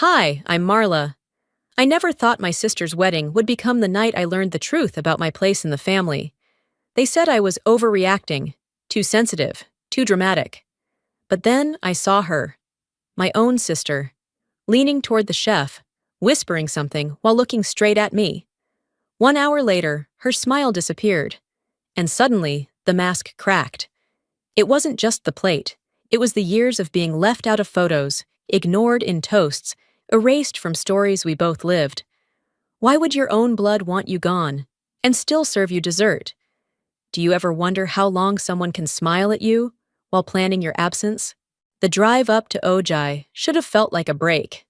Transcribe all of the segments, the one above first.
Hi, I'm Marla. I never thought my sister's wedding would become the night I learned the truth about my place in the family. They said I was overreacting, too sensitive, too dramatic. But then I saw her, my own sister, leaning toward the chef, whispering something while looking straight at me. 1 hour later, her smile disappeared, and suddenly, the mask cracked. It wasn't just the plate, it was the years of being left out of photos, ignored in toasts, erased from stories we both lived. Why would your own blood want you gone, and still serve you dessert? Do you ever wonder how long someone can smile at you while planning your absence? The drive up to Ojai should have felt like a break.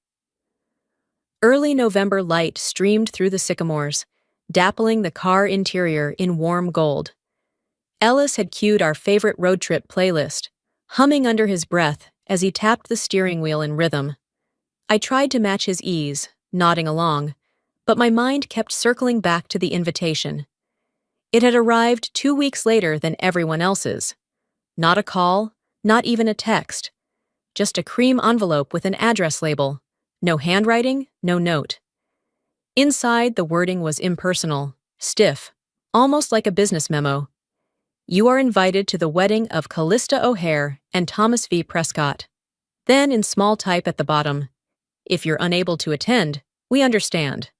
Early November light streamed through the sycamores, dappling the car interior in warm gold. Ellis had cued our favorite road trip playlist, humming under his breath as he tapped the steering wheel in rhythm. I tried to match his ease, nodding along, but my mind kept circling back to the invitation. It had arrived 2 weeks later than everyone else's. Not a call, not even a text. Just a cream envelope with an address label. No handwriting, no note. Inside, the wording was impersonal, stiff, almost like a business memo. You are invited to the wedding of Callista O'Hare and Thomas V. Prescott. Then, in small type at the bottom, if you're unable to attend, we understand.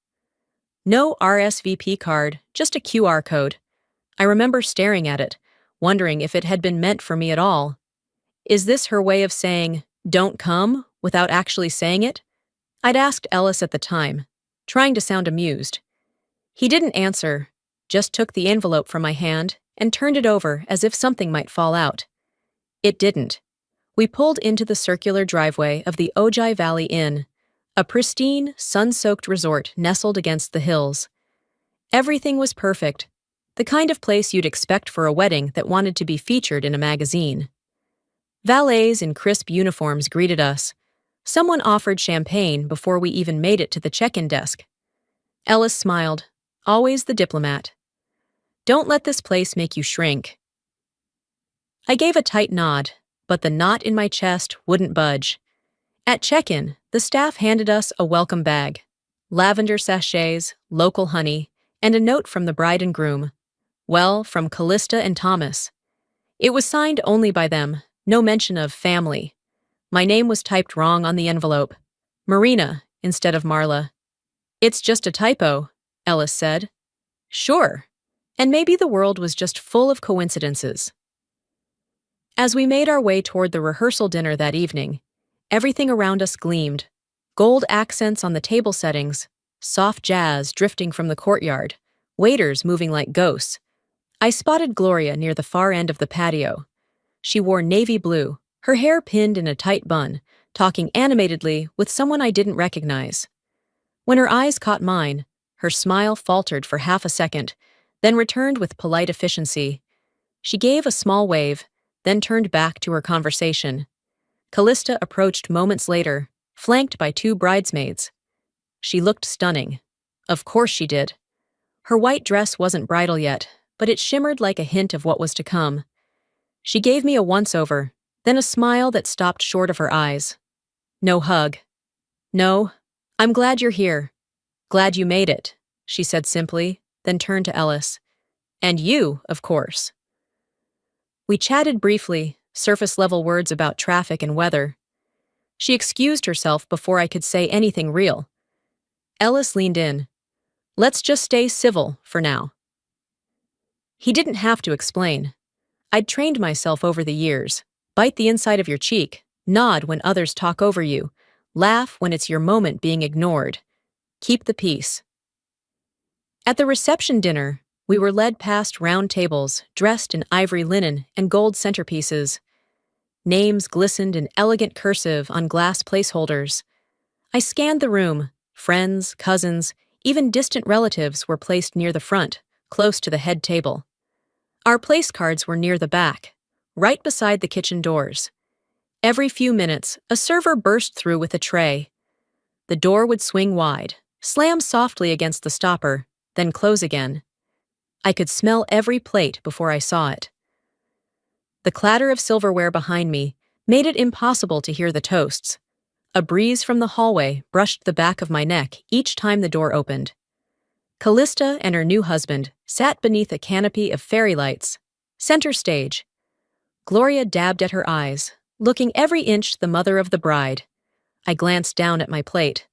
No RSVP card, just a QR code. I remember staring at it, wondering if it had been meant for me at all. Is this her way of saying, "Don't come," without actually saying it? I'd asked Ellis at the time, trying to sound amused. He didn't answer, just took the envelope from my hand and turned it over as if something might fall out. It didn't. We pulled into the circular driveway of the Ojai Valley Inn, a pristine, sun-soaked resort nestled against the hills. Everything was perfect, the kind of place you'd expect for a wedding that wanted to be featured in a magazine. Valets in crisp uniforms greeted us. Someone offered champagne before we even made it to the check-in desk. Ellis smiled, always the diplomat. Don't let this place make you shrink. I gave a tight nod, but the knot in my chest wouldn't budge. At check-in, the staff handed us a welcome bag, lavender sachets, local honey, and a note from the bride and groom. Well, from Callista and Thomas. It was signed only by them, no mention of family. My name was typed wrong on the envelope. Marina instead of Marla. It's just a typo, Ellis said. Sure. And maybe the world was just full of coincidences. As we made our way toward the rehearsal dinner that evening, everything around us gleamed. Gold accents on the table settings, soft jazz drifting from the courtyard, waiters moving like ghosts. I spotted Gloria near the far end of the patio. She wore navy blue, her hair pinned in a tight bun, talking animatedly with someone I didn't recognize. When her eyes caught mine, her smile faltered for half a second, then returned with polite efficiency. She gave a small wave, then turned back to her conversation. Callista approached moments later, flanked by 2 bridesmaids. She looked stunning. Of course she did. Her white dress wasn't bridal yet, but it shimmered like a hint of what was to come. She gave me a once-over, then a smile that stopped short of her eyes. No hug. No, I'm glad you're here. Glad you made it, she said simply, then turned to Ellis. And you, of course. We chatted briefly, surface-level words about traffic and weather. She excused herself before I could say anything real. Ellis leaned in. Let's just stay civil for now. He didn't have to explain. I'd trained myself over the years. Bite the inside of your cheek, nod when others talk over you, laugh when it's your moment being ignored. Keep the peace. At the reception dinner, we were led past round tables dressed in ivory linen and gold centerpieces. Names glistened in elegant cursive on glass placeholders. I scanned the room. Friends, cousins, even distant relatives were placed near the front, close to the head table. Our place cards were near the back, right beside the kitchen doors. Every few minutes, a server burst through with a tray. The door would swing wide, slam softly against the stopper, then close again. I could smell every plate before I saw it. The clatter of silverware behind me made it impossible to hear the toasts. A breeze from the hallway brushed the back of my neck each time the door opened. Callista and her new husband sat beneath a canopy of fairy lights. Center stage. Gloria dabbed at her eyes, looking every inch the mother of the bride. I glanced down at my plate.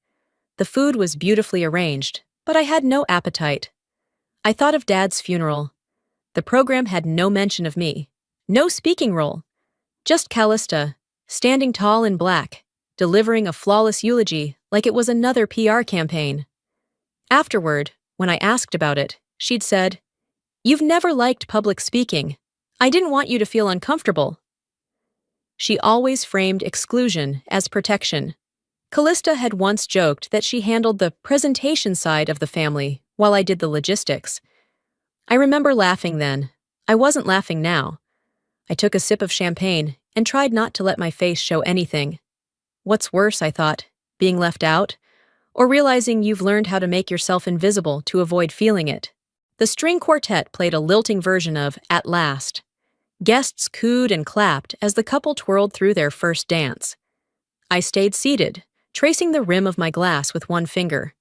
The food was beautifully arranged, but I had no appetite. I thought of Dad's funeral. The program had no mention of me. No speaking role. Just Callista, standing tall in black, delivering a flawless eulogy like it was another PR campaign. Afterward, when I asked about it, she'd said, "You've never liked public speaking. I didn't want you to feel uncomfortable." She always framed exclusion as protection. Callista had once joked that she handled the presentation side of the family while I did the logistics. I remember laughing then. I wasn't laughing now. I took a sip of champagne and tried not to let my face show anything. What's worse, I thought, being left out, or realizing you've learned how to make yourself invisible to avoid feeling it? The string quartet played a lilting version of At Last. Guests cooed and clapped as the couple twirled through their first dance. I stayed seated, tracing the rim of my glass with one finger.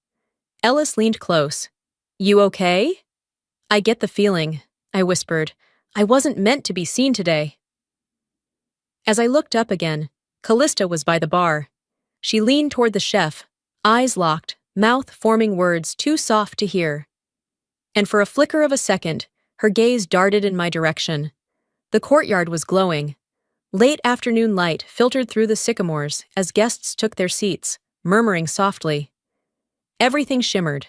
Ellis leaned close. "You okay?" "I get the feeling," I whispered. "I wasn't meant to be seen today." As I looked up again, Callista was by the bar. She leaned toward the chef, eyes locked, mouth forming words too soft to hear. And for a flicker of a second, her gaze darted in my direction. The courtyard was glowing. Late afternoon light filtered through the sycamores as guests took their seats, murmuring softly. Everything shimmered.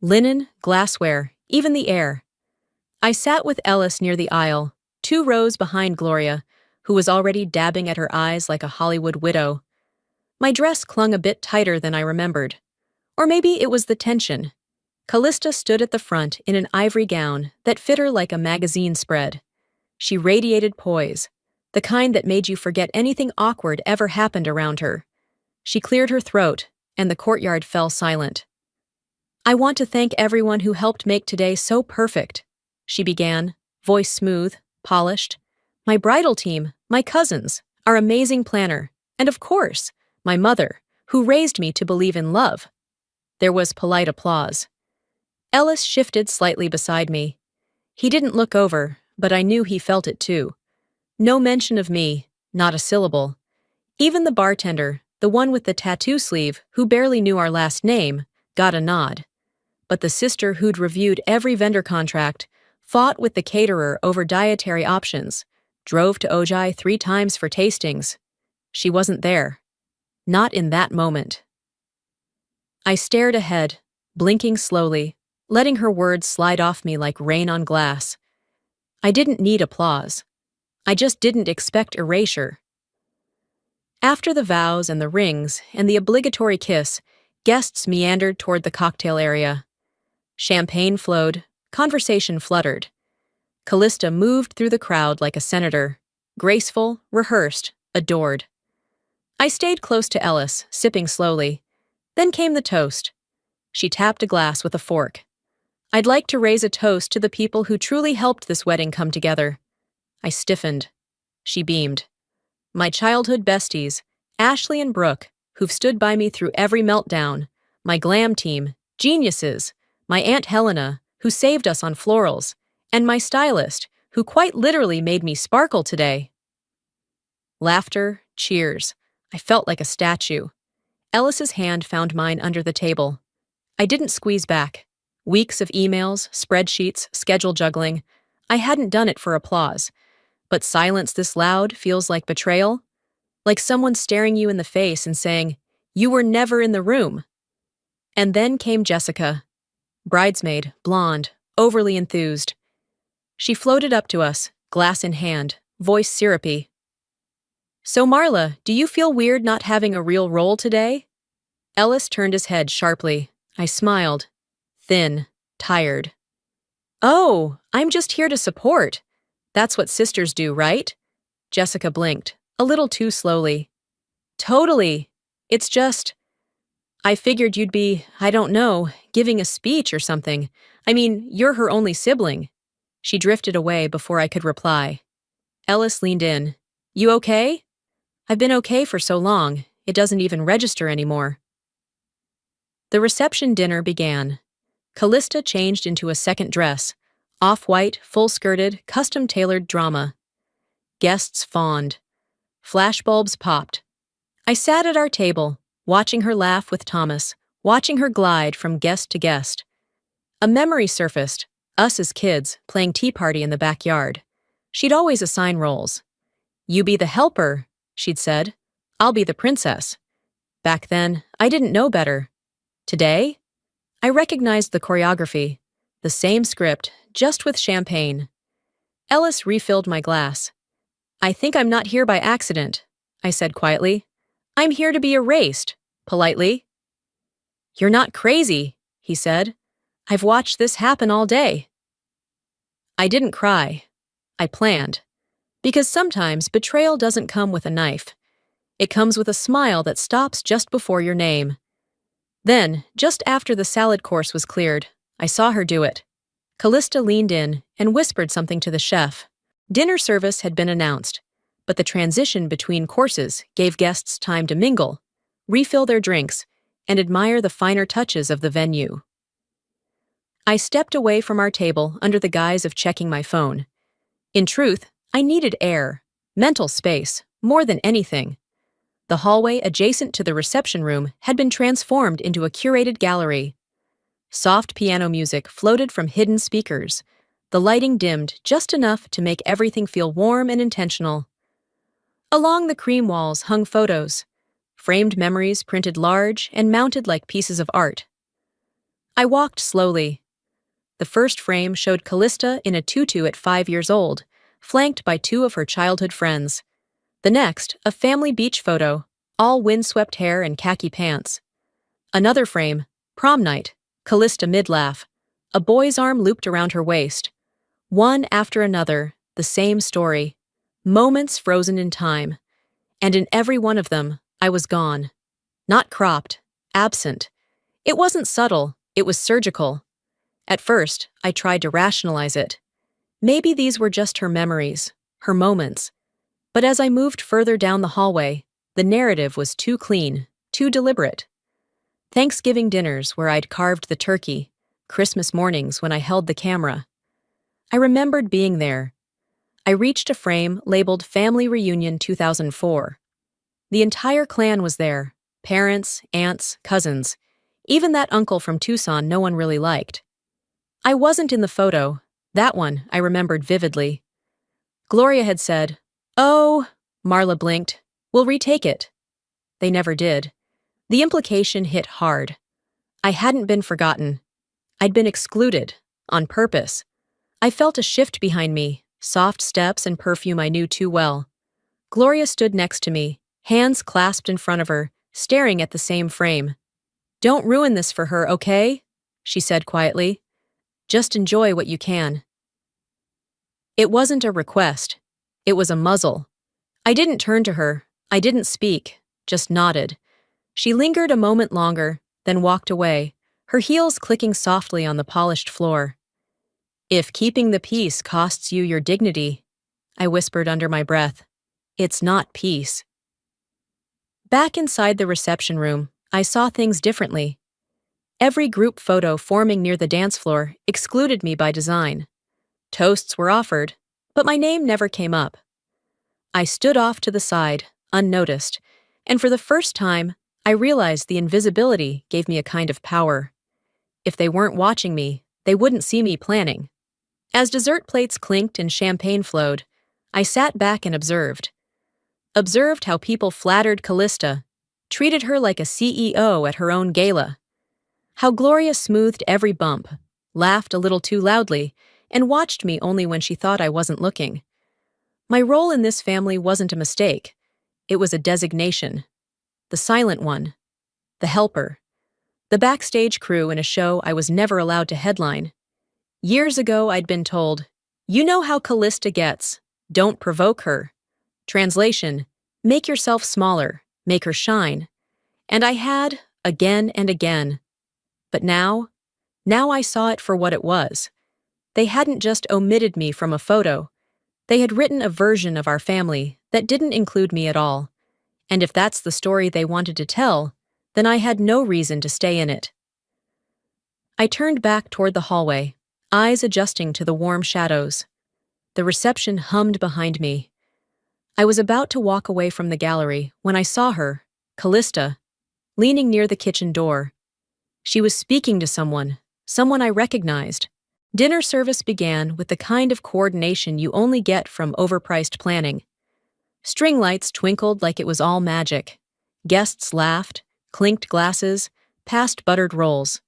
Linen, glassware, even the air. I sat with Ellis near the aisle, 2 rows behind Gloria, who was already dabbing at her eyes like a Hollywood widow. My dress clung a bit tighter than I remembered. Or maybe it was the tension. Callista stood at the front in an ivory gown that fit her like a magazine spread. She radiated poise, the kind that made you forget anything awkward ever happened around her. She cleared her throat, and the courtyard fell silent. "I want to thank everyone who helped make today so perfect," she began, voice smooth, polished. "My bridal team, my cousins, our amazing planner, and of course, my mother, who raised me to believe in love." There was polite applause. Ellis shifted slightly beside me. He didn't look over, but I knew he felt it too. No mention of me, not a syllable. Even the bartender, the one with the tattoo sleeve, who barely knew our last name, got a nod. But the sister who'd reviewed every vendor contract, fought with the caterer over dietary options, drove to Ojai 3 times for tastings. She wasn't there. Not in that moment. I stared ahead, blinking slowly, letting her words slide off me like rain on glass. I didn't need applause. I just didn't expect erasure. After the vows and the rings and the obligatory kiss, guests meandered toward the cocktail area. Champagne flowed, conversation fluttered. Callista moved through the crowd like a senator, graceful, rehearsed, adored. I stayed close to Ellis, sipping slowly. Then came the toast. She tapped a glass with a fork. "I'd like to raise a toast to the people who truly helped this wedding come together." I stiffened. She beamed. "My childhood besties, Ashley and Brooke, who've stood by me through every meltdown. My glam team, geniuses. My Aunt Helena, who saved us on florals. And my stylist, who quite literally made me sparkle today." Laughter, cheers. I felt like a statue. Ellis's hand found mine under the table. I didn't squeeze back. Weeks of emails, spreadsheets, schedule juggling. I hadn't done it for applause. But silence this loud feels like betrayal. Like someone staring you in the face and saying, "You were never in the room." And then came Jessica. Bridesmaid, blonde, overly enthused. She floated up to us, glass in hand, voice syrupy. "So Marla, do you feel weird not having a real role today?" Ellis turned his head sharply. I smiled. Thin, tired. "Oh, I'm just here to support. That's what sisters do, right?" Jessica blinked, a little too slowly. "Totally. It's just... I figured you'd be, I don't know, giving a speech or something. I mean, you're her only sibling." She drifted away before I could reply. Ellis leaned in. "You okay?" "I've been okay for so long. It doesn't even register anymore. The reception dinner began. Callista changed into a second dress, off-white, full-skirted, custom-tailored drama. Guests fawned. Flashbulbs popped. I sat at our table, watching her laugh with Thomas, watching her glide from guest to guest. A memory surfaced, us as kids, playing tea party in the backyard. She'd always assign roles. "You be the helper," she'd said. "I'll be the princess." Back then, I didn't know better. Today, I recognized the choreography, the same script, just with champagne. Ellis refilled my glass. "I think I'm not here by accident," I said quietly. "I'm here to be erased," politely. "You're not crazy," he said. "I've watched this happen all day." I didn't cry. I planned. Because sometimes betrayal doesn't come with a knife. It comes with a smile that stops just before your name. Then, just after the salad course was cleared, I saw her do it. Callista leaned in and whispered something to the chef. Dinner service had been announced, but the transition between courses gave guests time to mingle, refill their drinks, and admire the finer touches of the venue. I stepped away from our table under the guise of checking my phone. In truth, I needed air, mental space, more than anything. The hallway adjacent to the reception room had been transformed into a curated gallery. Soft piano music floated from hidden speakers, the lighting dimmed just enough to make everything feel warm and intentional. Along the cream walls hung photos, framed memories printed large and mounted like pieces of art. I walked slowly. The first frame showed Callista in a tutu at 5 years old, flanked by 2 of her childhood friends. The next, a family beach photo, all windswept hair and khaki pants. Another frame, prom night, Callista mid-laugh, a boy's arm looped around her waist. One after another, the same story, moments frozen in time. And in every one of them, I was gone. Not cropped, absent. It wasn't subtle, it was surgical. At first, I tried to rationalize it. Maybe these were just her memories, her moments. But as I moved further down the hallway, the narrative was too clean, too deliberate. Thanksgiving dinners where I'd carved the turkey, Christmas mornings when I held the camera. I remembered being there. I reached a frame labeled Family Reunion 2004. The entire clan was there, parents, aunts, cousins, even that uncle from Tucson no one really liked. I wasn't in the photo. That one I remembered vividly. Gloria had said, "Oh," Marla blinked, "we'll retake it." They never did. The implication hit hard. I hadn't been forgotten. I'd been excluded, on purpose. I felt a shift behind me, soft steps and perfume I knew too well. Gloria stood next to me, hands clasped in front of her, staring at the same frame. "Don't ruin this for her, okay?" she said quietly. "Just enjoy what you can." It wasn't a request. It was a muzzle. I didn't turn to her. I didn't speak, just nodded. She lingered a moment longer, then walked away, her heels clicking softly on the polished floor. "If keeping the peace costs you your dignity," I whispered under my breath, "it's not peace." Back inside the reception room, I saw things differently. Every group photo forming near the dance floor excluded me by design. Toasts were offered, but my name never came up. I stood off to the side, unnoticed, and for the first time, I realized the invisibility gave me a kind of power. If they weren't watching me, they wouldn't see me planning. As dessert plates clinked and champagne flowed, I sat back and observed. Observed how people flattered Callista, treated her like a CEO at her own gala. How Gloria smoothed every bump, laughed a little too loudly, and watched me only when she thought I wasn't looking. My role in this family wasn't a mistake. It was a designation. The silent one. The helper. The backstage crew in a show I was never allowed to headline. Years ago, I'd been told, "You know how Callista gets. Don't provoke her." Translation, make yourself smaller, make her shine. And I had, again and again. But now I saw it for what it was. They hadn't just omitted me from a photo. They had written a version of our family that didn't include me at all. And if that's the story they wanted to tell, then I had no reason to stay in it. I turned back toward the hallway, eyes adjusting to the warm shadows. The reception hummed behind me. I was about to walk away from the gallery when I saw her, Callista, leaning near the kitchen door. She was speaking to someone I recognized. Dinner service began with the kind of coordination you only get from overpriced planning. String lights twinkled like it was all magic. Guests laughed, clinked glasses, passed buttered rolls.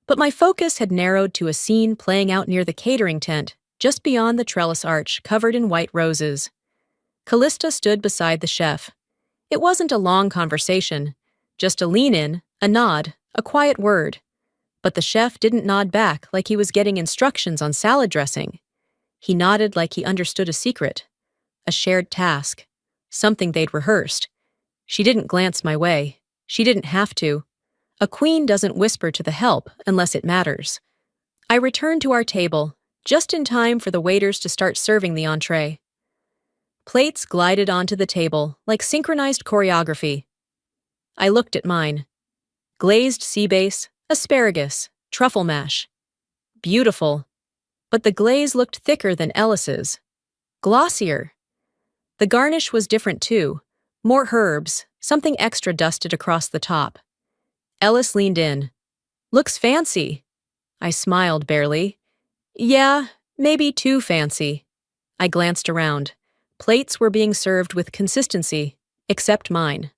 But my focus had narrowed to a scene playing out near the catering tent, just beyond the trellis arch covered in white roses. Callista stood beside the chef. It wasn't a long conversation, just a lean-in, a nod, a quiet word. But the chef didn't nod back like he was getting instructions on salad dressing. He nodded like he understood a secret, a shared task, something they'd rehearsed. She didn't glance my way. She didn't have to. A queen doesn't whisper to the help unless it matters. I returned to our table, just in time for the waiters to start serving the entree. Plates glided onto the table like synchronized choreography. I looked at mine. Glazed sea bass, asparagus, truffle mash. Beautiful. But the glaze looked thicker than Ellis's. Glossier. The garnish was different too. More herbs, something extra dusted across the top. Ellis leaned in. Looks fancy. I smiled barely. Yeah, maybe too fancy. I glanced around. Plates were being served with consistency, except mine.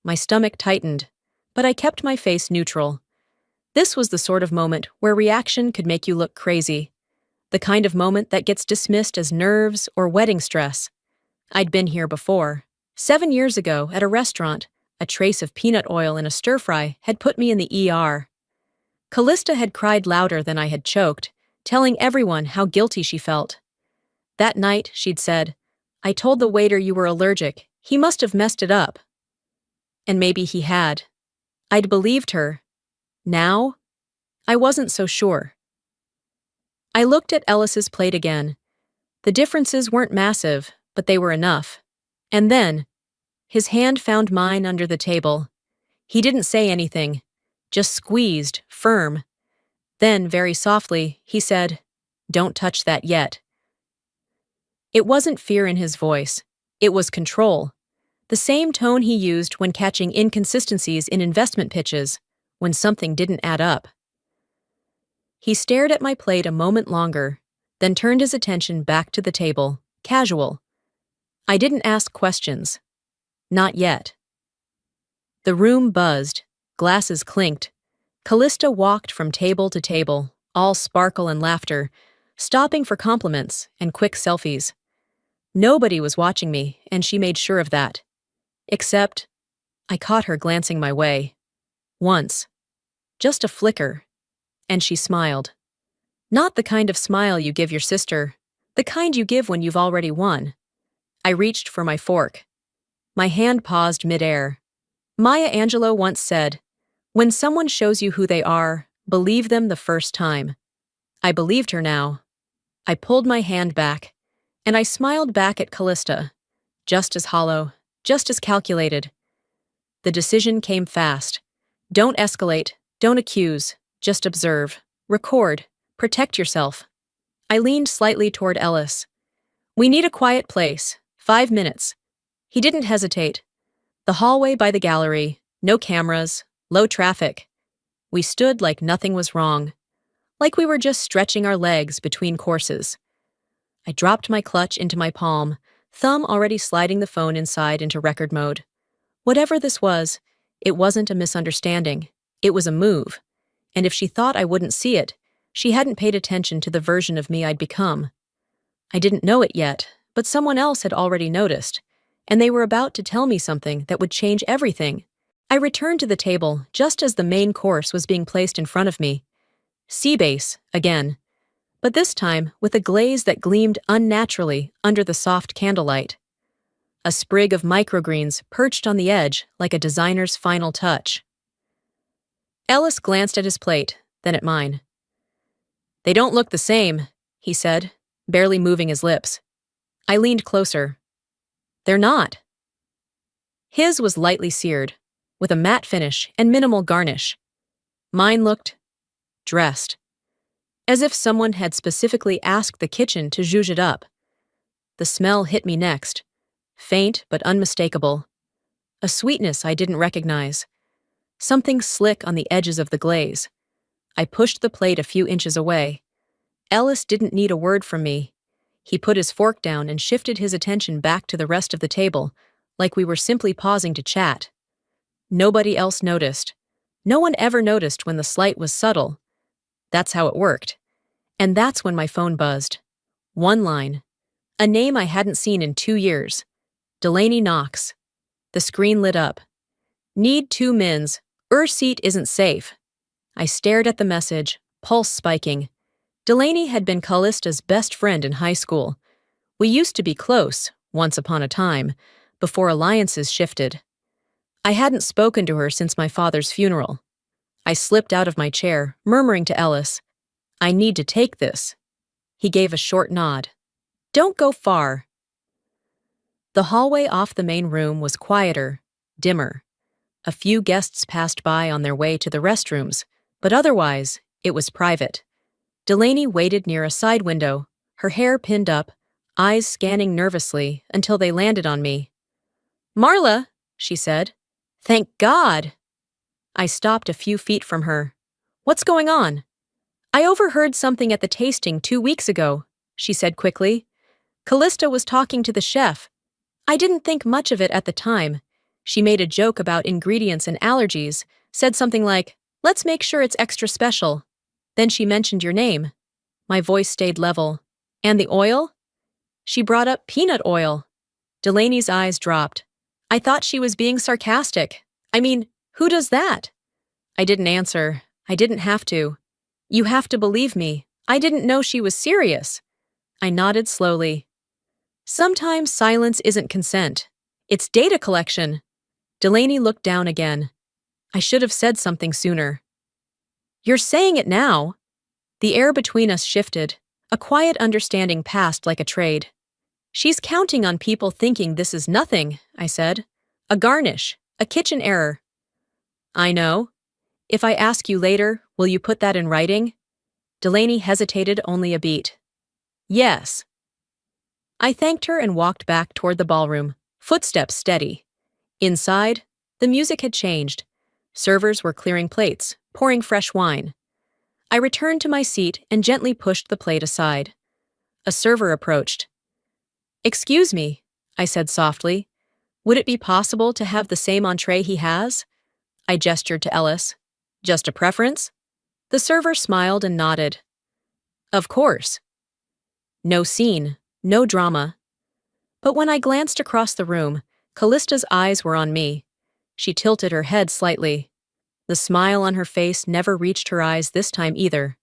My stomach tightened, but I kept my face neutral. This was the sort of moment where reaction could make you look crazy. The kind of moment that gets dismissed as nerves or wedding stress. I'd been here before. 7 years ago, at a restaurant, a trace of peanut oil in a stir-fry had put me in the ER. Callista had cried louder than I had choked, telling everyone how guilty she felt. That night, she'd said, "I told the waiter you were allergic. He must have messed it up." And maybe he had. I'd believed her. Now? I wasn't so sure. I looked at Ellis's plate again. The differences weren't massive, but they were enough. And then, his hand found mine under the table. He didn't say anything, just squeezed, firm. Then, very softly, he said, "Don't touch that yet." It wasn't fear in his voice. It was control. The same tone he used when catching inconsistencies in investment pitches, when something didn't add up. He stared at my plate a moment longer, then turned his attention back to the table, casual. I didn't ask questions. Not yet. The room buzzed, glasses clinked. Callista walked from table to table, all sparkle and laughter, stopping for compliments and quick selfies. Nobody was watching me, and she made sure of that. Except, I caught her glancing my way. Once. Just a flicker. And she smiled. Not the kind of smile you give your sister, the kind you give when you've already won. I reached for my fork. My hand paused midair. Maya Angelou once said, "When someone shows you who they are, believe them the first time." I believed her now. I pulled my hand back, and I smiled back at Callista, just as hollow, just as calculated. The decision came fast. Don't escalate, don't accuse, just observe, record, protect yourself. I leaned slightly toward Ellis. "We need a quiet place, 5 minutes." He didn't hesitate. The hallway by the gallery, no cameras, low traffic. We stood like nothing was wrong, like we were just stretching our legs between courses. I dropped my clutch into my palm, thumb already sliding the phone inside into record mode. Whatever this was, it wasn't a misunderstanding. It was a move. And if she thought I wouldn't see it, she hadn't paid attention to the version of me I'd become. I didn't know it yet, but someone else had already noticed, and they were about to tell me something that would change everything. I returned to the table just as the main course was being placed in front of me. Sea bass, again. But this time with a glaze that gleamed unnaturally under the soft candlelight. A sprig of microgreens perched on the edge like a designer's final touch. Ellis glanced at his plate, then at mine. "They don't look the same," he said, barely moving his lips. I leaned closer. "They're not." His was lightly seared, with a matte finish and minimal garnish. Mine looked dressed, as if someone had specifically asked the kitchen to zhuzh it up. The smell hit me next, faint but unmistakable. A sweetness I didn't recognize. Something slick on the edges of the glaze. I pushed the plate a few inches away. Ellis didn't need a word from me. He put his fork down and shifted his attention back to the rest of the table, like we were simply pausing to chat. Nobody else noticed. No one ever noticed when the slight was subtle. That's how it worked. And that's when my phone buzzed. One line. A name I hadn't seen in 2 years. Delaney Knox. The screen lit up. Need 2 mins. Seat isn't safe. I stared at the message, pulse spiking. Delaney had been Callista's best friend in high school. We used to be close, once upon a time, before alliances shifted. I hadn't spoken to her since my father's funeral. I slipped out of my chair, murmuring to Ellis, "I need to take this." He gave a short nod. "Don't go far." The hallway off the main room was quieter, dimmer. A few guests passed by on their way to the restrooms, but otherwise, it was private. Delaney waited near a side window, her hair pinned up, eyes scanning nervously until they landed on me. "Marla," she said. "Thank God!" I stopped a few feet from her. "What's going on?" "I overheard something at the tasting 2 weeks ago," she said quickly. "Callista was talking to the chef. I didn't think much of it at the time. She made a joke about ingredients and allergies, said something like, 'Let's make sure it's extra special.' Then she mentioned your name." My voice stayed level. "And the oil?" "She brought up peanut oil." Delaney's eyes dropped. I thought she was being sarcastic. I mean, who does that? I didn't answer. I didn't have to. "You have to believe me. I didn't know she was serious." I nodded slowly. "Sometimes silence isn't consent. It's data collection." Delaney looked down again. I should have said something sooner. "You're saying it now." The air between us shifted. A quiet understanding passed like a trade. "She's counting on people thinking this is nothing," I said. "A garnish, a kitchen error." "I know. If I ask you later, will you put that in writing?" Delaney hesitated only a beat. "Yes." I thanked her and walked back toward the ballroom, footsteps steady. Inside, the music had changed. Servers were clearing plates, pouring fresh wine. I returned to my seat and gently pushed the plate aside. A server approached. "Excuse me," I said softly. "Would it be possible to have the same entree he has?" I gestured to Ellis. "Just a preference?" The server smiled and nodded. "Of course." No scene, no drama. But when I glanced across the room, Callista's eyes were on me. She tilted her head slightly. The smile on her face never reached her eyes this time either.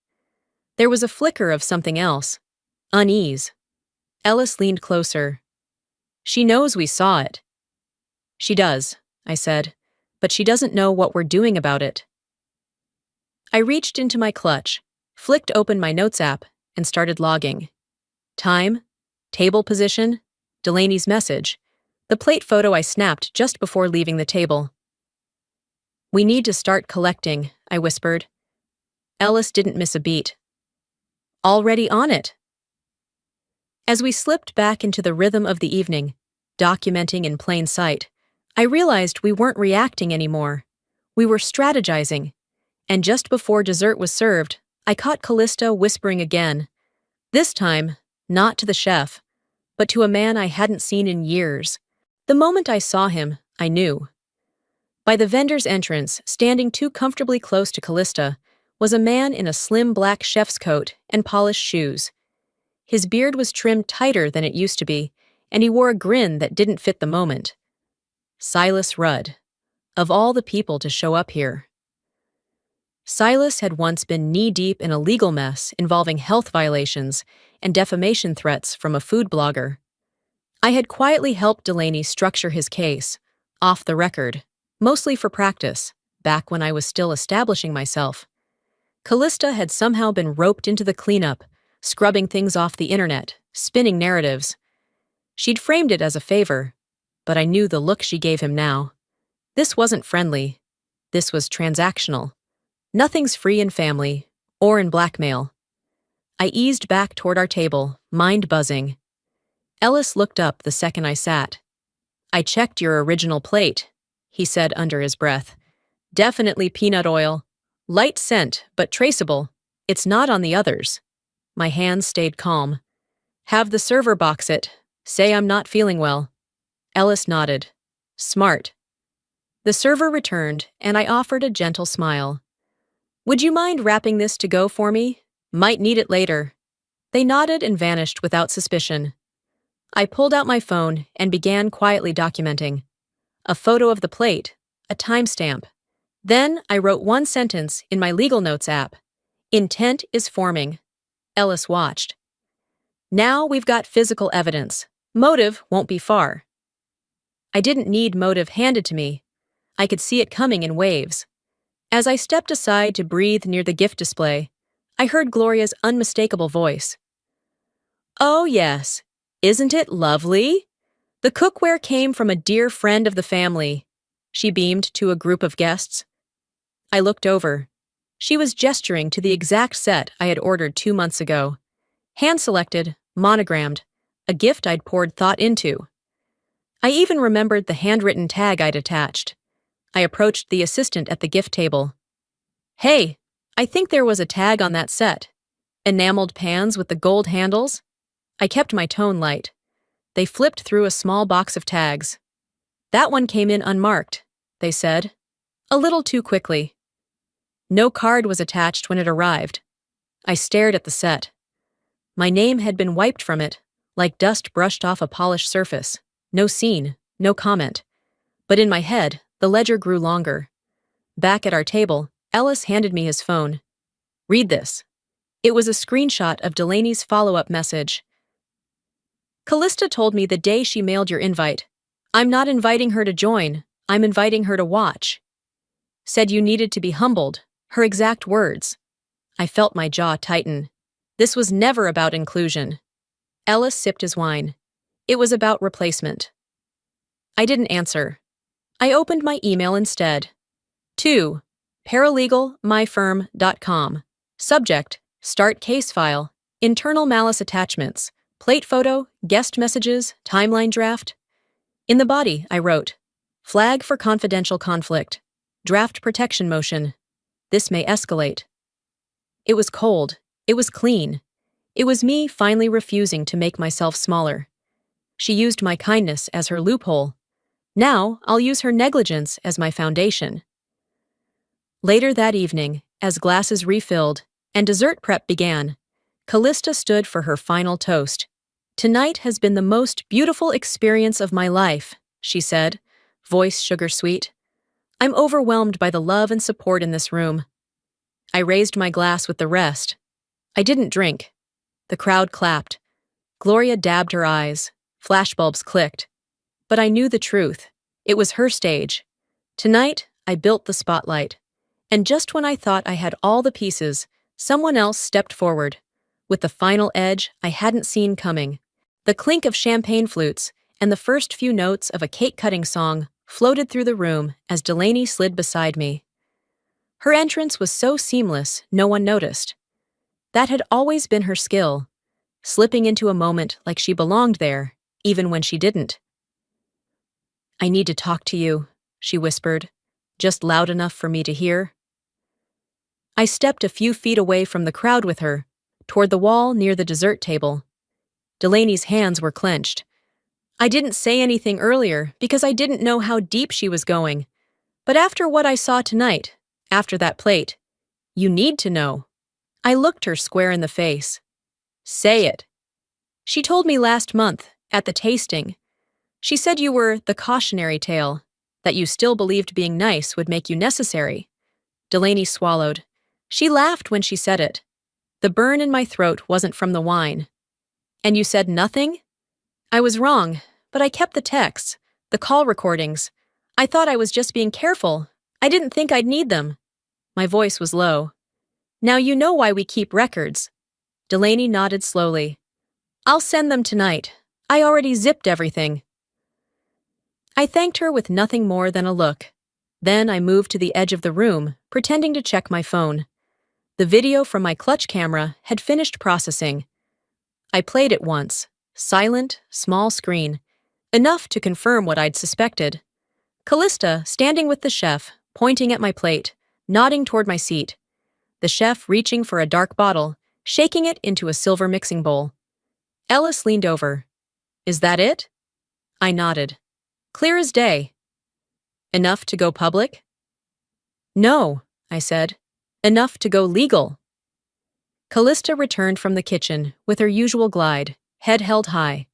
There was a flicker of something else. Unease. Ellis leaned closer. "She knows we saw it." "She does," I said, "but she doesn't know what we're doing about it." I reached into my clutch, flicked open my notes app, and started logging. Time, table position, Delaney's message, the plate photo I snapped just before leaving the table. "We need to start collecting," I whispered. Ellis didn't miss a beat. "Already on it." As we slipped back into the rhythm of the evening, documenting in plain sight, I realized we weren't reacting anymore. We were strategizing. And just before dessert was served, I caught Callista whispering again. This time, not to the chef, but to a man I hadn't seen in years. The moment I saw him, I knew. By the vendor's entrance, standing too comfortably close to Callista, was a man in a slim black chef's coat and polished shoes. His beard was trimmed tighter than it used to be, and he wore a grin that didn't fit the moment. Silas Rudd. Of all the people to show up here. Silas had once been knee-deep in a legal mess involving health violations and defamation threats from a food blogger. I had quietly helped Delaney structure his case, off the record, mostly for practice, back when I was still establishing myself. Callista had somehow been roped into the cleanup, scrubbing things off the internet, spinning narratives. She'd framed it as a favor, but I knew the look she gave him now. This wasn't friendly. This was transactional. Nothing's free in family, or in blackmail. I eased back toward our table, mind buzzing. Ellis looked up the second I sat. "I checked your original plate," he said under his breath. "Definitely peanut oil. Light scent, but traceable. It's not on the others." My hands stayed calm. "Have the server box it. Say I'm not feeling well." Ellis nodded. "Smart." The server returned, and I offered a gentle smile. "Would you mind wrapping this to go for me? Might need it later." They nodded and vanished without suspicion. I pulled out my phone and began quietly documenting. A photo of the plate, a timestamp. Then I wrote one sentence in my legal notes app. "Intent is forming." Ellis watched. "Now we've got physical evidence. Motive won't be far." I didn't need motive handed to me. I could see it coming in waves. As I stepped aside to breathe near the gift display, I heard Gloria's unmistakable voice. "Oh yes, isn't it lovely? The cookware came from a dear friend of the family," she beamed to a group of guests. I looked over. She was gesturing to the exact set I had ordered 2 months ago. Hand-selected, monogrammed, a gift I'd poured thought into. I even remembered the handwritten tag I'd attached. I approached the assistant at the gift table. "Hey, I think there was a tag on that set. Enameled pans with the gold handles?" I kept my tone light. They flipped through a small box of tags. "That one came in unmarked," they said. A little too quickly. No card was attached when it arrived. I stared at the set. My name had been wiped from it, like dust brushed off a polished surface. No scene, no comment. But in my head, the ledger grew longer. Back at our table, Ellis handed me his phone. "Read this." It was a screenshot of Delaney's follow-up message. "Callista told me the day she mailed your invite. I'm not inviting her to join, I'm inviting her to watch. Said you needed to be humbled," her exact words. I felt my jaw tighten. This was never about inclusion. Ellis sipped his wine. It was about replacement. I didn't answer. I opened my email instead. To paralegalmyfirm.com. Subject, start case file, internal malice attachments, plate photo, guest messages, timeline draft. In the body, I wrote, "Flag for confidential conflict. Draft protection motion. This may escalate." It was cold. It was clean. It was me finally refusing to make myself smaller. She used my kindness as her loophole. Now I'll use her negligence as my foundation. Later that evening, as glasses refilled and dessert prep began, Callista stood for her final toast. "Tonight has been the most beautiful experience of my life," she said, voice sugar-sweet. "I'm overwhelmed by the love and support in this room." I raised my glass with the rest. I didn't drink. The crowd clapped. Gloria dabbed her eyes. Flashbulbs clicked. But I knew the truth. It was her stage. Tonight, I built the spotlight. And just when I thought I had all the pieces, someone else stepped forward. With the final edge I hadn't seen coming. The clink of champagne flutes and the first few notes of a cake-cutting song floated through the room as Delaney slid beside me. Her entrance was so seamless, no one noticed. That had always been her skill, slipping into a moment like she belonged there, even when she didn't. "I need to talk to you," she whispered, just loud enough for me to hear. I stepped a few feet away from the crowd with her, toward the wall near the dessert table. Delaney's hands were clenched. I didn't say anything earlier because I didn't know how deep she was going. But after what I saw tonight, after that plate, you need to know. I looked her square in the face. "Say it." "She told me last month, at the tasting. She said you were the cautionary tale, that you still believed being nice would make you necessary." Delaney swallowed. She laughed when she said it. The burn in my throat wasn't from the wine. "And you said nothing?" "I was wrong, but I kept the texts, the call recordings. I thought I was just being careful. I didn't think I'd need them." My voice was low. "Now you know why we keep records." Delaney nodded slowly. "I'll send them tonight. I already zipped everything." I thanked her with nothing more than a look. Then I moved to the edge of the room, pretending to check my phone. The video from my clutch camera had finished processing. I played it once. Silent, small screen. Enough to confirm what I'd suspected. Callista standing with the chef, pointing at my plate, nodding toward my seat. The chef reaching for a dark bottle, shaking it into a silver mixing bowl. Ellis leaned over. "Is that it?" I nodded. "Clear as day." "Enough to go public?" "No," I said. "Enough to go legal." Callista returned from the kitchen with her usual glide, head held high.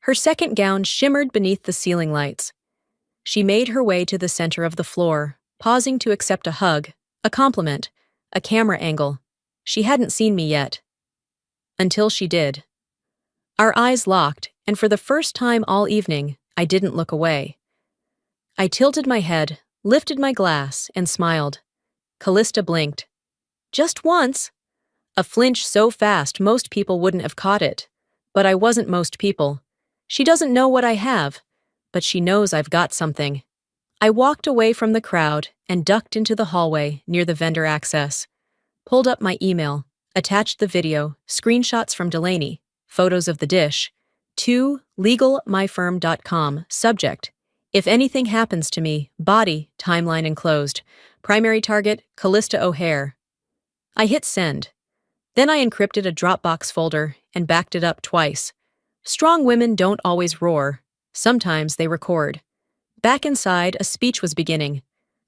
Her second gown shimmered beneath the ceiling lights. She made her way to the center of the floor, pausing to accept a hug, a compliment, a camera angle. She hadn't seen me yet. Until she did. Our eyes locked, and for the first time all evening, I didn't look away. I tilted my head, lifted my glass, and smiled. Callista blinked. Just once. A flinch so fast most people wouldn't have caught it. But I wasn't most people. She doesn't know what I have, but she knows I've got something. I walked away from the crowd and ducked into the hallway near the vendor access. Pulled up my email, attached the video, screenshots from Delaney, photos of the dish, to legalmyfirm.com, subject, "If anything happens to me, body, timeline enclosed. Primary target, Callista O'Hare." I hit send. Then I encrypted a Dropbox folder and backed it up twice. Strong women don't always roar. Sometimes they record. Back inside, a speech was beginning.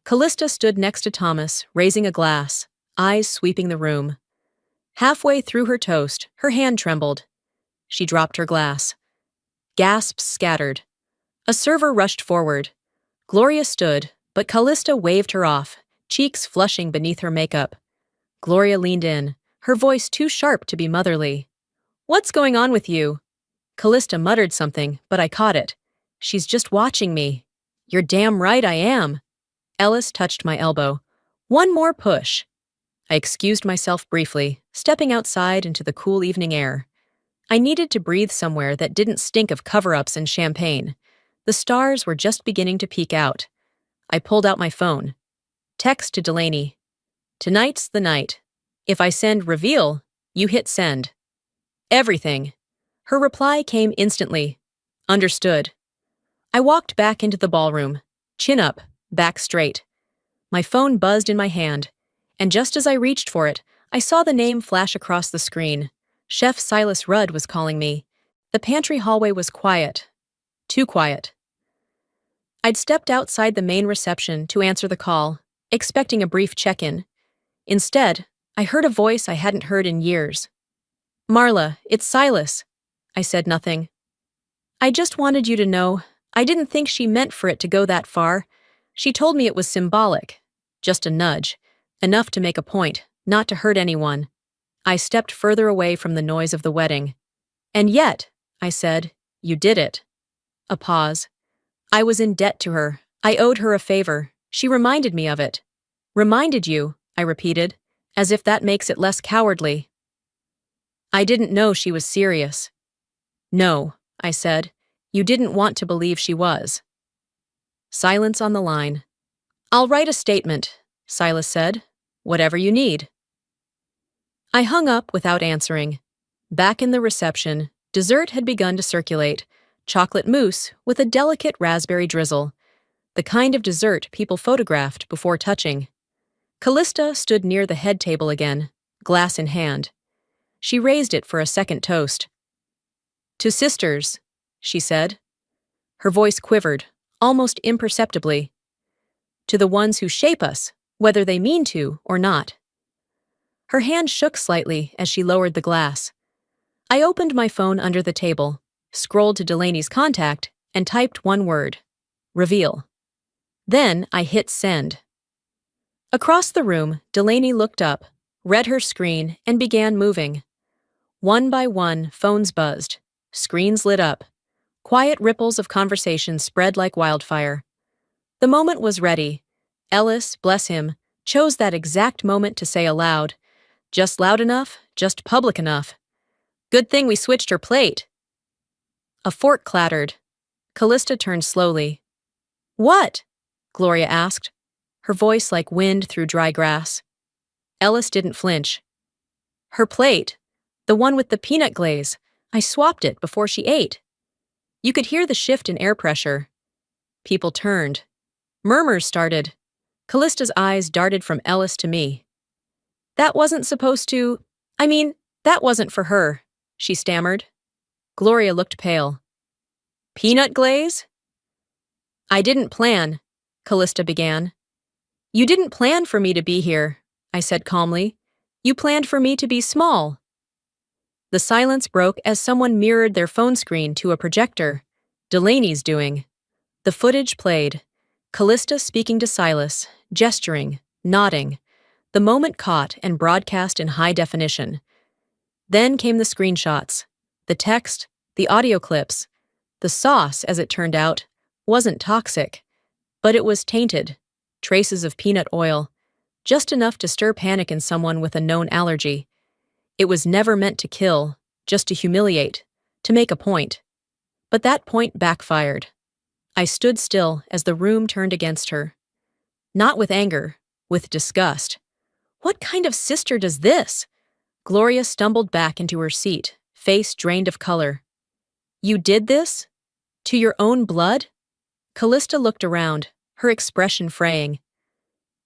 Callista stood next to Thomas, raising a glass, eyes sweeping the room. Halfway through her toast, her hand trembled. She dropped her glass. Gasps scattered. A server rushed forward. Gloria stood, but Callista waved her off, cheeks flushing beneath her makeup. Gloria leaned in, her voice too sharp to be motherly. "What's going on with you?" Callista muttered something, but I caught it. "She's just watching me." "You're damn right I am." Ellis touched my elbow. "One more push." I excused myself briefly, stepping outside into the cool evening air. I needed to breathe somewhere that didn't stink of cover-ups and champagne. The stars were just beginning to peek out. I pulled out my phone. Text to Delaney. "Tonight's the night. If I send reveal, you hit send." "Everything." Her reply came instantly. "Understood." I walked back into the ballroom, chin up, back straight. My phone buzzed in my hand, and just as I reached for it, I saw the name flash across the screen. Chef Silas Rudd was calling me. The pantry hallway was quiet. Too quiet. I'd stepped outside the main reception to answer the call, expecting a brief check-in. Instead, I heard a voice I hadn't heard in years. "Marla, it's Silas." I said nothing. "I just wanted you to know, I didn't think she meant for it to go that far. She told me it was symbolic. Just a nudge. Enough to make a point, not to hurt anyone." I stepped further away from the noise of the wedding. "And yet," I said, "you did it." A pause. "I was in debt to her. I owed her a favor. She reminded me of it." "Reminded you," I repeated, as if that makes it less cowardly. "I didn't know she was serious." "No," I said. "You didn't want to believe she was." Silence on the line. "I'll write a statement," Silas said. "Whatever you need." I hung up without answering. Back in the reception, dessert had begun to circulate. Chocolate mousse with a delicate raspberry drizzle. The kind of dessert people photographed before touching. Callista stood near the head table again, glass in hand. She raised it for a second toast. "To sisters," she said. Her voice quivered, almost imperceptibly. "To the ones who shape us, whether they mean to or not." Her hand shook slightly as she lowered the glass. I opened my phone under the table, scrolled to Delaney's contact, and typed one word. Reveal. Then I hit send. Across the room, Delaney looked up, read her screen, and began moving. One by one, phones buzzed. Screens lit up. Quiet ripples of conversation spread like wildfire. The moment was ready. Ellis, bless him, chose that exact moment to say aloud, "Just loud enough, just public enough. Good thing we switched her plate." A fork clattered. Callista turned slowly, What? Gloria asked, her voice like wind through dry grass. Ellis didn't flinch. Her plate, the one with the peanut glaze, I swapped it before she ate. You could hear the shift in air pressure. People turned. Murmurs started. Callista's eyes darted from Ellis to me. That wasn't supposed to… that wasn't for her, she stammered. Gloria looked pale. Peanut glaze? I didn't plan, Callista began. You didn't plan for me to be here, I said calmly. You planned for me to be small. The silence broke as someone mirrored their phone screen to a projector. Delaney's doing. The footage played. Callista speaking to Silas, gesturing, nodding. The moment caught and broadcast in high definition. Then came the screenshots, the text, the audio clips. The sauce, as it turned out, wasn't toxic, but it was tainted. Traces of peanut oil, just enough to stir panic in someone with a known allergy. It was never meant to kill, just to humiliate, to make a point. But that point backfired. I stood still as the room turned against her. Not with anger, with disgust. What kind of sister does this? Gloria stumbled back into her seat, face drained of color. You did this? To your own blood? Callista looked around, her expression fraying.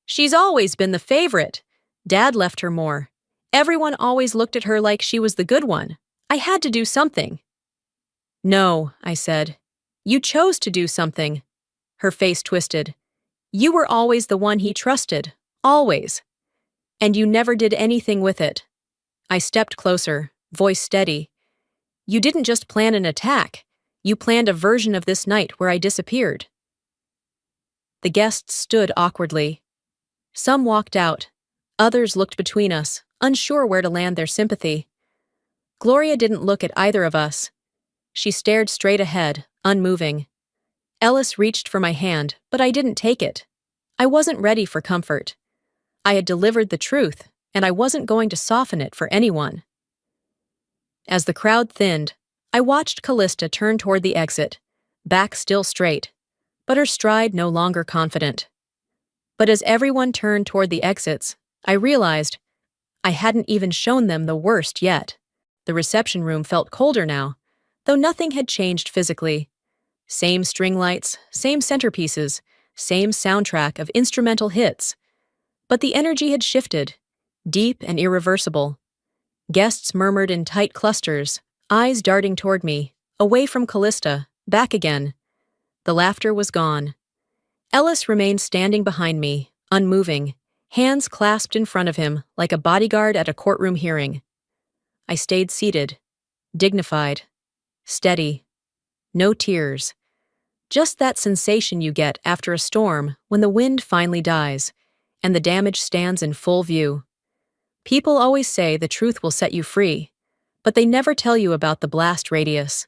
She's always been the favorite. Dad left her more. Everyone always looked at her like she was the good one. I had to do something. No, I said. You chose to do something. Her face twisted. You were always the one he trusted. Always. And you never did anything with it. I stepped closer, voice steady. You didn't just plan an attack. You planned a version of this night where I disappeared. The guests stood awkwardly. Some walked out. Others looked between us, unsure where to land their sympathy. Gloria didn't look at either of us. She stared straight ahead, unmoving. Ellis reached for my hand, but I didn't take it. I wasn't ready for comfort. I had delivered the truth, and I wasn't going to soften it for anyone. As the crowd thinned, I watched Callista turn toward the exit, back still straight, but her stride no longer confident. But as everyone turned toward the exits, I realized I hadn't even shown them the worst yet. The reception room felt colder now, though nothing had changed physically. Same string lights, same centerpieces, same soundtrack of instrumental hits. But the energy had shifted, deep and irreversible. Guests murmured in tight clusters, eyes darting toward me, away from Callista, back again. The laughter was gone. Ellis remained standing behind me, unmoving, hands clasped in front of him like a bodyguard at a courtroom hearing. I stayed seated, dignified, steady. No tears. Just that sensation you get after a storm when the wind finally dies and the damage stands in full view. People always say the truth will set you free, but they never tell you about the blast radius.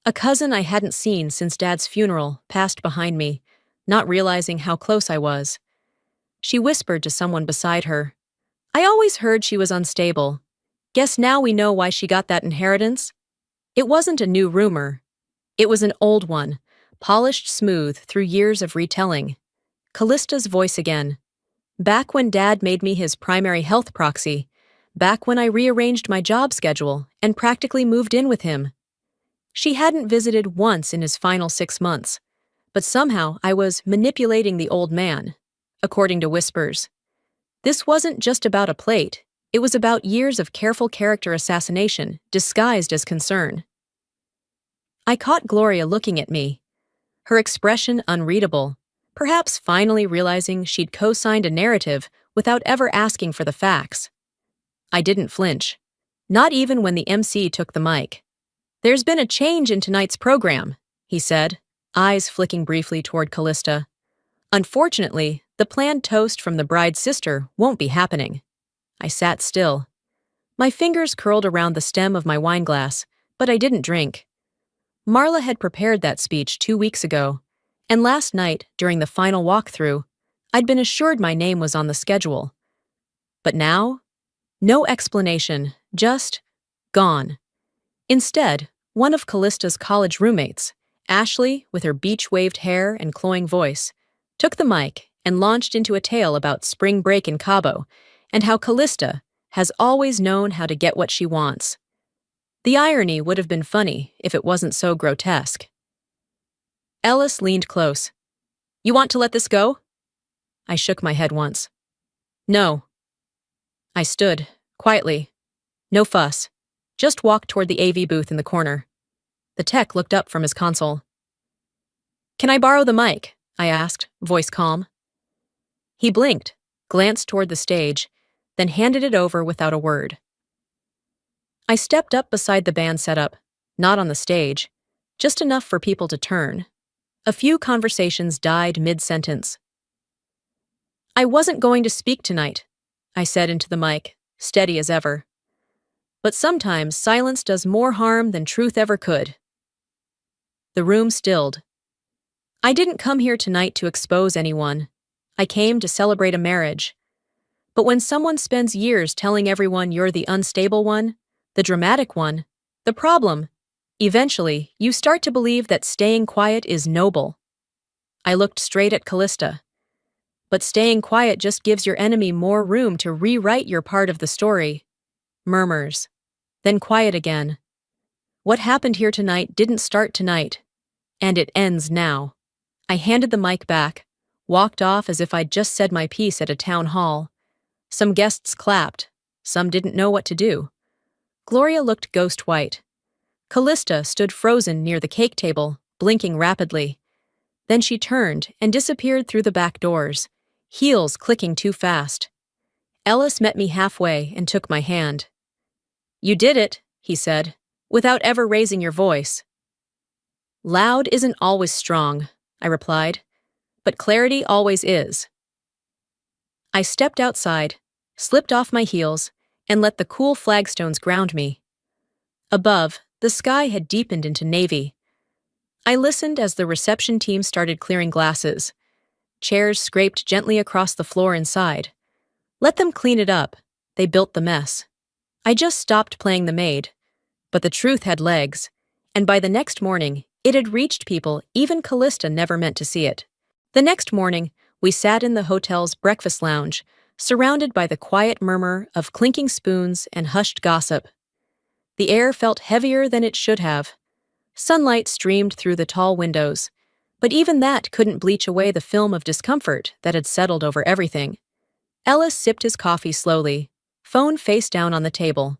A cousin I hadn't seen since Dad's funeral passed behind me, not realizing how close I was. She whispered to someone beside her. I always heard she was unstable. Guess now we know why she got that inheritance? It wasn't a new rumor. It was an old one, polished smooth through years of retelling. Callista's voice again. Back when Dad made me his primary health proxy, back when I rearranged my job schedule and practically moved in with him. She hadn't visited once in his final 6 months, but somehow I was manipulating the old man, according to whispers. This wasn't just about a plate, it was about years of careful character assassination disguised as concern. I caught Gloria looking at me, her expression unreadable, perhaps finally realizing she'd co-signed a narrative without ever asking for the facts. I didn't flinch, not even when the MC took the mic. There's been a change in tonight's program, he said, eyes flicking briefly toward Callista. Unfortunately, the planned toast from the bride's sister won't be happening. I sat still. My fingers curled around the stem of my wineglass, but I didn't drink. Marla had prepared that speech 2 weeks ago, and last night, during the final walkthrough, I'd been assured my name was on the schedule. But now? No explanation, just gone. Instead, one of Callista's college roommates, Ashley, with her beach-waved hair and cloying voice, took the mic and launched into a tale about spring break in Cabo and how Callista has always known how to get what she wants. The irony would have been funny if it wasn't so grotesque. Ellis leaned close. "You want to let this go?" I shook my head once. "No." I stood, quietly. No fuss. Just walked toward the AV booth in the corner. The tech looked up from his console. "Can I borrow the mic?" I asked, voice calm. He blinked, glanced toward the stage, then handed it over without a word. I stepped up beside the band setup, not on the stage, just enough for people to turn. A few conversations died mid-sentence. "I wasn't going to speak tonight," I said into the mic, steady as ever. "But sometimes silence does more harm than truth ever could." The room stilled. I didn't come here tonight to expose anyone. I came to celebrate a marriage. But when someone spends years telling everyone you're the unstable one, the dramatic one, the problem, eventually you start to believe that staying quiet is noble. I looked straight at Callista. But staying quiet just gives your enemy more room to rewrite your part of the story. Murmurs. Then quiet again. What happened here tonight didn't start tonight. And it ends now. I handed the mic back, walked off as if I'd just said my piece at a town hall. Some guests clapped. Some didn't know what to do. Gloria looked ghost white. Callista stood frozen near the cake table, blinking rapidly. Then she turned and disappeared through the back doors, heels clicking too fast. Ellis met me halfway and took my hand. "You did it," he said, "without ever raising your voice." "Loud isn't always strong," I replied, "but clarity always is." I stepped outside, slipped off my heels, and let the cool flagstones ground me. Above, the sky had deepened into navy. I listened as the reception team started clearing glasses. Chairs scraped gently across the floor inside. Let them clean it up. They built the mess. I just stopped playing the maid. But the truth had legs, and by the next morning, it had reached people even Callista never meant to see it. The next morning, we sat in the hotel's breakfast lounge, surrounded by the quiet murmur of clinking spoons and hushed gossip. The air felt heavier than it should have. Sunlight streamed through the tall windows, but even that couldn't bleach away the film of discomfort that had settled over everything. Ellis sipped his coffee slowly, phone face down on the table.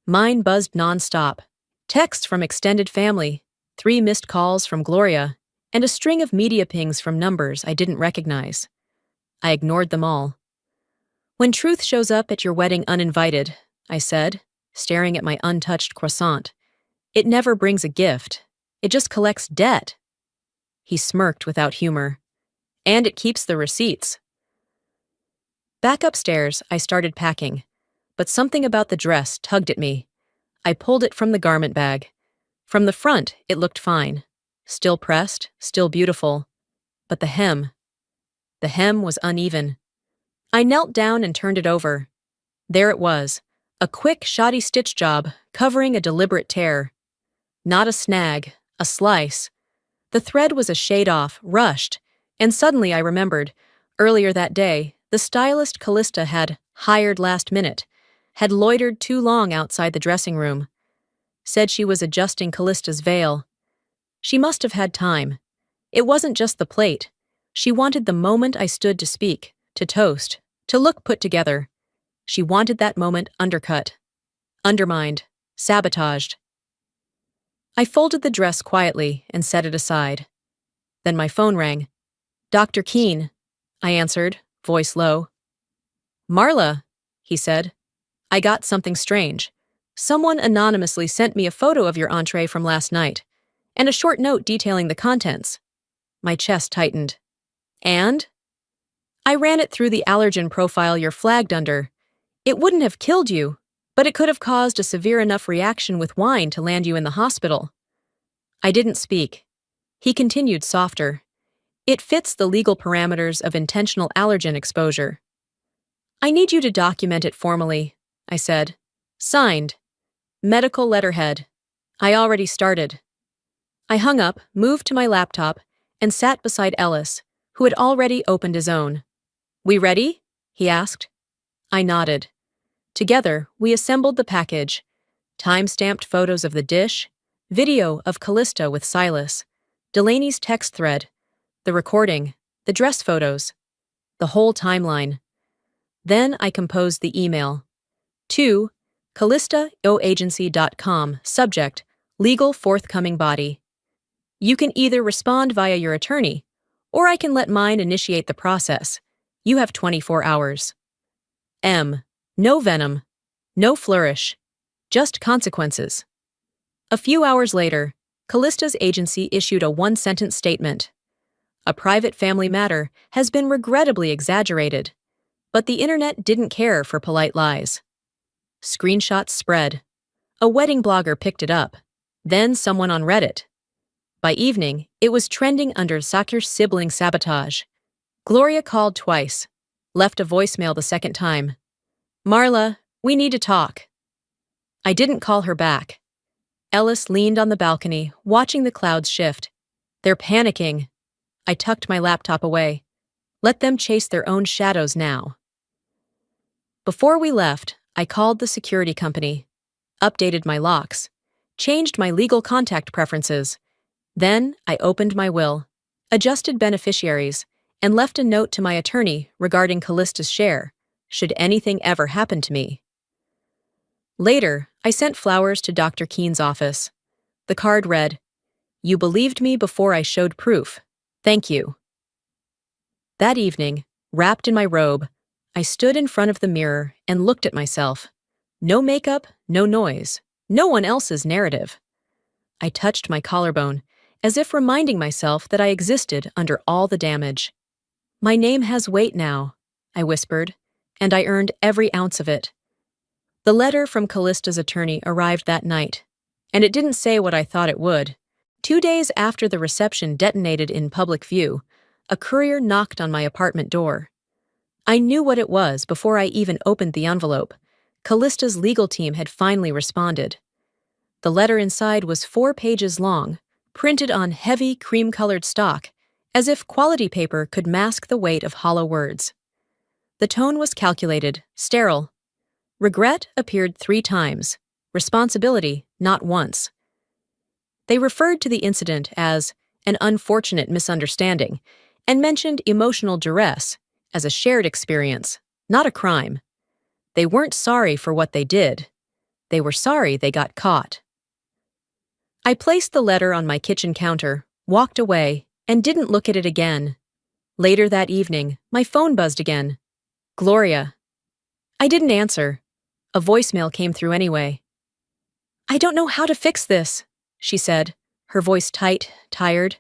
Mine buzzed nonstop. Texts from extended family, 3 missed calls from Gloria, and a string of media pings from numbers I didn't recognize. I ignored them all. "When truth shows up at your wedding uninvited," I said, staring at my untouched croissant, "it never brings a gift. It just collects debt." He smirked without humor. "And it keeps the receipts." Back upstairs, I started packing, but something about the dress tugged at me. I pulled it from the garment bag. From the front, it looked fine. Still pressed, still beautiful. But the hem was uneven. I knelt down and turned it over. There it was, a quick, shoddy stitch job covering a deliberate tear. Not a snag, a slice. The thread was a shade off, rushed, and suddenly I remembered, earlier that day, the stylist Callista had hired last minute, had loitered too long outside the dressing room. Said she was adjusting Callista's veil. She must have had time. It wasn't just the plate. She wanted the moment I stood to speak, to toast, to look put together. She wanted that moment undercut, undermined, sabotaged. I folded the dress quietly and set it aside. Then my phone rang. "Dr. Keene," I answered, voice low. "Marla," he said. "I got something strange. Someone anonymously sent me a photo of your entree from last night, and a short note detailing the contents." My chest tightened. "And?" "I ran it through the allergen profile you're flagged under. It wouldn't have killed you, but it could have caused a severe enough reaction with wine to land you in the hospital." I didn't speak. He continued softer. "It fits the legal parameters of intentional allergen exposure." "I need you to document it formally," I said. "Signed. Medical letterhead. I already started." I hung up, moved to my laptop, and sat beside Ellis, who had already opened his own. "We ready?" he asked. I nodded. Together, we assembled the package. Time-stamped photos of the dish, video of Callista with Silas, Delaney's text thread, the recording, the dress photos, the whole timeline. Then I composed the email. To callistaoagency.com, subject, legal forthcoming body. You can either respond via your attorney, or I can let mine initiate the process. You have 24 hours. M. No venom. No flourish. Just consequences. A few hours later, Callista's agency issued a one-sentence statement. A private family matter has been regrettably exaggerated, but the internet didn't care for polite lies. Screenshots spread. A wedding blogger picked it up, then someone on Reddit. By evening, it was trending under Sakir sibling sabotage. Gloria called twice, left a voicemail the second time. "Marla, we need to talk." I didn't call her back. Ellis leaned on the balcony, watching the clouds shift. "They're panicking." I tucked my laptop away. Let them chase their own shadows now. Before we left, I called the security company, updated my locks, changed my legal contact preferences. Then I opened my will, adjusted beneficiaries, and left a note to my attorney regarding Callista's share, should anything ever happen to me. Later, I sent flowers to Dr. Keene's office. The card read, "You believed me before I showed proof. Thank you." That evening, wrapped in my robe, I stood in front of the mirror and looked at myself. No makeup, no noise, no one else's narrative. I touched my collarbone, as if reminding myself that I existed under all the damage. "My name has weight now," I whispered, and I earned every ounce of it. The letter from Callista's attorney arrived that night, and it didn't say what I thought it would. 2 days after the reception detonated in public view, a courier knocked on my apartment door. I knew what it was before I even opened the envelope. Callista's legal team had finally responded. The letter inside was 4 pages long, printed on heavy cream-colored stock, as if quality paper could mask the weight of hollow words. The tone was calculated, sterile. Regret appeared 3 times, responsibility not once. They referred to the incident as an unfortunate misunderstanding and mentioned emotional duress as a shared experience, not a crime. They weren't sorry for what they did. They were sorry they got caught. I placed the letter on my kitchen counter, walked away, and didn't look at it again. Later that evening, my phone buzzed again. Gloria. I didn't answer. A voicemail came through anyway. "I don't know how to fix this," she said, her voice tight, tired.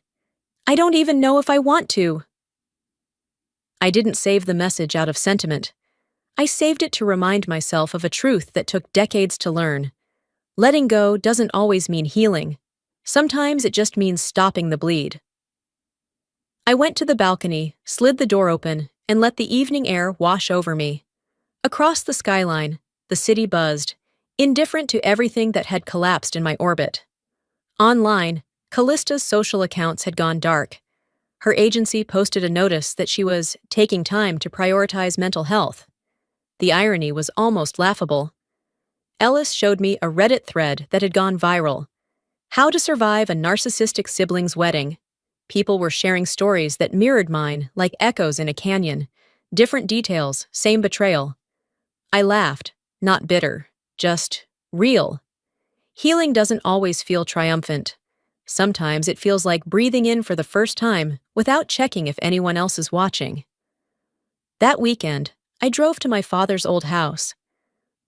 "I don't even know if I want to." I didn't save the message out of sentiment. I saved it to remind myself of a truth that took decades to learn. Letting go doesn't always mean healing. Sometimes it just means stopping the bleed. I went to the balcony, slid the door open, and let the evening air wash over me. Across the skyline, the city buzzed, indifferent to everything that had collapsed in my orbit. Online, Callista's social accounts had gone dark. Her agency posted a notice that she was taking time to prioritize mental health. The irony was almost laughable. Ellis showed me a Reddit thread that had gone viral. How to survive a narcissistic sibling's wedding. People were sharing stories that mirrored mine like echoes in a canyon. Different details, same betrayal. I laughed, not bitter, just real. Healing doesn't always feel triumphant. Sometimes it feels like breathing in for the first time without checking if anyone else is watching. That weekend, I drove to my father's old house.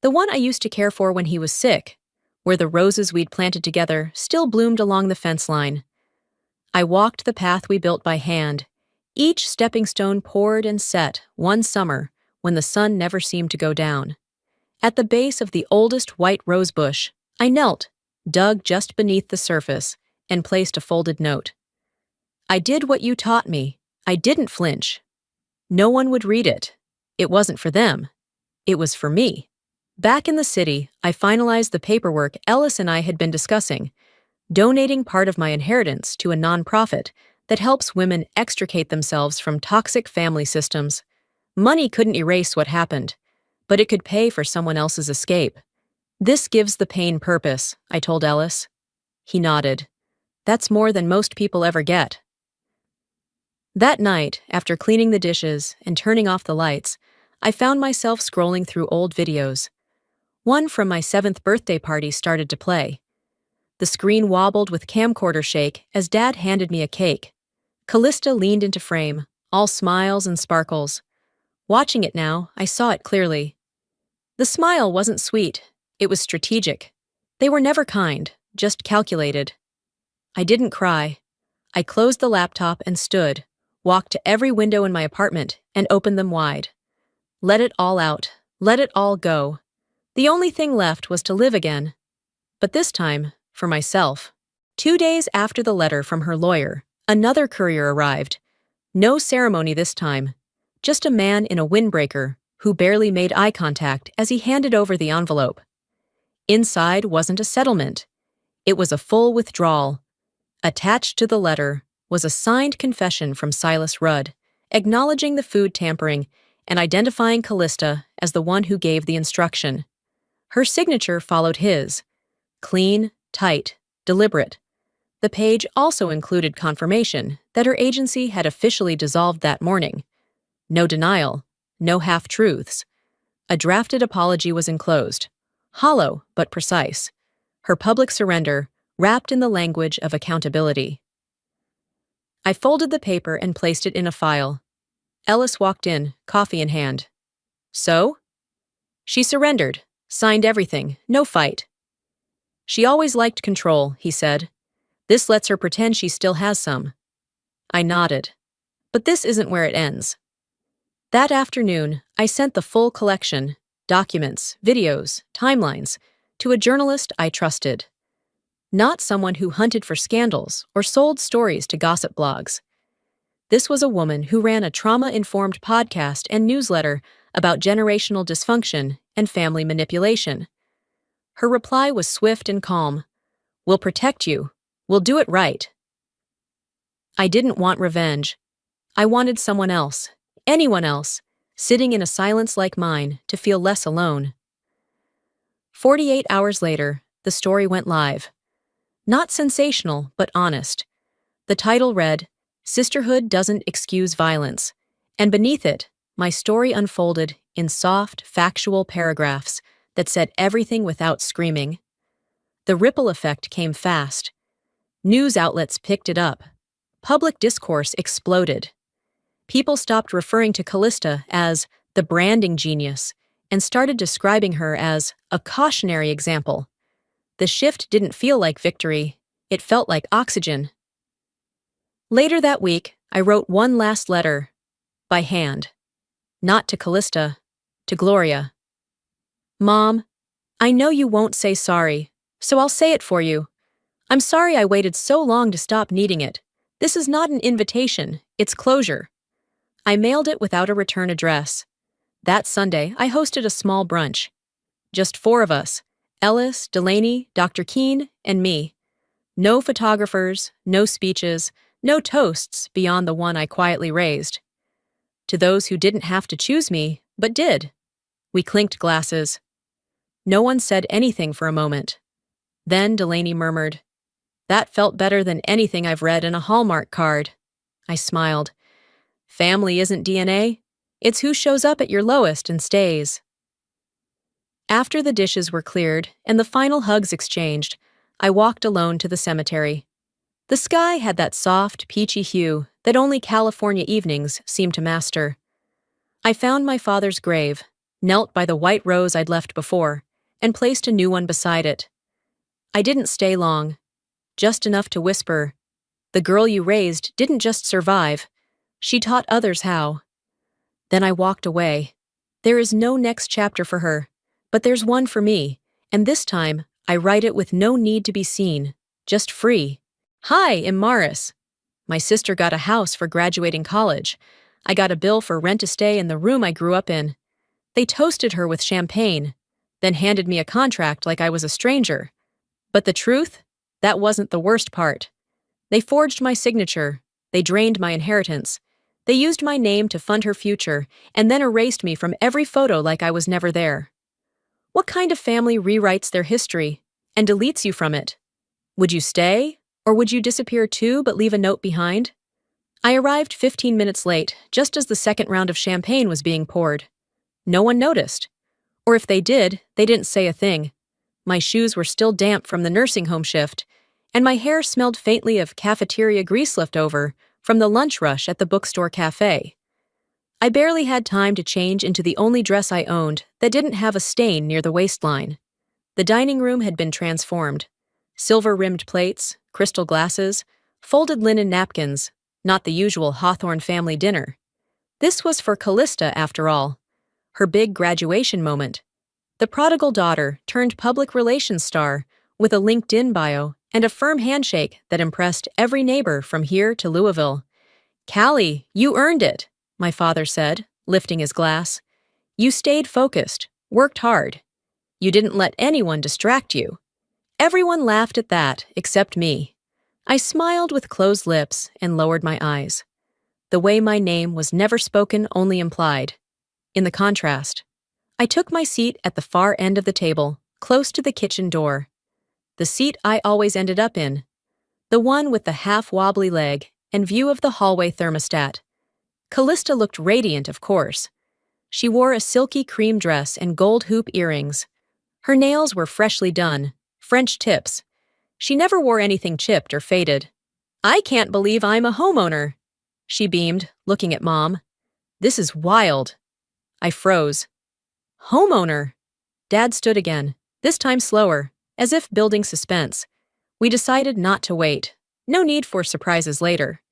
The one I used to care for when he was sick, where the roses we'd planted together still bloomed along the fence line. I walked the path we built by hand. Each stepping stone poured and set one summer when the sun never seemed to go down. At the base of the oldest white rose bush, I knelt, dug just beneath the surface, and placed a folded note. "I did what you taught me. I didn't flinch." No one would read it. It wasn't for them. It was for me. Back in the city, I finalized the paperwork Ellis and I had been discussing. donating part of my inheritance to a nonprofit that helps women extricate themselves from toxic family systems. Money couldn't erase what happened, but it could pay for someone else's escape. This gives the pain purpose, I told Ellis. He nodded. That's more than most people ever get. That night, after cleaning the dishes and turning off the lights, I found myself scrolling through old videos. One from my 7th birthday party started to play. The screen wobbled with camcorder shake as Dad handed me a cake. Callista leaned into frame, all smiles and sparkles. Watching it now, I saw it clearly. The smile wasn't sweet, it was strategic. They were never kind, just calculated. I didn't cry. I closed the laptop and stood, walked to every window in my apartment, and opened them wide. Let it all out, let it all go. The only thing left was to live again. But this time, for myself. 2 days after the letter from her lawyer, another courier arrived. No ceremony this time. Just a man in a windbreaker who barely made eye contact as he handed over the envelope. Inside wasn't a settlement. It was a full withdrawal. Attached to the letter was a signed confession from Silas Rudd, acknowledging the food tampering and identifying Callista as the one who gave the instruction. Her signature followed his. Clean, tight, deliberate. The page also included confirmation that her agency had officially dissolved that morning. No denial, no half-truths. A drafted apology was enclosed, hollow but precise. Her public surrender, wrapped in the language of accountability. I folded the paper and placed it in a file. Ellis walked in, coffee in hand. So? She surrendered, signed everything, no fight. She always liked control, he said. This lets her pretend she still has some. I nodded. But this isn't where it ends. That afternoon, I sent the full collection, documents, videos, timelines, to a journalist I trusted. Not someone who hunted for scandals or sold stories to gossip blogs. This was a woman who ran a trauma-informed podcast and newsletter about generational dysfunction and family manipulation. Her reply was swift and calm. We'll protect you. We'll do it right. I didn't want revenge. I wanted someone else, anyone else, sitting in a silence like mine to feel less alone. 48 hours later, the story went live. Not sensational, but honest. The title read, Sisterhood Doesn't Excuse Violence, and beneath it, my story unfolded in soft, factual paragraphs that said everything without screaming. The ripple effect came fast. News outlets picked it up. Public discourse exploded. People stopped referring to Callista as the branding genius and started describing her as a cautionary example. The shift didn't feel like victory, it felt like oxygen. Later that week, I wrote one last letter, by hand. Not to Callista, to Gloria. Mom, I know you won't say sorry, so I'll say it for you. I'm sorry I waited so long to stop needing it. This is not an invitation, it's closure. I mailed it without a return address. That Sunday, I hosted a small brunch. Just 4 of us. Ellis, Delaney, Dr. Keene, and me. No photographers, no speeches, no toasts beyond the one I quietly raised. To those who didn't have to choose me, but did. We clinked glasses. No one said anything for a moment. Then Delaney murmured, That felt better than anything I've read in a Hallmark card. I smiled. Family isn't DNA. It's who shows up at your lowest and stays. After the dishes were cleared and the final hugs exchanged, I walked alone to the cemetery. The sky had that soft, peachy hue that only California evenings seemed to master. I found my father's grave, knelt by the white rose I'd left before, and placed a new one beside it. I didn't stay long, just enough to whisper, The girl you raised didn't just survive, she taught others how. Then I walked away. There is no next chapter for her. But there's one for me, and this time, I write it with no need to be seen, just free. Hi, I'm Maris. My sister got a house for graduating college. I got a bill for rent to stay in the room I grew up in. They toasted her with champagne, then handed me a contract like I was a stranger. But the truth? That wasn't the worst part. They forged my signature. They drained my inheritance. They used my name to fund her future, and then erased me from every photo like I was never there. What kind of family rewrites their history and deletes you from it? Would you stay, or would you disappear too but leave a note behind? I arrived 15 minutes late, just as the second round of champagne was being poured. No one noticed. Or if they did, they didn't say a thing. My shoes were still damp from the nursing home shift, and my hair smelled faintly of cafeteria grease left over from the lunch rush at the bookstore cafe. I barely had time to change into the only dress I owned that didn't have a stain near the waistline. The dining room had been transformed. Silver-rimmed plates, crystal glasses, folded linen napkins, not the usual Hawthorne family dinner. This was for Callista, after all. Her big graduation moment. The prodigal daughter turned public relations star with a LinkedIn bio and a firm handshake that impressed every neighbor from here to Louisville. "Callie, you earned it," my father said, lifting his glass. "You stayed focused, worked hard. You didn't let anyone distract you." Everyone laughed at that, except me. I smiled with closed lips and lowered my eyes. The way my name was never spoken, only implied. In the contrast, I took my seat at the far end of the table, close to the kitchen door. The seat I always ended up in. The one with the half-wobbly leg and view of the hallway thermostat. Callista looked radiant, of course. She wore a silky cream dress and gold hoop earrings. Her nails were freshly done, French tips. She never wore anything chipped or faded. "I can't believe I'm a homeowner," she beamed, looking at Mom. "This is wild." I froze. "Homeowner?" Dad stood again, this time slower, as if building suspense. We decided not to wait. No need for surprises later.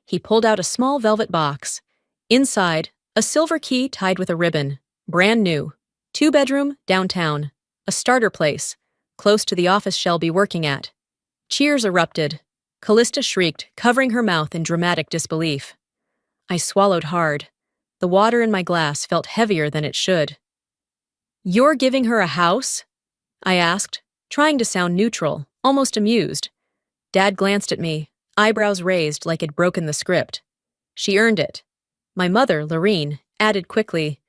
He pulled out a small velvet box. Inside, a silver key tied with a ribbon. Brand new. 2-bedroom, downtown. A starter place, close to the office she'll be working at. Cheers erupted. Callista shrieked, covering her mouth in dramatic disbelief. I swallowed hard. The water in my glass felt heavier than it should. "You're giving her a house?" I asked, trying to sound neutral, almost amused. Dad glanced at me, eyebrows raised like it'd broken the script. "She earned it." My mother, Lorene, added quickly,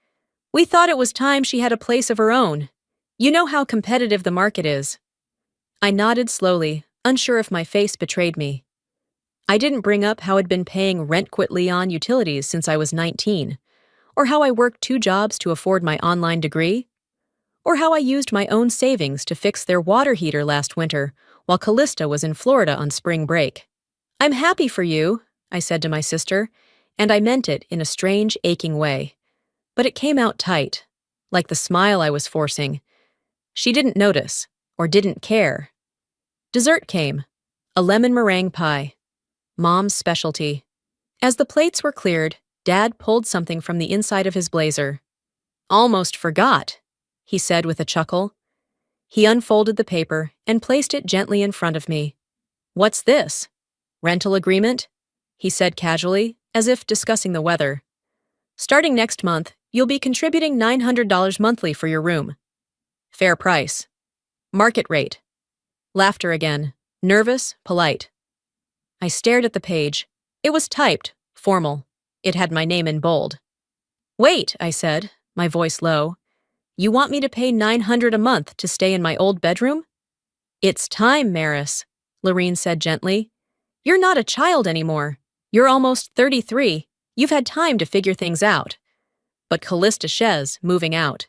"We thought it was time she had a place of her own. You know how competitive the market is." I nodded slowly, unsure if my face betrayed me. I didn't bring up how I'd been paying rent-quit on utilities since I was 19, or how I worked 2 jobs to afford my online degree, or how I used my own savings to fix their water heater last winter while Callista was in Florida on spring break. "I'm happy for you," I said to my sister, and I meant it in a strange, aching way. But it came out tight, like the smile I was forcing. She didn't notice, or didn't care. Dessert came, a lemon meringue pie. Mom's specialty. As the plates were cleared, Dad pulled something from the inside of his blazer. "Almost forgot," he said with a chuckle. He unfolded the paper and placed it gently in front of me. "What's this? Rental agreement?" he said casually, as if discussing the weather. "Starting next month, you'll be contributing $900 monthly for your room. Fair price. Market rate." Laughter again, nervous, polite. I stared at the page. It was typed, formal. It had my name in bold. "Wait," I said, my voice low. "You want me to pay $900 a month to stay in my old bedroom?" "It's time, Maris," Lorene said gently. "You're not a child anymore. You're almost 33. You've had time to figure things out." But Callista Shez, moving out.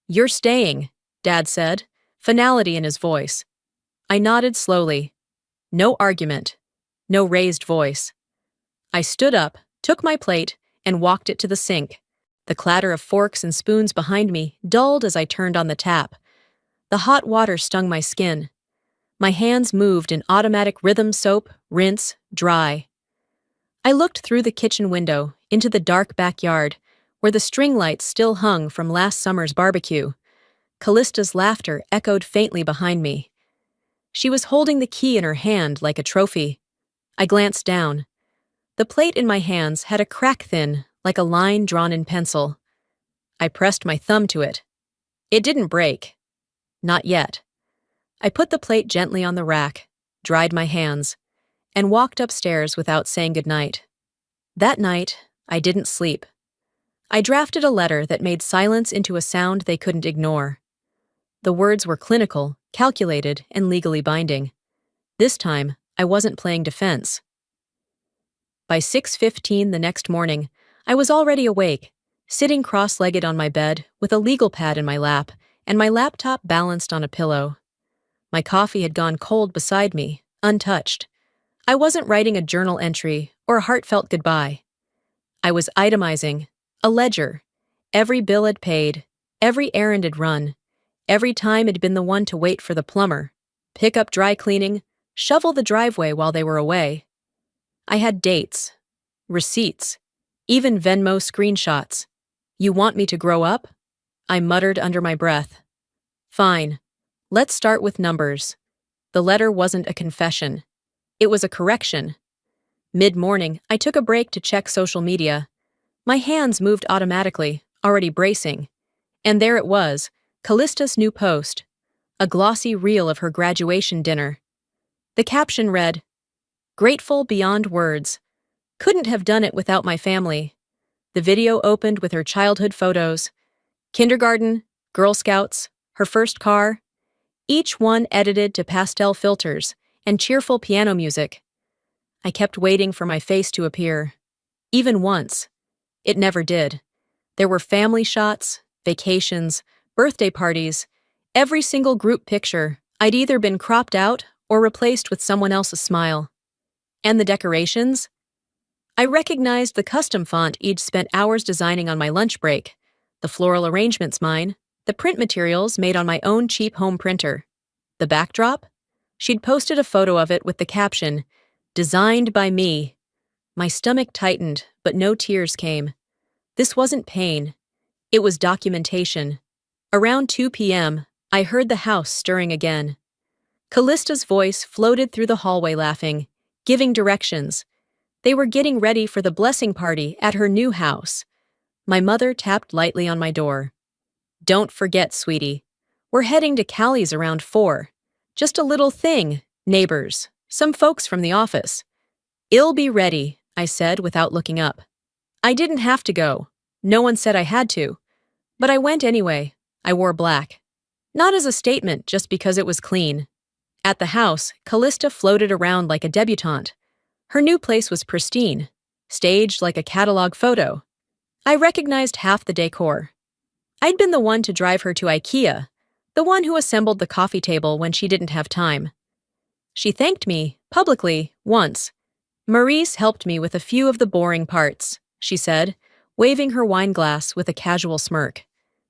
"You're staying," Dad said, finality in his voice. I nodded slowly. No argument. No raised voice. I stood up, took my plate, and walked it to the sink. The clatter of forks and spoons behind me dulled as I turned on the tap. The hot water stung my skin. My hands moved in automatic rhythm: soap, rinse, dry. I looked through the kitchen window into the dark backyard, where the string lights still hung from last summer's barbecue. Callista's laughter echoed faintly behind me. She was holding the key in her hand like a trophy. I glanced down. The plate in my hands had a crack thin, like a line drawn in pencil. I pressed my thumb to it. It didn't break. Not yet. I put the plate gently on the rack. dried my hands, and walked upstairs without saying goodnight. That night, I didn't sleep. I drafted a letter that made silence into a sound they couldn't ignore. The words were clinical, calculated, and legally binding. This time, I wasn't playing defense. By 6:15 the next morning, I was already awake, sitting cross-legged on my bed with a legal pad in my lap and my laptop balanced on a pillow. My coffee had gone cold beside me, untouched. I wasn't writing a journal entry or a heartfelt goodbye. I was itemizing, a ledger. Every bill had paid, every errand had run, every time had been the one to wait for the plumber, pick up dry cleaning, shovel the driveway while they were away. I had dates, receipts, even Venmo screenshots. You want me to grow up? I muttered under my breath. Fine. Let's start with numbers. The letter wasn't a confession. It was a correction. Mid-morning, I took a break to check social media. My hands moved automatically, already bracing. And there it was, Callista's new post. A glossy reel of her graduation dinner. The caption read, "Grateful beyond words. Couldn't have done it without my family." The video opened with her childhood photos. Kindergarten, Girl Scouts, her first car. Each one edited to pastel filters and cheerful piano music. I kept waiting for my face to appear. Even once. It never did. There were family shots, vacations, birthday parties. Every single group picture, I'd either been cropped out or replaced with someone else's smile. And the decorations? I recognized the custom font I'd spent hours designing on my lunch break, the floral arrangements mine, the print materials made on my own cheap home printer. The backdrop? She'd posted a photo of it with the caption, "Designed by me." My stomach tightened, but no tears came. This wasn't pain. It was documentation. Around 2 p.m., I heard the house stirring again. Callista's voice floated through the hallway laughing, giving directions. They were getting ready for the blessing party at her new house. My mother tapped lightly on my door. "Don't forget, sweetie. We're heading to Callie's around 4. Just a little thing, neighbors, some folks from the office." "I'll be ready," I said without looking up. I didn't have to go. No one said I had to. But I went anyway. I wore black. Not as a statement, just because it was clean. At the house, Callista floated around like a debutante. Her new place was pristine, staged like a catalog photo. I recognized half the decor. I'd been the one to drive her to IKEA, the one who assembled the coffee table when she didn't have time. She thanked me, publicly, once. "Maurice helped me with a few of the boring parts," she said, waving her wine glass with a casual smirk.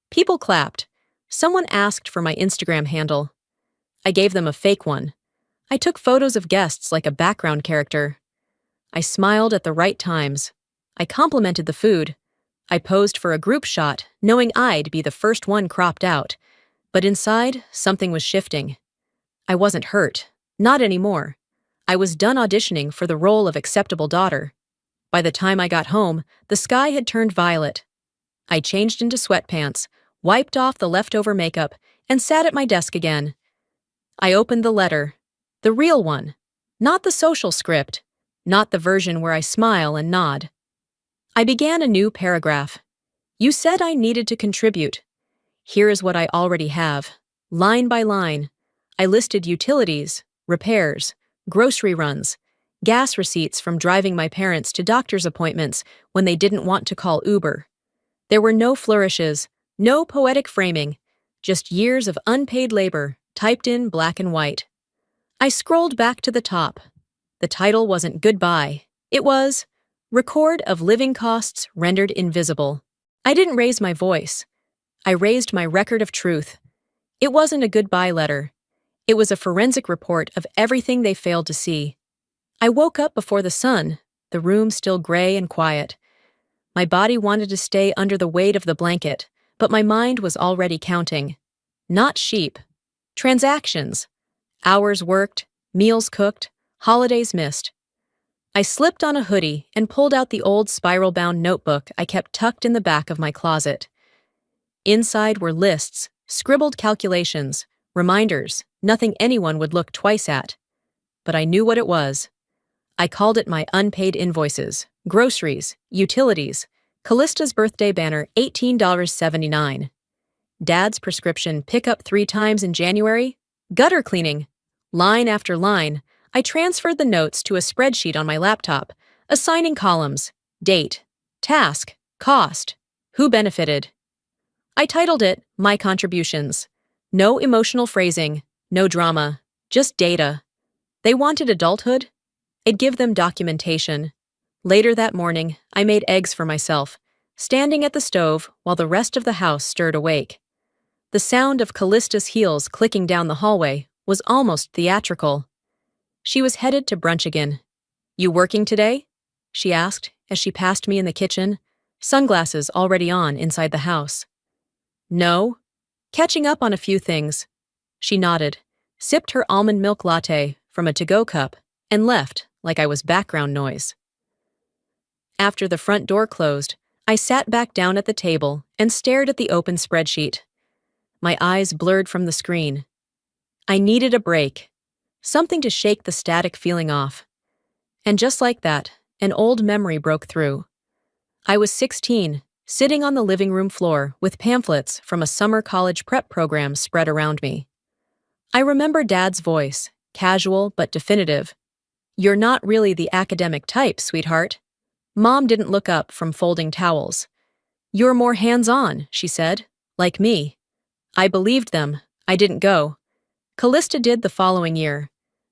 People clapped. Someone asked for my Instagram handle. I gave them a fake one. I took photos of guests like a background character. I smiled at the right times. I complimented the food. I posed for a group shot, knowing I'd be the first one cropped out. But inside, something was shifting. I wasn't hurt. Not anymore. I was done auditioning for the role of acceptable daughter. By the time I got home, the sky had turned violet. I changed into sweatpants, wiped off the leftover makeup, and sat at my desk again. I opened the letter. The real one. Not the social script. Not the version where I smile and nod. I began a new paragraph. "You said I needed to contribute. Here is what I already have. Line by line. I listed utilities, repairs, grocery runs, gas receipts from driving my parents to doctor's appointments when they didn't want to call Uber. There were no flourishes, no poetic framing, just years of unpaid labor, typed in black and white. I scrolled back to the top. The title wasn't Goodbye. It was Record of Living Costs Rendered Invisible. I didn't raise my voice. I raised my record of truth. It wasn't a goodbye letter. It was a forensic report of everything they failed to see. I woke up before the sun, the room still gray and quiet. My body wanted to stay under the weight of the blanket, but my mind was already counting. Not sheep. Transactions. Hours worked, meals cooked, holidays missed. I slipped on a hoodie and pulled out the old spiral-bound notebook I kept tucked in the back of my closet. Inside were lists, scribbled calculations, reminders, nothing anyone would look twice at. but I knew what it was. I called it my unpaid invoices, groceries, utilities, Callista's birthday banner $18.79, Dad's prescription pickup 3 times in January, gutter cleaning. Line after line, I transferred the notes to a spreadsheet on my laptop, assigning columns, date, task, cost, who benefited. I titled it My Contributions. No emotional phrasing, no drama, just data. They wanted adulthood? I'd give them documentation. Later that morning, I made eggs for myself, standing at the stove while the rest of the house stirred awake. The sound of Callista's heels clicking down the hallway was almost theatrical. She was headed to brunch again. "You working today?" she asked as she passed me in the kitchen, sunglasses already on inside the house. "No. Catching up on a few things." She nodded, sipped her almond milk latte from a to-go cup, and left like I was background noise. After the front door closed, I sat back down at the table and stared at the open spreadsheet. My eyes blurred from the screen. I needed a break, something to shake the static feeling off. And just like that, an old memory broke through. I was 16, sitting on the living room floor with pamphlets from a summer college prep program spread around me. I remember Dad's voice, casual but definitive. "You're not really the academic type, sweetheart." Mom didn't look up from folding towels. "You're more hands-on," she said, "like me." I believed them. I didn't go. Callista did the following year.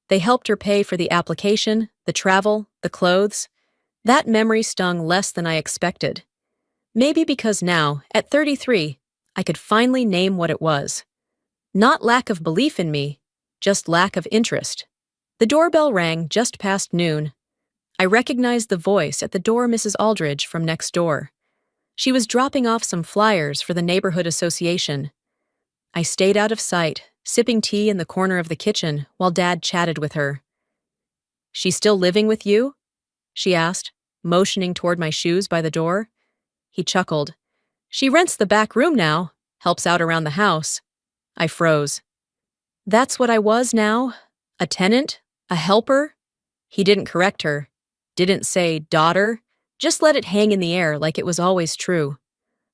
They helped her pay for the application, the travel, the clothes. That memory stung less than I expected. Maybe because now, at 33, I could finally name what it was. Not lack of belief in me, just lack of interest. The doorbell rang just past noon. I recognized the voice at the door, Mrs. Aldridge from next door. She was dropping off some flyers for the neighborhood association. I stayed out of sight, sipping tea in the corner of the kitchen while Dad chatted with her. "She still living with you?" she asked, motioning toward my shoes by the door. He chuckled. "She rents the back room now, helps out around the house." I froze. That's what I was now? A tenant? A helper? He didn't correct her. Didn't say daughter. Just let it hang in the air like it was always true.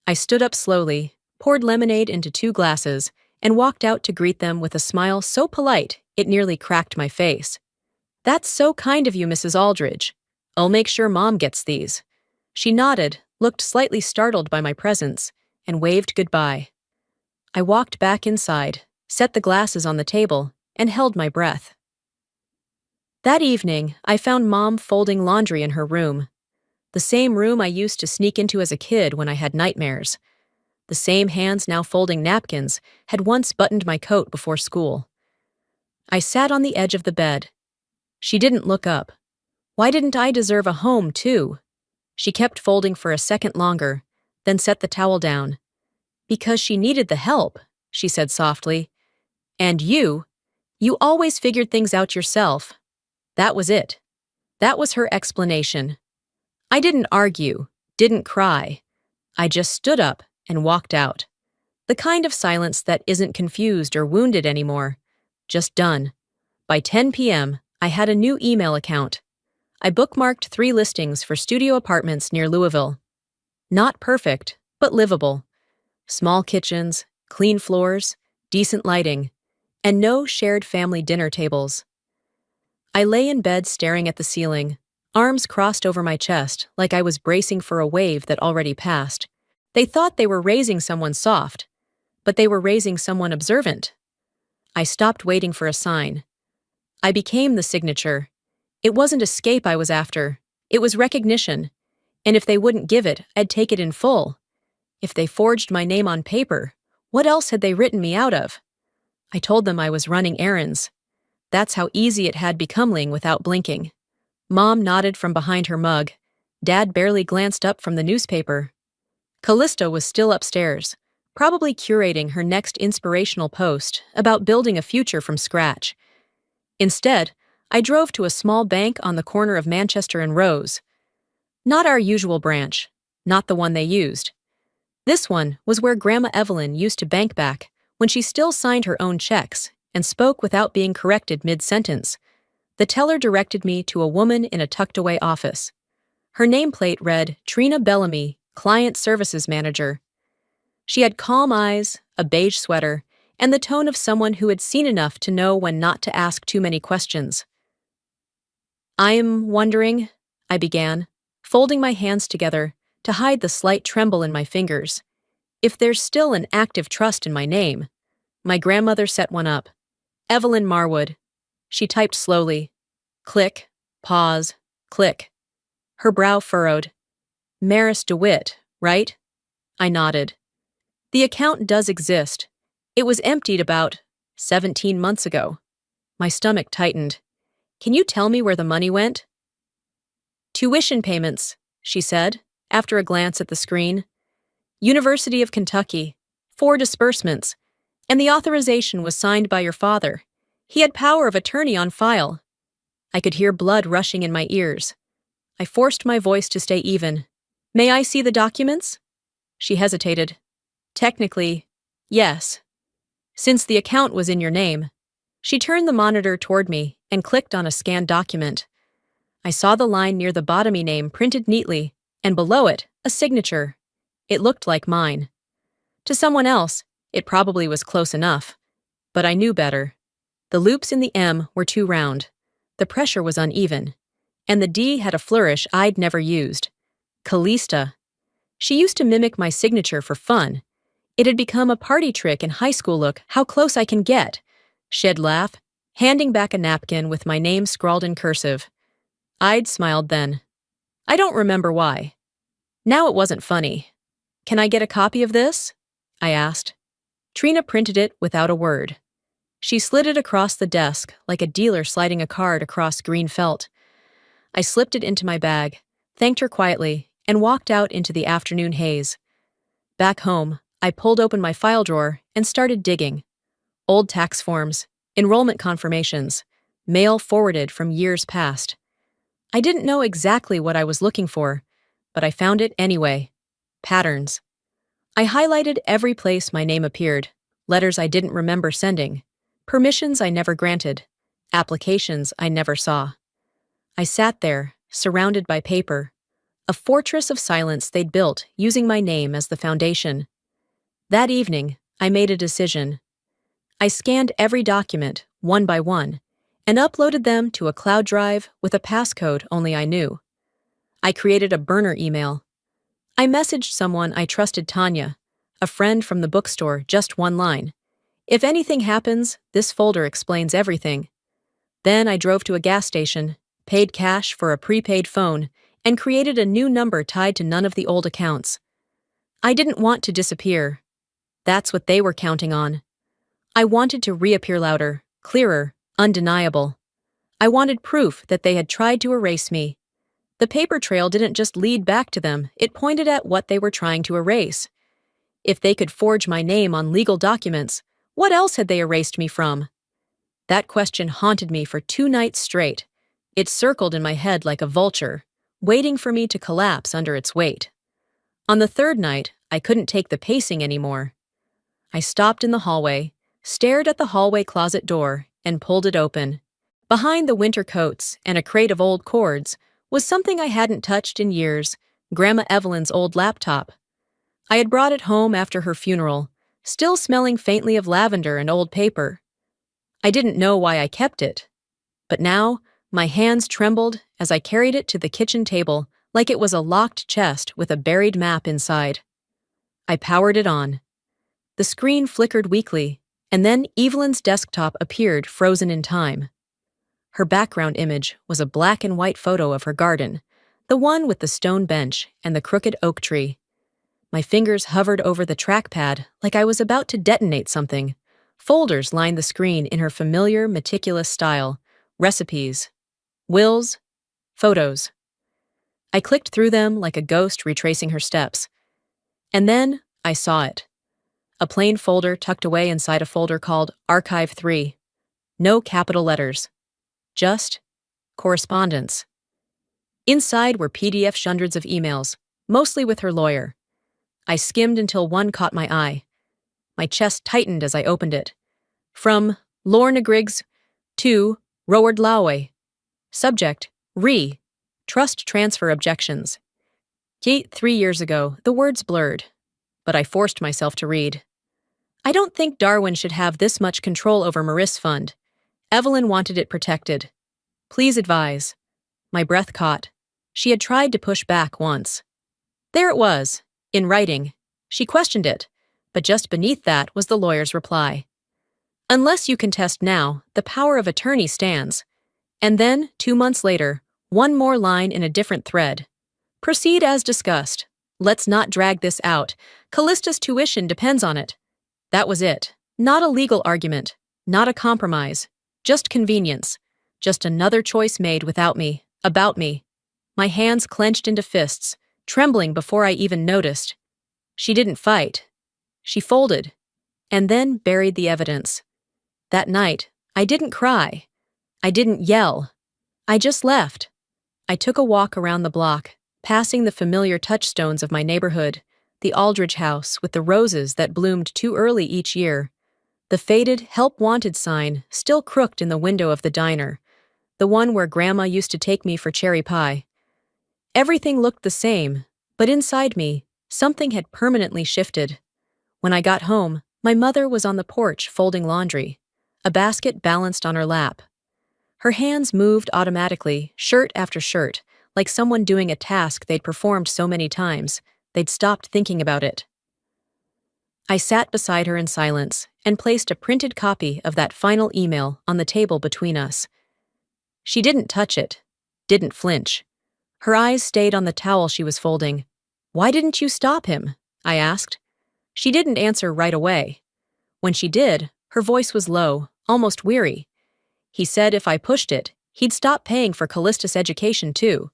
I stood up slowly, poured lemonade into 2 glasses, and walked out to greet them with a smile so polite it nearly cracked my face. "That's so kind of you, Mrs. Aldridge. I'll make sure Mom gets these." She nodded, looked slightly startled by my presence, and waved goodbye. I walked back inside, set the glasses on the table, and held my breath. That evening, I found Mom folding laundry in her room. The same room I used to sneak into as a kid when I had nightmares. The same hands now folding napkins had once buttoned my coat before school. I sat on the edge of the bed. She didn't look up. Why didn't I deserve a home, too? She kept folding for a second longer, then set the towel down. "Because she needed the help," she said softly. "And you always figured things out yourself." That was it. That was her explanation. I didn't argue, didn't cry. I just stood up and walked out. The kind of silence that isn't confused or wounded anymore. Just done. By 10 p.m., I had a new email account. I bookmarked 3 listings for studio apartments near Louisville. Not perfect, but livable. Small kitchens, clean floors, decent lighting, and no shared family dinner tables. I lay in bed staring at the ceiling, arms crossed over my chest like I was bracing for a wave that already passed. They thought they were raising someone soft, but they were raising someone observant. I stopped waiting for a sign. I became the signature. It wasn't escape I was after. It was recognition. And if they wouldn't give it, I'd take it in full. If they forged my name on paper, what else had they written me out of? I told them I was running errands. That's how easy it had become without blinking. Mom nodded from behind her mug. Dad barely glanced up from the newspaper. Callista was still upstairs, probably curating her next inspirational post about building a future from scratch. Instead, I drove to a small bank on the corner of Manchester and Rose. Not our usual branch, not the one they used. This one was where Grandma Evelyn used to bank back when she still signed her own checks and spoke without being corrected mid-sentence. The teller directed me to a woman in a tucked-away office. Her nameplate read Trina Bellamy, Client Services Manager. She had calm eyes, a beige sweater, and the tone of someone who had seen enough to know when not to ask too many questions. "I'm wondering," I began, folding my hands together to hide the slight tremble in my fingers, "if there's still an active trust in my name." My grandmother set one up. "Evelyn Marwood." She typed slowly. Click, pause, click. Her brow furrowed. "Maris DeWitt, right?" I nodded. "The account does exist. It was emptied about 17 months ago." My stomach tightened. "Can you tell me where the money went?" "Tuition payments," she said, after a glance at the screen. "University of Kentucky. 4 disbursements. And the authorization was signed by your father. He had power of attorney on file." I could hear blood rushing in my ears. I forced my voice to stay even. "May I see the documents?" She hesitated. "Technically, yes. Since the account was in your name." She turned the monitor toward me and clicked on a scanned document. I saw the line near the bottomy name printed neatly, and below it, a signature. It looked like mine. To someone else, it probably was close enough. But I knew better. The loops in the M were too round. The pressure was uneven. And the D had a flourish I'd never used. Callista. She used to mimic my signature for fun. It had become a party trick in high school. "Look how close I can get," she'd laugh, handing back a napkin with my name scrawled in cursive. I'd smiled then. I don't remember why. Now it wasn't funny. "Can I get a copy of this?" I asked. Trina printed it without a word. She slid it across the desk like a dealer sliding a card across green felt. I slipped it into my bag, thanked her quietly, and walked out into the afternoon haze. Back home, I pulled open my file drawer and started digging. Old tax forms, enrollment confirmations, mail forwarded from years past. I didn't know exactly what I was looking for, but I found it anyway. Patterns. I highlighted every place my name appeared, letters I didn't remember sending, permissions I never granted, applications I never saw. I sat there, surrounded by paper, a fortress of silence they'd built using my name as the foundation. That evening, I made a decision. I scanned every document, one by one, and uploaded them to a cloud drive with a passcode only I knew. I created a burner email. I messaged someone I trusted, Tanya, a friend from the bookstore, just one line. "If anything happens, this folder explains everything." Then I drove to a gas station, paid cash for a prepaid phone, and created a new number tied to none of the old accounts. I didn't want to disappear. That's what they were counting on. I wanted to reappear louder, clearer, undeniable. I wanted proof that they had tried to erase me. The paper trail didn't just lead back to them, it pointed at what they were trying to erase. If they could forge my name on legal documents, what else had they erased me from? That question haunted me for 2 nights straight. It circled in my head like a vulture, waiting for me to collapse under its weight. On the 3rd night, I couldn't take the pacing anymore. I stopped in the hallway, stared at the hallway closet door, and pulled it open. Behind the winter coats and a crate of old cords was something I hadn't touched in years, Grandma Evelyn's old laptop. I had brought it home after her funeral, still smelling faintly of lavender and old paper. I didn't know why I kept it. But now, my hands trembled as I carried it to the kitchen table like it was a locked chest with a buried map inside. I powered it on. The screen flickered weakly, and then Evelyn's desktop appeared frozen in time. Her background image was a black and white photo of her garden, the one with the stone bench and the crooked oak tree. My fingers hovered over the trackpad like I was about to detonate something. Folders lined the screen in her familiar, meticulous style. Recipes, wills, photos. I clicked through them like a ghost retracing her steps. And then I saw it. A plain folder tucked away inside a folder called Archive 3. No capital letters. Just correspondence. Inside were PDFs, hundreds of emails, mostly with her lawyer. I skimmed until one caught my eye. My chest tightened as I opened it. From Lorna Griggs to Roard Lowe, Subject, Trust transfer objections. Gate 3 years ago, the words blurred, but I forced myself to read. I don't think Darwin should have this much control over Maris Fund. Evelyn wanted it protected. Please advise. My breath caught. She had tried to push back once. There it was, in writing. She questioned it, but just beneath that was the lawyer's reply. Unless you contest now, the power of attorney stands. And then, 2 months later, one more line in a different thread. Proceed as discussed. Let's not drag this out. Callista's tuition depends on it. That was it. Not a legal argument. Not a compromise. Just convenience. Just another choice made without me, about me. My hands clenched into fists, trembling before I even noticed. She didn't fight. She folded, and then buried the evidence. That night, I didn't cry. I didn't yell. I just left. I took a walk around the block, passing the familiar touchstones of my neighborhood, the Aldridge house with the roses that bloomed too early each year, the faded Help Wanted sign still crooked in the window of the diner, the one where Grandma used to take me for cherry pie. Everything looked the same, but inside me, something had permanently shifted. When I got home, my mother was on the porch folding laundry, a basket balanced on her lap. Her hands moved automatically, shirt after shirt, like someone doing a task they'd performed so many times, they'd stopped thinking about it. I sat beside her in silence and placed a printed copy of that final email on the table between us. She didn't touch it, didn't flinch. Her eyes stayed on the towel she was folding. Why didn't you stop him? I asked. She didn't answer right away. When she did, her voice was low, almost weary. He said if I pushed it, he'd stop paying for Callista's education too.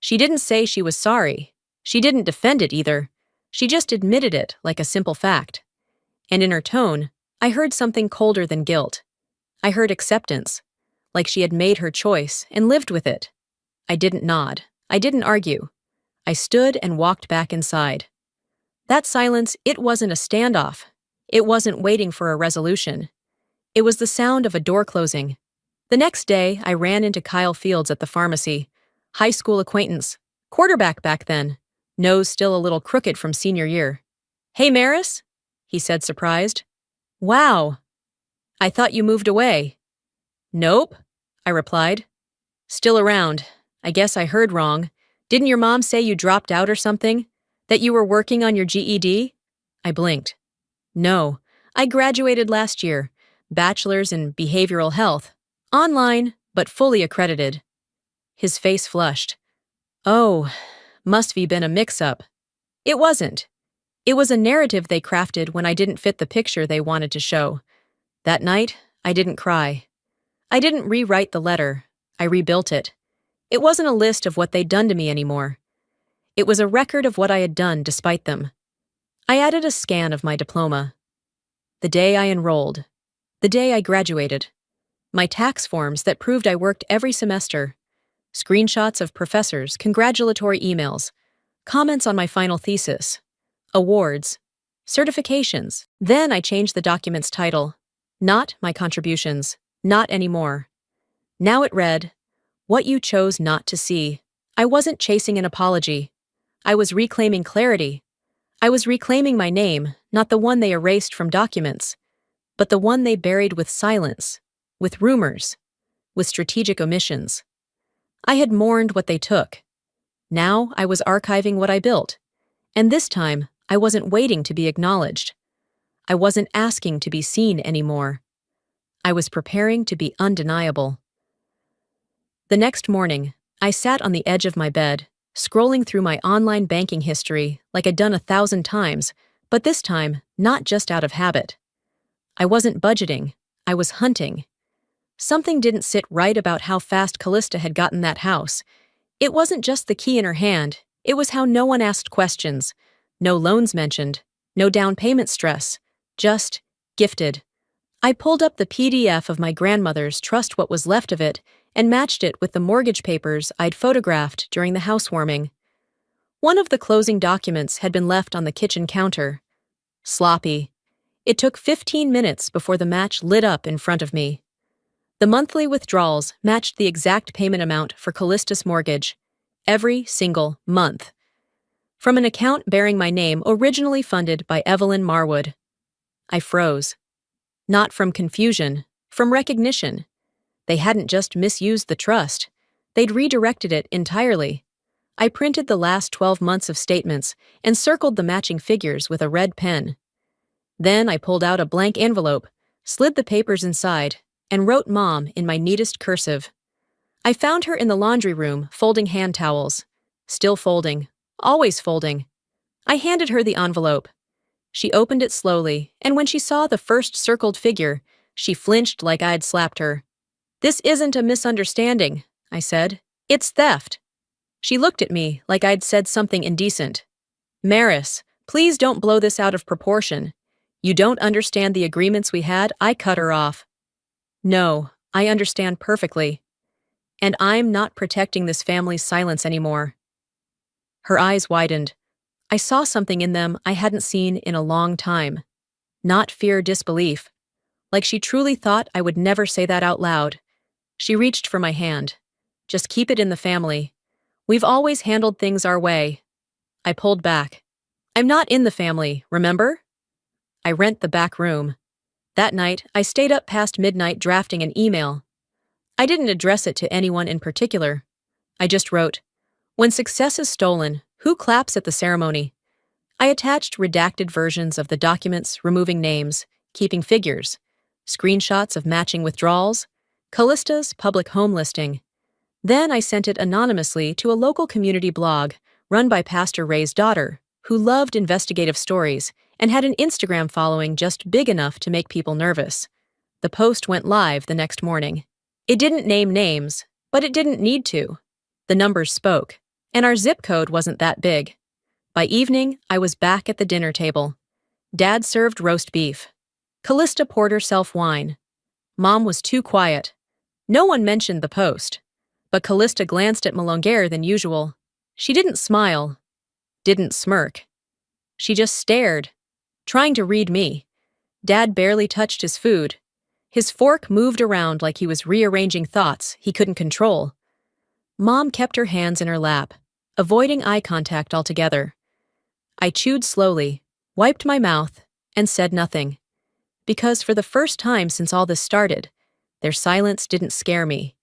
She didn't say she was sorry. She didn't defend it either. She just admitted it like a simple fact. And in her tone, I heard something colder than guilt. I heard acceptance, like she had made her choice and lived with it. I didn't nod. I didn't argue. I stood and walked back inside. That silence, it wasn't a standoff. It wasn't waiting for a resolution. It was the sound of a door closing. The next day, I ran into Kyle Fields at the pharmacy. High school acquaintance. Quarterback back then. Nose still a little crooked from senior year. Hey, Maris? He said, surprised. Wow. I thought you moved away. Nope, I replied. Still around. I guess I heard wrong. Didn't your mom say you dropped out or something? That you were working on your GED? I blinked. No, I graduated last year. Bachelor's in behavioral health. Online, but fully accredited. His face flushed. Oh, must have been a mix-up. It wasn't. It was a narrative they crafted when I didn't fit the picture they wanted to show. That night, I didn't cry. I didn't rewrite the letter. I rebuilt it. It wasn't a list of what they'd done to me anymore. It was a record of what I had done despite them. I added a scan of my diploma. The day I enrolled. The day I graduated. My tax forms that proved I worked every semester. Screenshots of professors' congratulatory emails. Comments on my final thesis. Awards. Certifications. Then I changed the document's title. Not my contributions. Not anymore. Now it read, What you chose not to see. I wasn't chasing an apology. I was reclaiming clarity. I was reclaiming my name, not the one they erased from documents, but the one they buried with silence, with rumors, with strategic omissions. I had mourned what they took. Now I was archiving what I built, and this time I wasn't waiting to be acknowledged. I wasn't asking to be seen anymore. I was preparing to be undeniable. The next morning, I sat on the edge of my bed, scrolling through my online banking history like I'd done 1,000 times, but this time, not just out of habit. I wasn't budgeting, I was hunting. Something didn't sit right about how fast Callista had gotten that house. It wasn't just the key in her hand, it was how no one asked questions, no loans mentioned, no down payment stress, just gifted. I pulled up the PDF of my grandmother's trust, what was left of it, and matched it with the mortgage papers I'd photographed during the housewarming. One of the closing documents had been left on the kitchen counter. Sloppy. It took 15 minutes before the match lit up in front of me. The monthly withdrawals matched the exact payment amount for Callista's mortgage, every single month, from an account bearing my name originally funded by Evelyn Marwood. I froze. Not from confusion, from recognition. They hadn't just misused the trust. They'd redirected it entirely. I printed the last 12 months of statements and circled the matching figures with a red pen. Then I pulled out a blank envelope, slid the papers inside, and wrote Mom in my neatest cursive. I found her in the laundry room, folding hand towels. Still folding. Always folding. I handed her the envelope. She opened it slowly, and when she saw the first circled figure, she flinched like I'd slapped her. "This isn't a misunderstanding," I said. "It's theft." She looked at me like I'd said something indecent. "Maris, please don't blow this out of proportion. You don't understand the agreements we had." I cut her off. "No, I understand perfectly. And I'm not protecting this family's silence anymore." Her eyes widened. I saw something in them I hadn't seen in a long time. Not fear, disbelief. Like she truly thought I would never say that out loud. She reached for my hand. "Just keep it in the family. We've always handled things our way." I pulled back. "I'm not in the family, remember?" I rent the back room. That night, I stayed up past midnight drafting an email. I didn't address it to anyone in particular. I just wrote, "When success is stolen, who claps at the ceremony?" I attached redacted versions of the documents, removing names, keeping figures, screenshots of matching withdrawals, Callista's public home listing. Then I sent it anonymously to a local community blog run by Pastor Ray's daughter, who loved investigative stories and had an Instagram following just big enough to make people nervous. The post went live the next morning. It didn't name names, but it didn't need to. The numbers spoke, and our zip code wasn't that big. By evening, I was back at the dinner table. Dad served roast beef. Callista poured herself wine. Mom was too quiet. No one mentioned the post, but Callista glanced at me longer than usual. She didn't smile, didn't smirk. She just stared, trying to read me. Dad barely touched his food. His fork moved around like he was rearranging thoughts he couldn't control. Mom kept her hands in her lap, avoiding eye contact altogether. I chewed slowly, wiped my mouth, and said nothing. Because for the first time since all this started, their silence didn't scare me.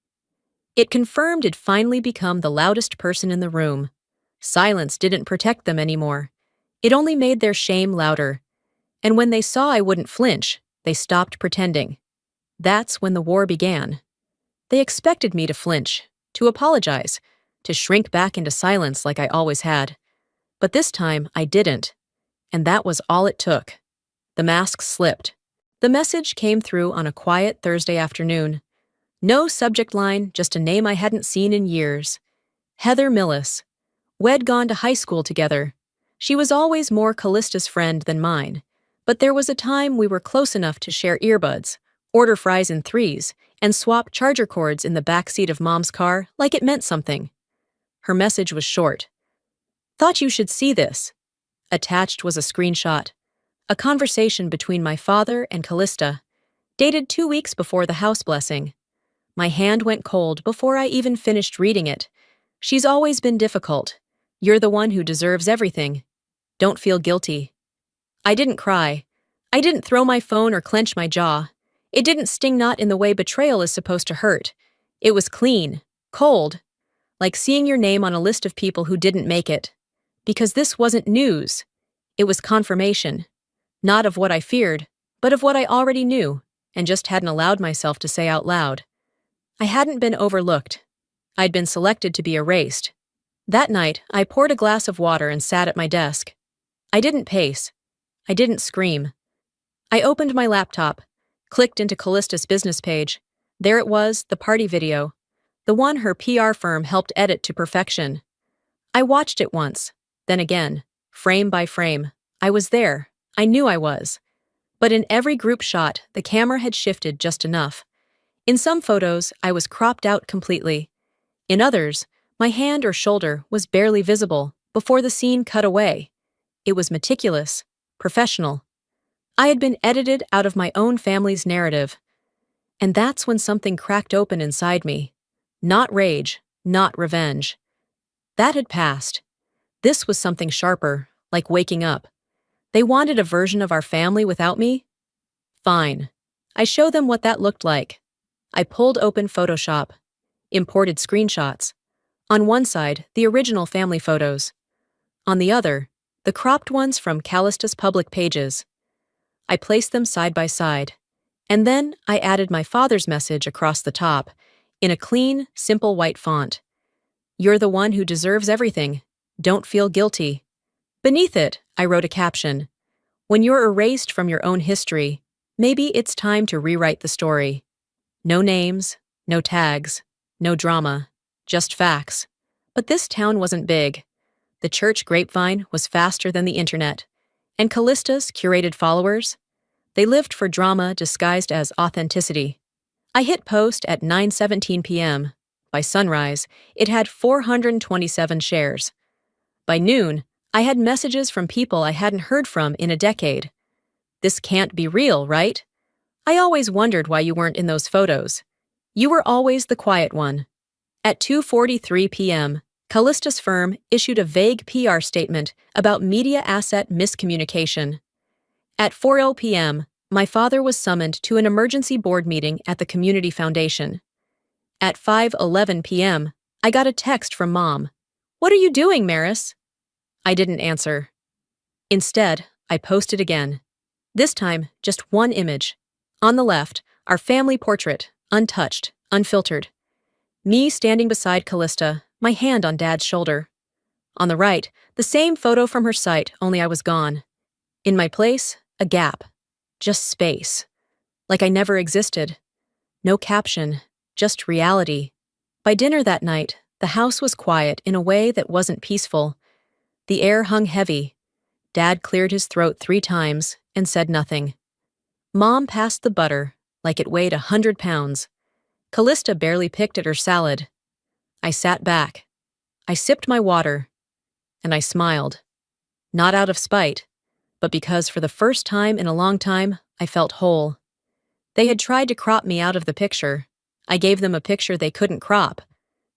It confirmed I'd finally become the loudest person in the room. Silence didn't protect them anymore. It only made their shame louder. And when they saw I wouldn't flinch, they stopped pretending. That's when the war began. They expected me to flinch, to apologize, to shrink back into silence like I always had. But this time, I didn't. And that was all it took. The mask slipped. The message came through on a quiet Thursday afternoon. No subject line, just a name I hadn't seen in years. Heather Millis. We'd gone to high school together. She was always more Callista's friend than mine. But there was a time we were close enough to share earbuds, order fries in threes, and swap charger cords in the backseat of Mom's car like it meant something. Her message was short. "Thought you should see this." Attached was a screenshot. A conversation between my father and Callista, dated 2 weeks before the house blessing. My hand went cold before I even finished reading it. "She's always been difficult. You're the one who deserves everything. Don't feel guilty." I didn't cry. I didn't throw my phone or clench my jaw. It didn't sting, not in the way betrayal is supposed to hurt. It was clean, cold, like seeing your name on a list of people who didn't make it. Because this wasn't news. It was confirmation. Not of what I feared, but of what I already knew, and just hadn't allowed myself to say out loud. I hadn't been overlooked. I'd been selected to be erased. That night, I poured a glass of water and sat at my desk. I didn't pace. I didn't scream. I opened my laptop, clicked into Callista's business page. There it was, the party video. The one her PR firm helped edit to perfection. I watched it once, then again, frame by frame. I was there. I knew I was. But in every group shot, the camera had shifted just enough. In some photos, I was cropped out completely. In others, my hand or shoulder was barely visible before the scene cut away. It was meticulous, professional. I had been edited out of my own family's narrative. And that's when something cracked open inside me. Not rage, not revenge. That had passed. This was something sharper, like waking up. They wanted a version of our family without me? Fine. I showed them what that looked like. I pulled open Photoshop, imported screenshots. On one side, the original family photos. On the other, the cropped ones from Callista's public pages. I placed them side by side. And then I added my father's message across the top, in a clean, simple white font. "You're the one who deserves everything. Don't feel guilty." Beneath it, I wrote a caption. "When you're erased from your own history, maybe it's time to rewrite the story." No names, no tags, no drama, just facts. But this town wasn't big. The church grapevine was faster than the internet. And Callista's curated followers? They lived for drama disguised as authenticity. I hit post at 9:17 p.m. By sunrise, it had 427 shares. By noon, I had messages from people I hadn't heard from in a decade. "This can't be real, right? I always wondered why you weren't in those photos. You were always the quiet one." At 2:43 p.m., Callista's firm issued a vague PR statement about media asset miscommunication. At 4:00 p.m., my father was summoned to an emergency board meeting at the Community Foundation. At 5:11 p.m., I got a text from Mom. "What are you doing, Maris?" I didn't answer. Instead, I posted again. This time, just one image. On the left, our family portrait, untouched, unfiltered. Me standing beside Callista, my hand on Dad's shoulder. On the right, the same photo from her site, only I was gone. In my place, a gap. Just space. Like I never existed. No caption, just reality. By dinner that night, the house was quiet in a way that wasn't peaceful. The air hung heavy. Dad cleared his throat 3 times and said nothing. Mom passed the butter, like it weighed 100 pounds. Callista barely picked at her salad. I sat back. I sipped my water. And I smiled. Not out of spite, but because for the first time in a long time, I felt whole. They had tried to crop me out of the picture. I gave them a picture they couldn't crop.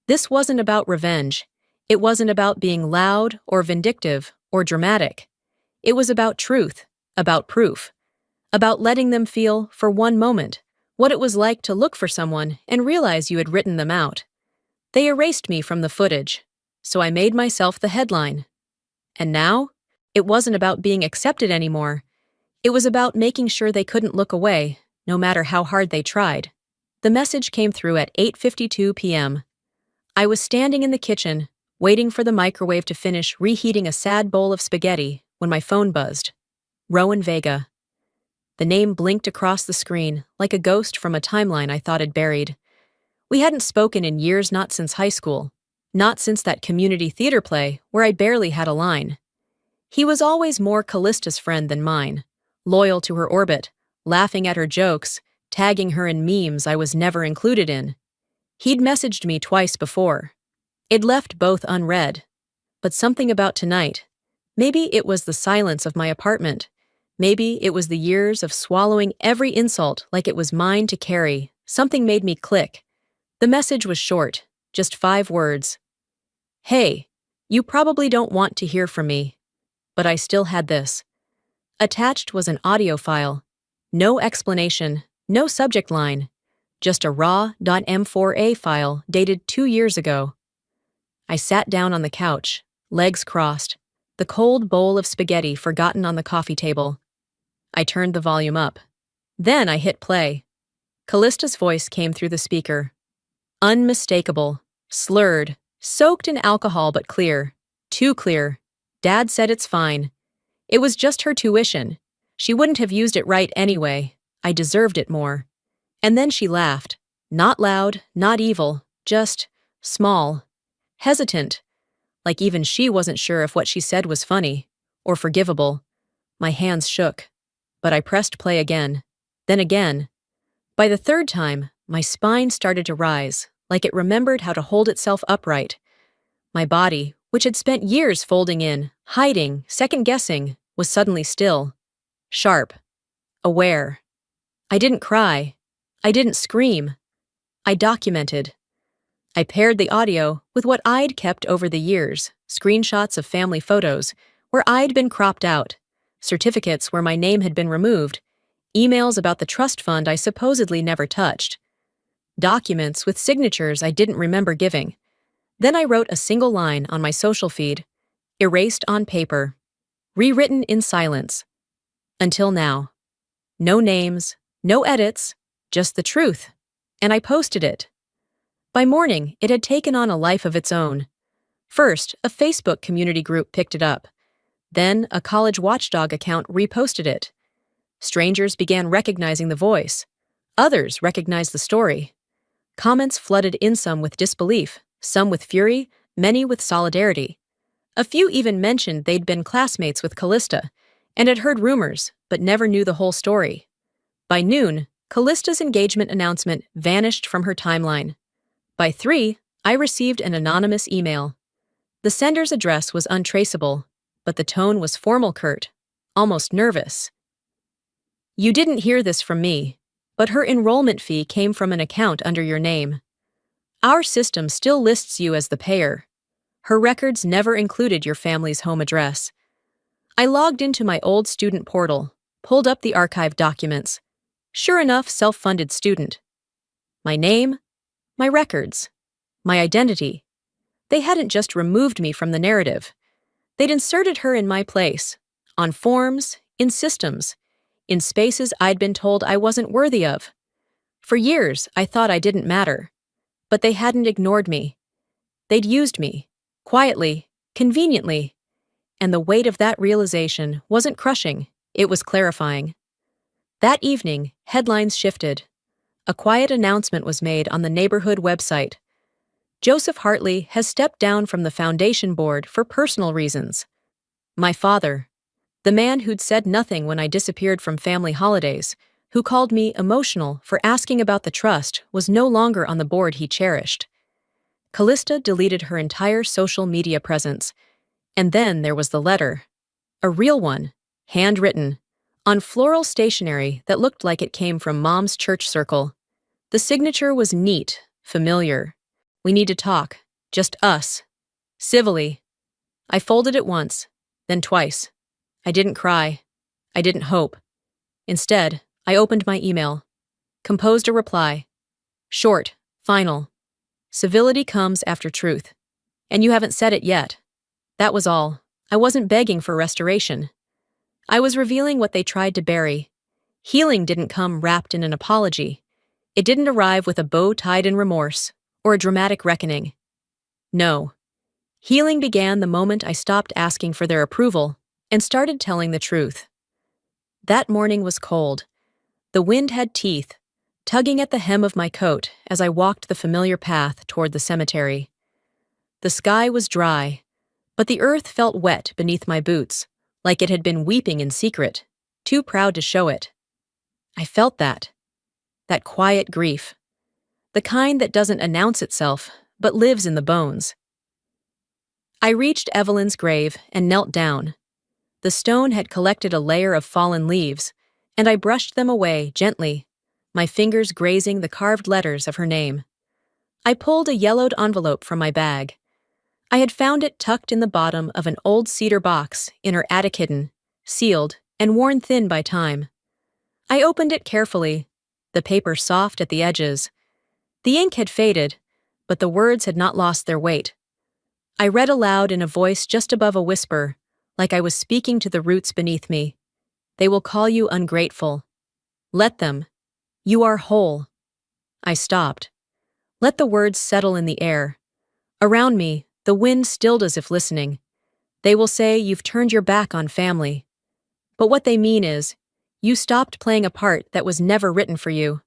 This wasn't about revenge. It wasn't about being loud or vindictive or dramatic. It was about truth, about proof. About letting them feel, for one moment, what it was like to look for someone and realize you had written them out. They erased me from the footage, so I made myself the headline. And now, it wasn't about being accepted anymore. It was about making sure they couldn't look away, no matter how hard they tried. The message came through at 8:52 p.m. I was standing in the kitchen, waiting for the microwave to finish reheating a sad bowl of spaghetti when my phone buzzed. Rowan Vega. The name blinked across the screen, like a ghost from a timeline I thought I'd buried. We hadn't spoken in years, not since high school. Not since that community theater play where I barely had a line. He was always more Callista's friend than mine, loyal to her orbit, laughing at her jokes, tagging her in memes I was never included in. He'd messaged me twice before. It left both unread. But something about tonight. Maybe it was the silence of my apartment. Maybe it was the years of swallowing every insult like it was mine to carry. Something made me click. The message was short, just 5 words. "Hey, you probably don't want to hear from me." But I still had this. Attached was an audio file. No explanation, no subject line. Just a raw .m4a file dated 2 years ago. I sat down on the couch, legs crossed, the cold bowl of spaghetti forgotten on the coffee table. I turned the volume up. Then I hit play. Callista's voice came through the speaker. Unmistakable, slurred, soaked in alcohol but clear. Too clear. Dad said it's fine. It was just her tuition. She wouldn't have used it right anyway. I deserved it more. And then she laughed. Not loud, not evil, just small. Hesitant. Like even she wasn't sure if what she said was funny or forgivable. My hands shook. But I pressed play again. Then again. By the 3rd time, my spine started to rise, like it remembered how to hold itself upright. My body, which had spent years folding in, hiding, second-guessing, was suddenly still. Sharp. Aware. I didn't cry. I didn't scream. I documented. I paired the audio with what I'd kept over the years, screenshots of family photos where I'd been cropped out, certificates where my name had been removed, emails about the trust fund I supposedly never touched, documents with signatures I didn't remember giving. Then I wrote a single line on my social feed, erased on paper, rewritten in silence. Until now. No names, no edits, just the truth. And I posted it. By morning, it had taken on a life of its own. First, a Facebook community group picked it up. Then, a college watchdog account reposted it. Strangers began recognizing the voice. Others recognized the story. Comments flooded in, some with disbelief, some with fury, many with solidarity. A few even mentioned they'd been classmates with Callista and had heard rumors, but never knew the whole story. By noon, Callista's engagement announcement vanished from her timeline. By 3, I received an anonymous email. The sender's address was untraceable, but the tone was formal, curt, almost nervous. You didn't hear this from me, but her enrollment fee came from an account under your name. Our system still lists you as the payer. Her records never included your family's home address. I logged into my old student portal, pulled up the archived documents. Sure enough, self-funded student. My name, my records, my identity. They hadn't just removed me from the narrative. They'd inserted her in my place, on forms, in systems, in spaces I'd been told I wasn't worthy of. For years, I thought I didn't matter. But they hadn't ignored me. They'd used me, quietly, conveniently. And the weight of that realization wasn't crushing, it was clarifying. That evening, headlines shifted. A quiet announcement was made on the neighborhood website. Joseph Hartley has stepped down from the foundation board for personal reasons. My father, the man who'd said nothing when I disappeared from family holidays, who called me emotional for asking about the trust, was no longer on the board he cherished. Callista deleted her entire social media presence. And then there was the letter. A real one, handwritten, on floral stationery that looked like it came from Mom's church circle. The signature was neat, familiar. We need to talk, just us. Civilly. I folded it once, then twice. I didn't cry. I didn't hope. Instead, I opened my email. Composed a reply. Short, final. Civility comes after truth. And you haven't said it yet. That was all. I wasn't begging for restoration. I was revealing what they tried to bury. Healing didn't come wrapped in an apology. It didn't arrive with a bow tied in remorse or a dramatic reckoning. No. Healing began the moment I stopped asking for their approval and started telling the truth. That morning was cold. The wind had teeth, tugging at the hem of my coat as I walked the familiar path toward the cemetery. The sky was dry, but the earth felt wet beneath my boots, like it had been weeping in secret, too proud to show it. I felt that quiet grief, the kind that doesn't announce itself, but lives in the bones. I reached Evelyn's grave and knelt down. The stone had collected a layer of fallen leaves, and I brushed them away gently, my fingers grazing the carved letters of her name. I pulled a yellowed envelope from my bag. I had found it tucked in the bottom of an old cedar box in her attic, hidden, sealed, and worn thin by time. I opened it carefully, the paper soft at the edges. The ink had faded, but the words had not lost their weight. I read aloud in a voice just above a whisper, like I was speaking to the roots beneath me. They will call you ungrateful. Let them. You are whole. I stopped. Let the words settle in the air. Around me, the wind stilled as if listening. They will say you've turned your back on family. But what they mean is, you stopped playing a part that was never written for you.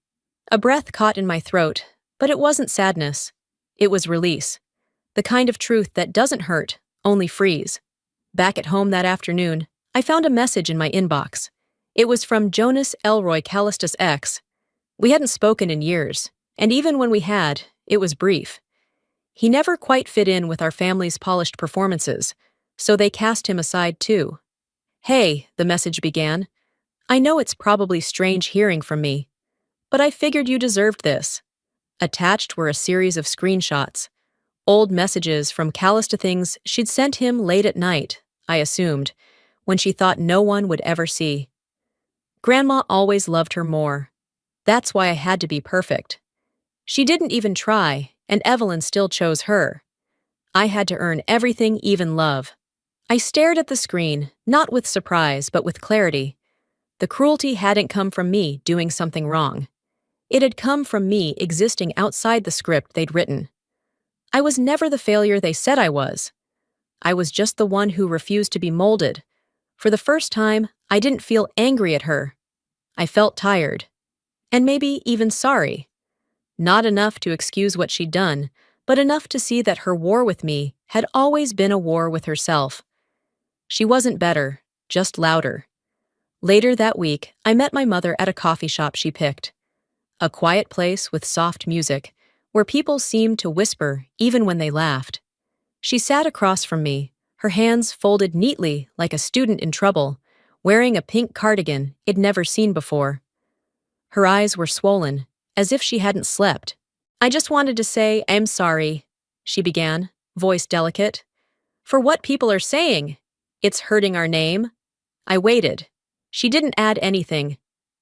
A breath caught in my throat, but it wasn't sadness. It was release. The kind of truth that doesn't hurt, only frees. Back at home that afternoon, I found a message in my inbox. It was from Jonas Elroy, Callista's ex. We hadn't spoken in years, and even when we had, it was brief. He never quite fit in with our family's polished performances, so they cast him aside too. Hey, the message began. I know it's probably strange hearing from me, But I figured you deserved this. Attached were a series of screenshots. Old messages from Callista things she'd sent him late at night, I assumed, when she thought no one would ever see. Grandma always loved her more. That's why I had to be perfect. She didn't even try, and Evelyn still chose her. I had to earn everything, even love. I stared at the screen, not with surprise, but with clarity. The cruelty hadn't come from me doing something wrong. It had come from me existing outside the script they'd written. I was never the failure they said I was. I was just the one who refused to be molded. For the first time, I didn't feel angry at her. I felt tired. And maybe even sorry. Not enough to excuse what she'd done, but enough to see that her war with me had always been a war with herself. She wasn't better, just louder. Later that week, I met my mother at a coffee shop she picked. A quiet place with soft music, where people seemed to whisper even when they laughed. She sat across from me, her hands folded neatly like a student in trouble, wearing a pink cardigan I'd never seen before. Her eyes were swollen, as if she hadn't slept. "I just wanted to say I'm sorry," she began, voice delicate. "For what people are saying. It's hurting our name." I waited. She didn't add anything.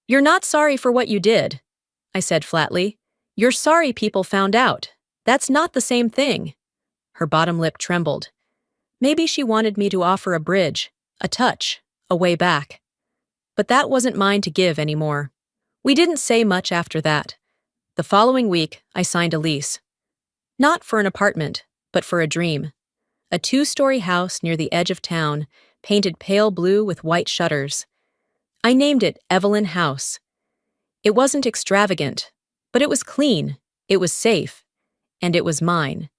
"You're not sorry for what you did," I said flatly. "You're sorry people found out. That's not the same thing." Her bottom lip trembled. Maybe she wanted me to offer a bridge, a touch, a way back. But that wasn't mine to give anymore. We didn't say much after that. The following week, I signed a lease. Not for an apartment, but for a dream. A 2-story house near the edge of town, painted pale blue with white shutters. I named it Evelyn House. It wasn't extravagant, but it was clean, it was safe, and it was mine.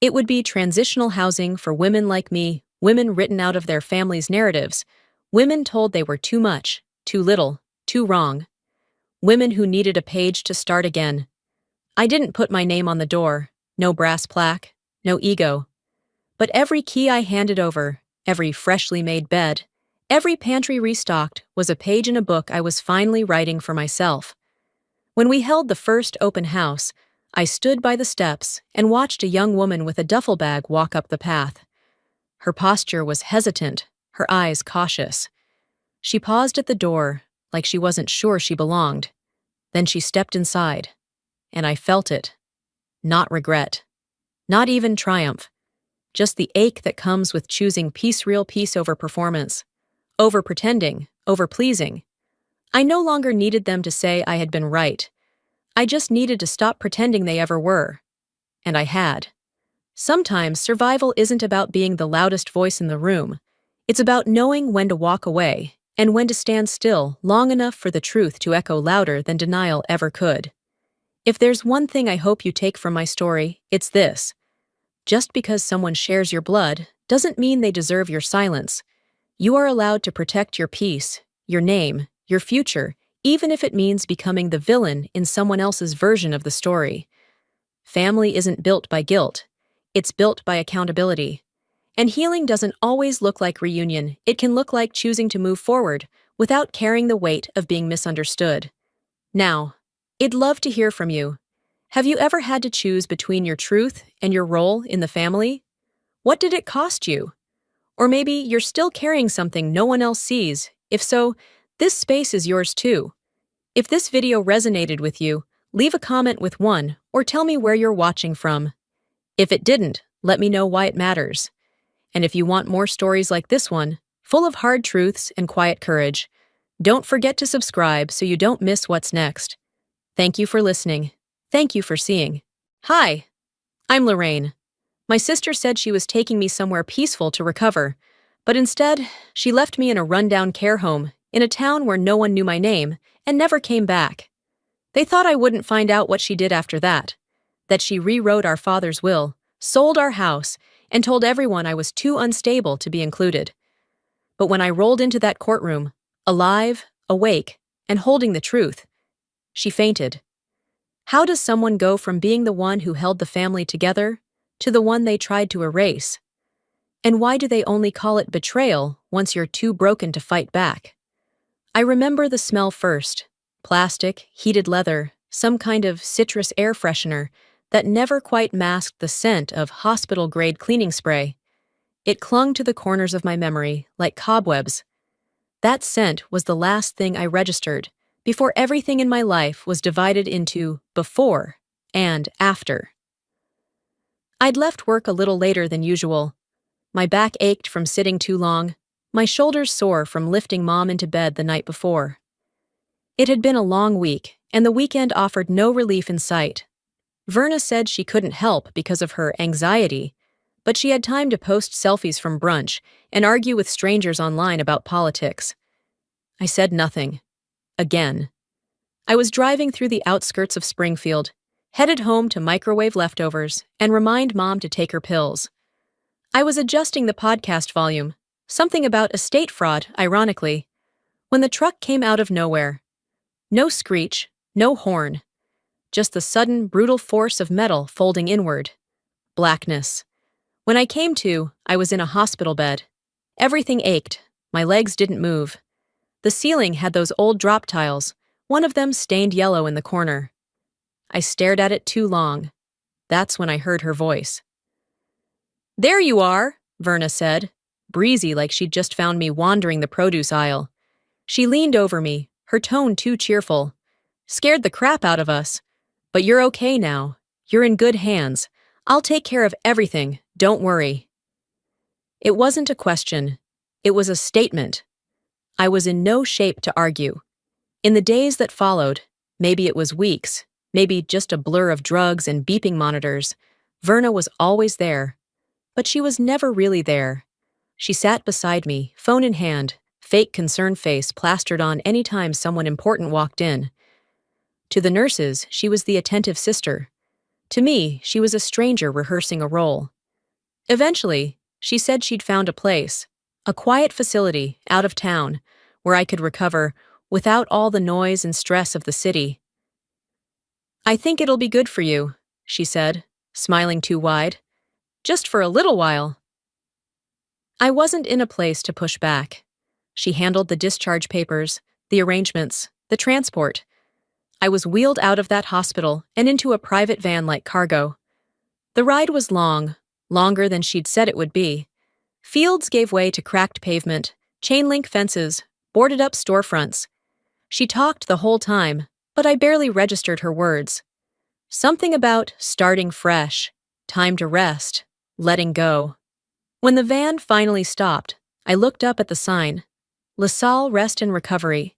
It would be transitional housing for women like me, women written out of their families' narratives, women told they were too much, too little, too wrong. Women who needed a page to start again. I didn't put my name on the door, no brass plaque, no ego. But every key I handed over, every freshly made bed, every pantry restocked was a page in a book I was finally writing for myself. When we held the first open house, I stood by the steps and watched a young woman with a duffel bag walk up the path. Her posture was hesitant, her eyes cautious. She paused at the door, like she wasn't sure she belonged. Then she stepped inside, and I felt it. Not regret. Not even triumph. Just the ache that comes with choosing real peace over performance. Over pretending, over pleasing. I no longer needed them to say I had been right. I just needed to stop pretending they ever were. And I had. Sometimes survival isn't about being the loudest voice in the room. It's about knowing when to walk away and when to stand still long enough for the truth to echo louder than denial ever could. If there's one thing I hope you take from my story, it's this. Just because someone shares your blood doesn't mean they deserve your silence. You are allowed to protect your peace, your name, your future, even if it means becoming the villain in someone else's version of the story. Family isn't built by guilt. It's built by accountability. And healing doesn't always look like reunion. It can look like choosing to move forward without carrying the weight of being misunderstood. Now, I'd love to hear from you. Have you ever had to choose between your truth and your role in the family? What did it cost you? Or maybe you're still carrying something no one else sees. If so, this space is yours too. If this video resonated with you, leave a comment with one or tell me where you're watching from. If it didn't, let me know why it matters. And if you want more stories like this one, full of hard truths and quiet courage, don't forget to subscribe so you don't miss what's next. Thank you for listening. Thank you for seeing. Hi, I'm Lorraine. My sister said she was taking me somewhere peaceful to recover, but instead, she left me in a rundown care home in a town where no one knew my name and never came back. They thought I wouldn't find out what she did after that she rewrote our father's will, sold our house, and told everyone I was too unstable to be included. But when I rolled into that courtroom, alive, awake, and holding the truth, she fainted. How does someone go from being the one who held the family together to the one they tried to erase? And why do they only call it betrayal once you're too broken to fight back? I remember the smell first, Plastic, heated leather, some kind of citrus air freshener that never quite masked the scent of hospital-grade cleaning spray. It clung to the corners of my memory like cobwebs. That scent was the last thing I registered before everything in my life was divided into before and after. I'd left work a little later than usual. My back ached from sitting too long, my shoulders sore from lifting Mom into bed the night before. It had been a long week, and the weekend offered no relief in sight. Verna said she couldn't help because of her anxiety, but she had time to post selfies from brunch and argue with strangers online about politics. I said nothing. Again. I was driving through the outskirts of Springfield, headed home to microwave leftovers and remind Mom to take her pills. I was adjusting the podcast volume, something about estate fraud, ironically, when the truck came out of nowhere. No screech, no horn, just the sudden, brutal force of metal folding inward. Blackness. When I came to, I was in a hospital bed. Everything ached. My legs didn't move. The ceiling had those old drop tiles, one of them stained yellow in the corner. I stared at it too long. That's when I heard her voice. "There you are," Verna said, breezy like she'd just found me wandering the produce aisle. She leaned over me, her tone too cheerful. "Scared the crap out of us. But you're okay now. You're in good hands. I'll take care of everything, don't worry." It wasn't a question. It was a statement. I was in no shape to argue. In the days that followed, maybe it was weeks, maybe just a blur of drugs and beeping monitors, Verna was always there. But she was never really there. She sat beside me, phone in hand, fake concern face plastered on any time someone important walked in. To the nurses, she was the attentive sister. To me, she was a stranger rehearsing a role. Eventually, she said she'd found a place, a quiet facility, out of town, where I could recover without all the noise and stress of the city. "I think it'll be good for you," she said, smiling too wide. "Just for a little while." I wasn't in a place to push back. She handled the discharge papers, the arrangements, the transport. I was wheeled out of that hospital and into a private van like cargo. The ride was long, longer than she'd said it would be. Fields gave way to cracked pavement, chain-link fences, boarded-up storefronts. She talked the whole time, but I barely registered her words. Something about starting fresh, time to rest, letting go. When the van finally stopped, I looked up at the sign. LaSalle Rest and Recovery.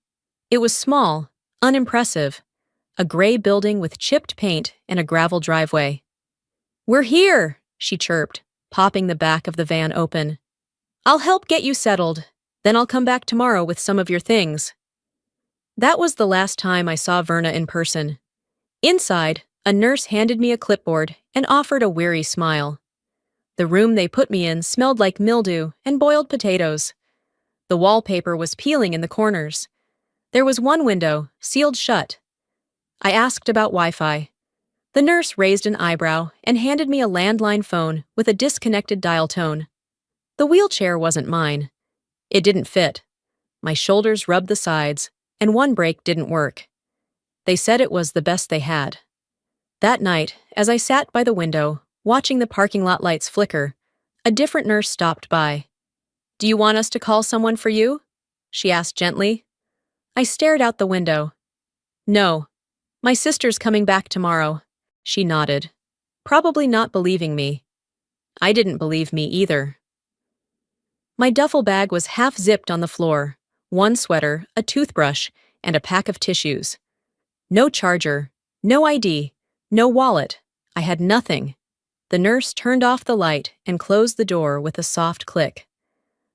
It was small, unimpressive. A gray building with chipped paint and a gravel driveway. "We're here," she chirped, popping the back of the van open. "I'll help get you settled, then I'll come back tomorrow with some of your things." That was the last time I saw Verna in person. Inside, a nurse handed me a clipboard and offered a weary smile. The room they put me in smelled like mildew and boiled potatoes. The wallpaper was peeling in the corners. There was one window, sealed shut. I asked about Wi-Fi. The nurse raised an eyebrow and handed me a landline phone with a disconnected dial tone. The wheelchair wasn't mine. It didn't fit. My shoulders rubbed the sides, and one brake didn't work. They said it was the best they had. That night, as I sat by the window, watching the parking lot lights flicker, a different nurse stopped by. "Do you want us to call someone for you?" she asked gently. I stared out the window. "No. My sister's coming back tomorrow," she nodded, probably not believing me. I didn't believe me either. My duffel bag was half-zipped on the floor, one sweater, a toothbrush, and a pack of tissues. No charger, no ID, no wallet. I had nothing. The nurse turned off the light and closed the door with a soft click.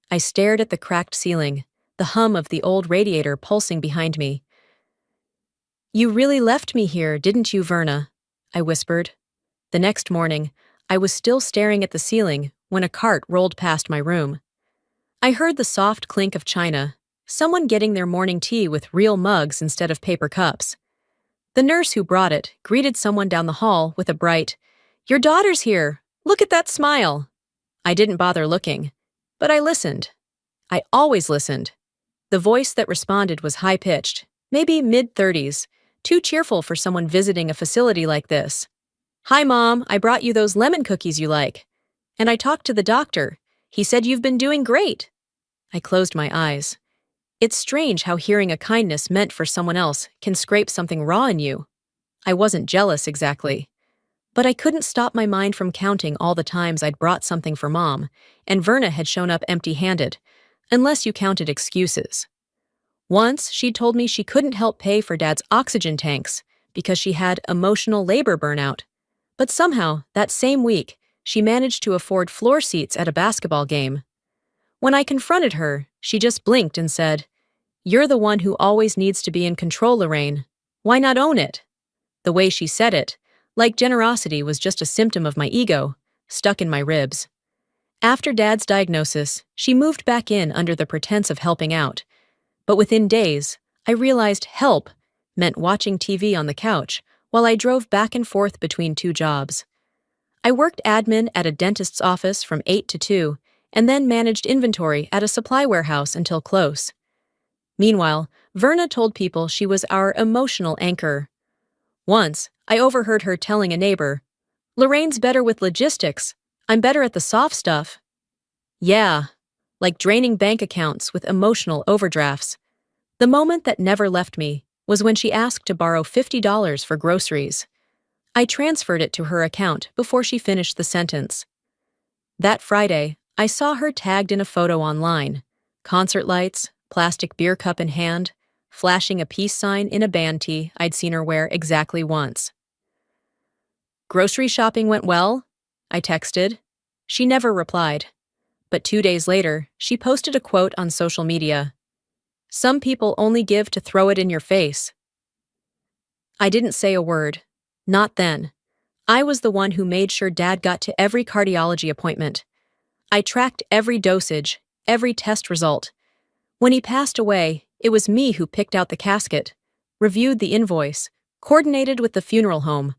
I stared at the cracked ceiling, the hum of the old radiator pulsing behind me. "You really left me here, didn't you, Verna?" I whispered. The next morning, I was still staring at the ceiling when a cart rolled past my room. I heard the soft clink of china, someone getting their morning tea with real mugs instead of paper cups. The nurse who brought it greeted someone down the hall with a bright, "Your daughter's here! Look at that smile!" I didn't bother looking, but I listened. I always listened. The voice that responded was high-pitched, Maybe mid-30s, too cheerful for someone visiting a facility like this. "Hi, Mom, I brought you those lemon cookies you like. And I talked to the doctor. He said you've been doing great." I closed my eyes. It's strange how hearing a kindness meant for someone else can scrape something raw in you. I wasn't jealous exactly. But I couldn't stop my mind from counting all the times I'd brought something for Mom, and Verna had shown up empty-handed, unless you counted excuses. Once, she told me she couldn't help pay for Dad's oxygen tanks because she had emotional labor burnout. But somehow, that same week, she managed to afford floor seats at a basketball game. When I confronted her, she just blinked and said, "You're the one who always needs to be in control, Lorraine. Why not own it?" The way she said it, like generosity was just a symptom of my ego, stuck in my ribs. After Dad's diagnosis, she moved back in under the pretense of helping out. But within days, I realized help meant watching TV on the couch while I drove back and forth between two jobs. I worked admin at a dentist's office from 8 to 2, and then managed inventory at a supply warehouse until close. Meanwhile, Verna told people she was our emotional anchor. Once, I overheard her telling a neighbor, "Lorraine's better with logistics. I'm better at the soft stuff." Yeah, like draining bank accounts with emotional overdrafts. The moment that never left me was when she asked to borrow $50 for groceries. I transferred it to her account before she finished the sentence. That Friday, I saw her tagged in a photo online. Concert lights, plastic beer cup in hand, flashing a peace sign in a band tee I'd seen her wear exactly once. "Grocery shopping went well?" I texted. She never replied. But 2 days later, she posted a quote on social media. "Some people only give to throw it in your face." I didn't say a word. Not then. I was the one who made sure Dad got to every cardiology appointment. I tracked every dosage, every test result. When he passed away, it was me who picked out the casket, reviewed the invoice, coordinated with the funeral home.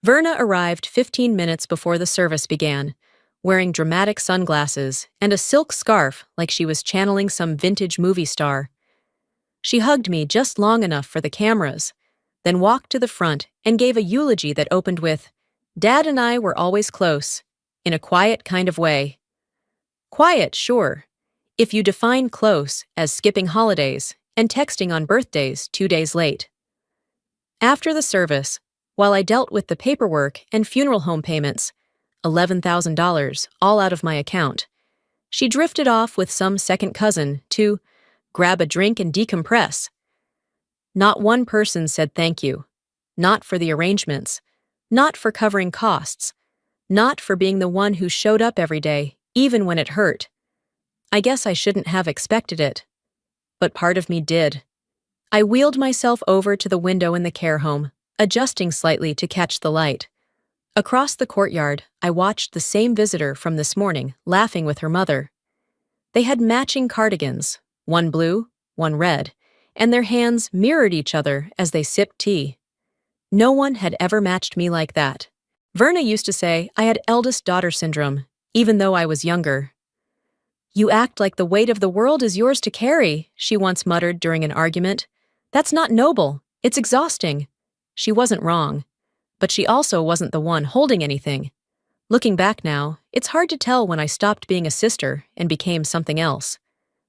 Verna arrived 15 minutes before the service began, wearing dramatic sunglasses and a silk scarf like she was channeling some vintage movie star. She hugged me just long enough for the cameras, then walked to the front and gave a eulogy that opened with, "Dad and I were always close, in a quiet kind of way." Quiet, sure, if you define close as skipping holidays and texting on birthdays 2 days late. After the service, while I dealt with the paperwork and funeral home payments, $11,000 all out of my account, she drifted off with some second cousin to grab a drink and decompress. Not one person said thank you. Not for the arrangements. Not for covering costs. Not for being the one who showed up every day, even when it hurt. I guess I shouldn't have expected it. But part of me did. I wheeled myself over to the window in the care home, adjusting slightly to catch the light. Across the courtyard, I watched the same visitor from this morning laughing with her mother. They had matching cardigans, one blue, one red, and their hands mirrored each other as they sipped tea. No one had ever matched me like that. Verna used to say I had eldest daughter syndrome, even though I was younger. "You act like the weight of the world is yours to carry," she once muttered during an argument. "That's not noble. It's exhausting." She wasn't wrong. But she also wasn't the one holding anything. Looking back now, it's hard to tell when I stopped being a sister and became something else.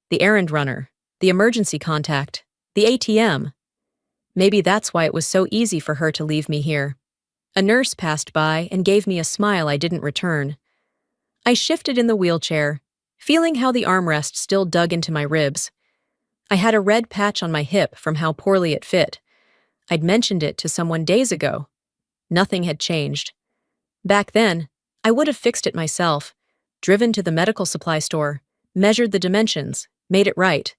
The errand runner, the emergency contact, the ATM. Maybe that's why it was so easy for her to leave me here. A nurse passed by and gave me a smile I didn't return. I shifted in the wheelchair, feeling how the armrest still dug into my ribs. I had a red patch on my hip from how poorly it fit. I'd mentioned it to someone days ago. Nothing had changed. Back then, I would have fixed it myself, driven to the medical supply store, measured the dimensions, made it right.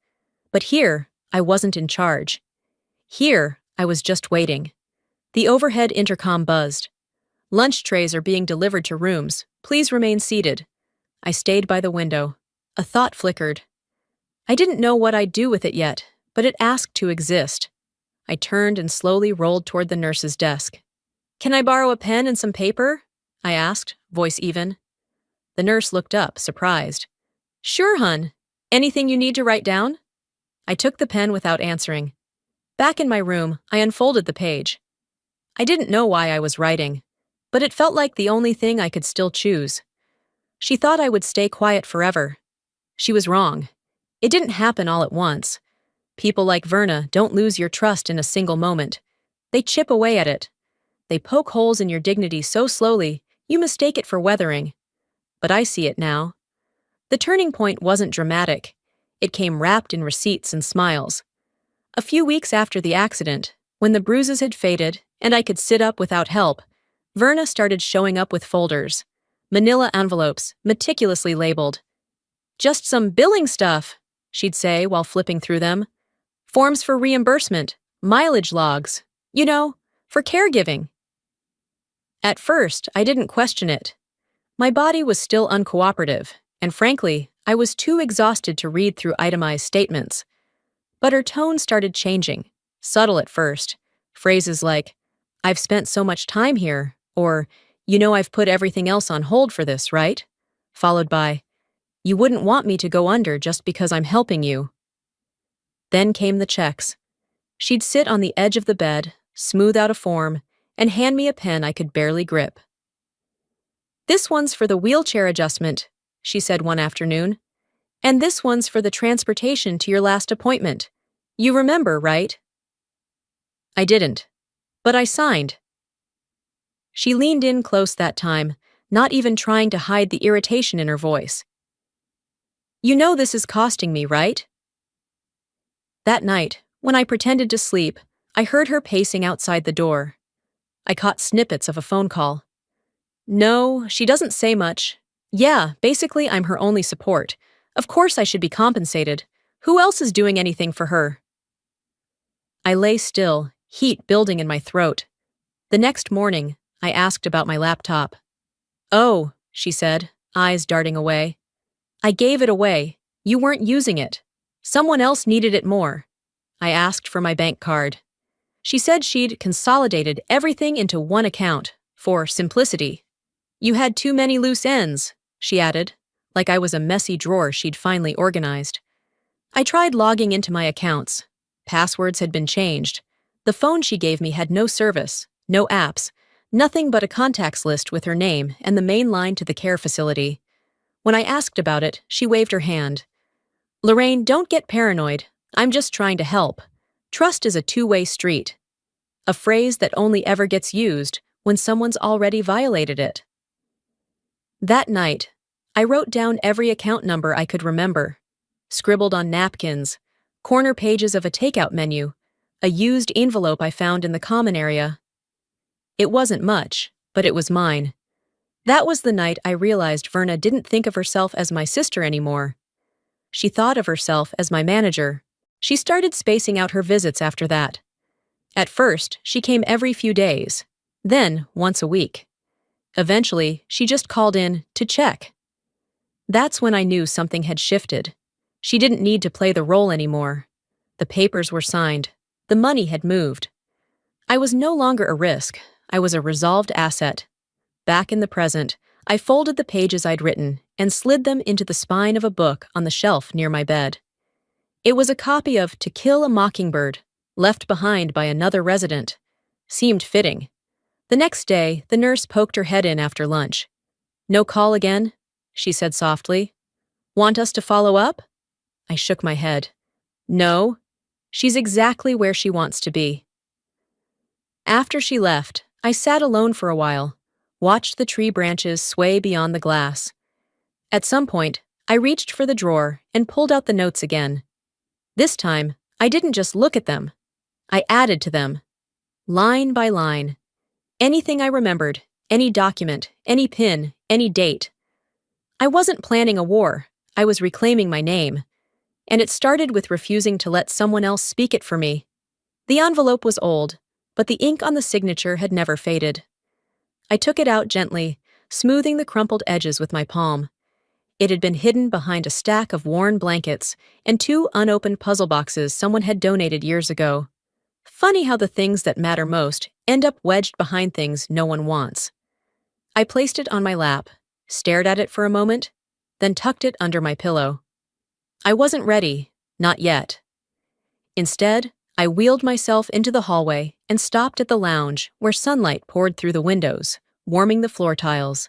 But here, I wasn't in charge. Here, I was just waiting. The overhead intercom buzzed. "Lunch trays are being delivered to rooms. Please remain seated." I stayed by the window. A thought flickered. I didn't know what I'd do with it yet, but it asked to exist. I turned and slowly rolled toward the nurse's desk. "Can I borrow a pen and some paper?" I asked, voice even. The nurse looked up, surprised. "Sure, hun. Anything you need to write down?" I took the pen without answering. Back in my room, I unfolded the page. I didn't know why I was writing, but it felt like the only thing I could still choose. She thought I would stay quiet forever. She was wrong. It didn't happen all at once. People like Verna don't lose your trust in a single moment. They chip away at it. They poke holes in your dignity so slowly, you mistake it for weathering. But I see it now. The turning point wasn't dramatic. It came wrapped in receipts and smiles. A few weeks after the accident, when the bruises had faded and I could sit up without help, Verna started showing up with folders. Manila envelopes, meticulously labeled. "Just some billing stuff," she'd say while flipping through them. "Forms for reimbursement, mileage logs, for caregiving." At first, I didn't question it. My body was still uncooperative, and frankly, I was too exhausted to read through itemized statements. But her tone started changing, subtle at first. Phrases like, "I've spent so much time here," or, "I've put everything else on hold for this, right?" Followed by, "You wouldn't want me to go under just because I'm helping you." Then came the checks. She'd sit on the edge of the bed, smooth out a form, and hand me a pen I could barely grip. "This one's for the wheelchair adjustment," she said one afternoon. "And this one's for the transportation to your last appointment. You remember, right?" I didn't. But I signed. She leaned in close that time, not even trying to hide the irritation in her voice. "You know this is costing me, right?" That night, when I pretended to sleep, I heard her pacing outside the door. I caught snippets of a phone call. "No, she doesn't say much. Yeah, basically I'm her only support. Of course I should be compensated. Who else is doing anything for her?" I lay still, heat building in my throat. The next morning, I asked about my laptop. "Oh," she said, eyes darting away. "I gave it away. You weren't using it. Someone else needed it more." I asked for my bank card. She said she'd consolidated everything into one account, for simplicity. "You had too many loose ends," she added, like I was a messy drawer she'd finally organized. I tried logging into my accounts. Passwords had been changed. The phone she gave me had no service, no apps, nothing but a contacts list with her name and the main line to the care facility. When I asked about it, she waved her hand. "Lorraine, don't get paranoid. I'm just trying to help. Trust is a two-way street." A phrase that only ever gets used when someone's already violated it. That night, I wrote down every account number I could remember, scribbled on napkins, corner pages of a takeout menu, a used envelope I found in the common area. It wasn't much, but it was mine. That was the night I realized Verna didn't think of herself as my sister anymore. She thought of herself as my manager. She started spacing out her visits after that. At first, she came every few days, then once a week. Eventually, she just called in to check. That's when I knew something had shifted. She didn't need to play the role anymore. The papers were signed. The money had moved. I was no longer a risk. I was a resolved asset. Back in the present, I folded the pages I'd written and slid them into the spine of a book on the shelf near my bed. It was a copy of To Kill a Mockingbird, left behind by another resident. Seemed fitting. The next day, the nurse poked her head in after lunch. "No call again?" she said softly. "Want us to follow up?" I shook my head. "No. She's exactly where she wants to be." After she left, I sat alone for a while, watched the tree branches sway beyond the glass. At some point, I reached for the drawer and pulled out the notes again. This time, I didn't just look at them. I added to them, line by line. Anything I remembered, any document, any pin, any date. I wasn't planning a war. I was reclaiming my name. And it started with refusing to let someone else speak it for me. The envelope was old, but the ink on the signature had never faded. I took it out gently, smoothing the crumpled edges with my palm. It had been hidden behind a stack of worn blankets and 2 unopened puzzle boxes someone had donated years ago. Funny how the things that matter most end up wedged behind things no one wants. I placed it on my lap, stared at it for a moment, then tucked it under my pillow. I wasn't ready, not yet. Instead, I wheeled myself into the hallway and stopped at the lounge where sunlight poured through the windows, warming the floor tiles.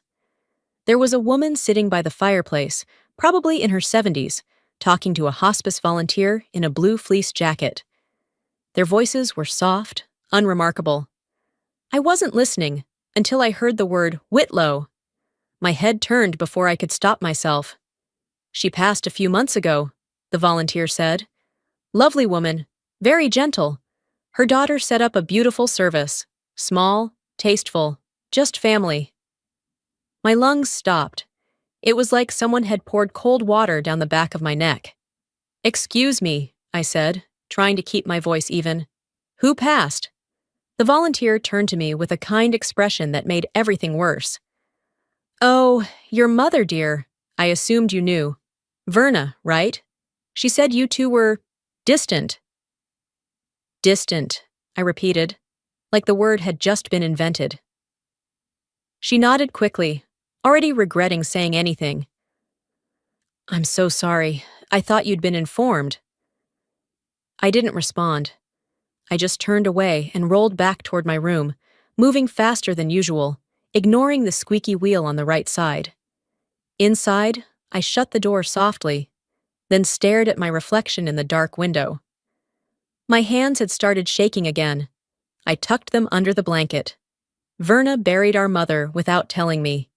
There was a woman sitting by the fireplace, probably in her 70s, talking to a hospice volunteer in a blue fleece jacket. Their voices were soft, unremarkable. I wasn't listening until I heard the word Whitlow. My head turned before I could stop myself. "She passed a few months ago," the volunteer said. "Lovely woman, very gentle. Her daughter set up a beautiful service. Small, tasteful, just family." My lungs stopped. It was like someone had poured cold water down the back of my neck. "Excuse me," I said, trying to keep my voice even. "Who passed?" The volunteer turned to me with a kind expression that made everything worse. "Oh, your mother, dear. I assumed you knew. Verna, right? She said you two were distant." "Distant," I repeated, like the word had just been invented. She nodded quickly, already regretting saying anything. "I'm so sorry. I thought you'd been informed." I didn't respond. I just turned away and rolled back toward my room, moving faster than usual, ignoring the squeaky wheel on the right side. Inside, I shut the door softly, then stared at my reflection in the dark window. My hands had started shaking again. I tucked them under the blanket. Verna buried our mother without telling me.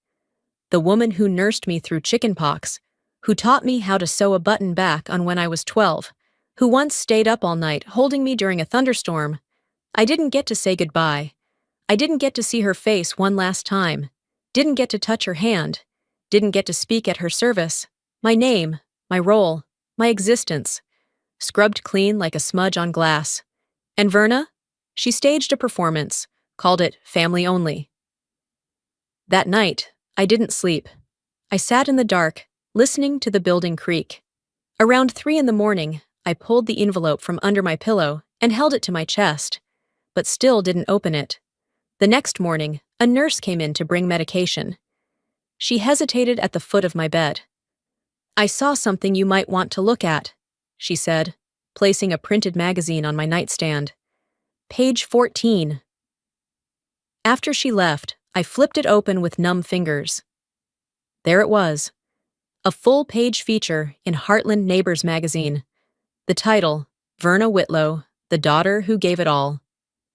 The woman who nursed me through chickenpox, who taught me how to sew a button back on when I was 12, who once stayed up all night holding me during a thunderstorm. I didn't get to say goodbye. I didn't get to see her face one last time. Didn't get to touch her hand. Didn't get to speak at her service. My name, my role, my existence. Scrubbed clean like a smudge on glass. And Verna? She staged a performance, called it Family Only. That night, I didn't sleep. I sat in the dark, listening to the building creak. Around 3 a.m, I pulled the envelope from under my pillow and held it to my chest, but still didn't open it. The next morning, a nurse came in to bring medication. She hesitated at the foot of my bed. "I saw something you might want to look at," she said, placing a printed magazine on my nightstand. "Page 14. After she left, I flipped it open with numb fingers. There it was, a full-page feature in Heartland Neighbors magazine. The title, Verna Whitlow, the daughter who gave it all.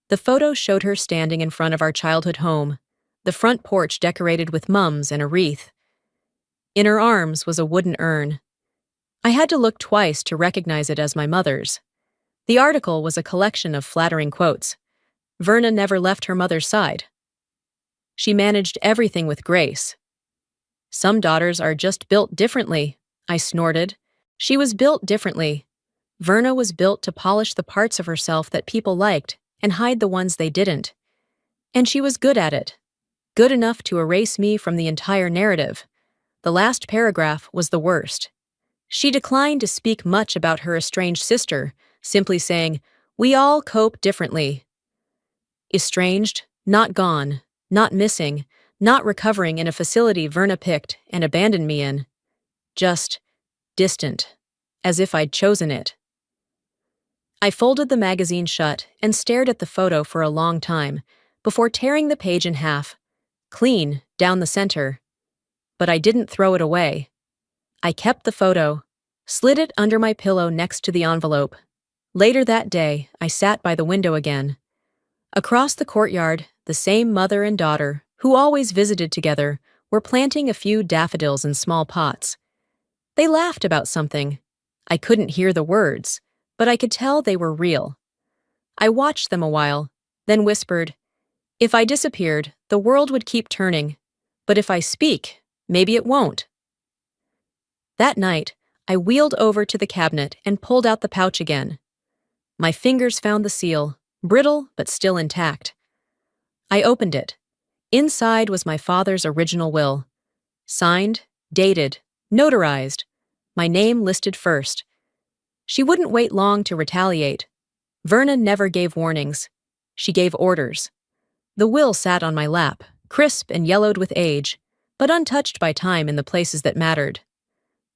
The photo showed her standing in front of our childhood home, the front porch decorated with mums and a wreath. In her arms was a wooden urn. I had to look twice to recognize it as my mother's. The article was a collection of flattering quotes. Verna never left her mother's side. She managed everything with grace. "Some daughters are just built differently," I snorted. She was built differently. Verna was built to polish the parts of herself that people liked and hide the ones they didn't. And she was good at it. Good enough to erase me from the entire narrative. The last paragraph was the worst. She declined to speak much about her estranged sister, simply saying, "We all cope differently." Estranged, not gone, not missing, not recovering in a facility Verna picked and abandoned me in. Just distant, as if I'd chosen it. I folded the magazine shut and stared at the photo for a long time, before tearing the page in half, clean, down the center. But I didn't throw it away. I kept the photo, slid it under my pillow next to the envelope. Later that day, I sat by the window again. Across the courtyard, the same mother and daughter, who always visited together, were planting a few daffodils in small pots. They laughed about something. I couldn't hear the words, but I could tell they were real. I watched them a while, then whispered, "If I disappeared, the world would keep turning. But if I speak, maybe it won't." That night, I wheeled over to the cabinet and pulled out the pouch again. My fingers found the seal, brittle but still intact. I opened it. Inside was my father's original will. Signed, dated, notarized. My name listed first. She wouldn't wait long to retaliate. Verna never gave warnings. She gave orders. The will sat on my lap, crisp and yellowed with age, but untouched by time in the places that mattered.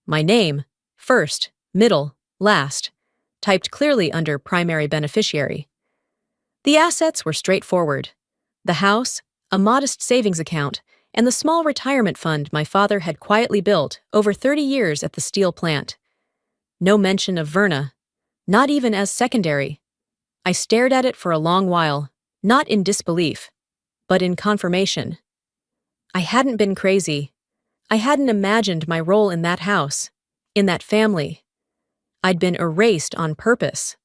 My name, first, middle, last. typed clearly under primary beneficiary. The assets were straightforward: the house, a modest savings account, and the small retirement fund my father had quietly built over 30 years at the steel plant. No mention of Verna, not even as secondary. I stared at it for a long while, not in disbelief, but in confirmation. I hadn't been crazy. I hadn't imagined my role in that house, in that family. I'd been erased on purpose.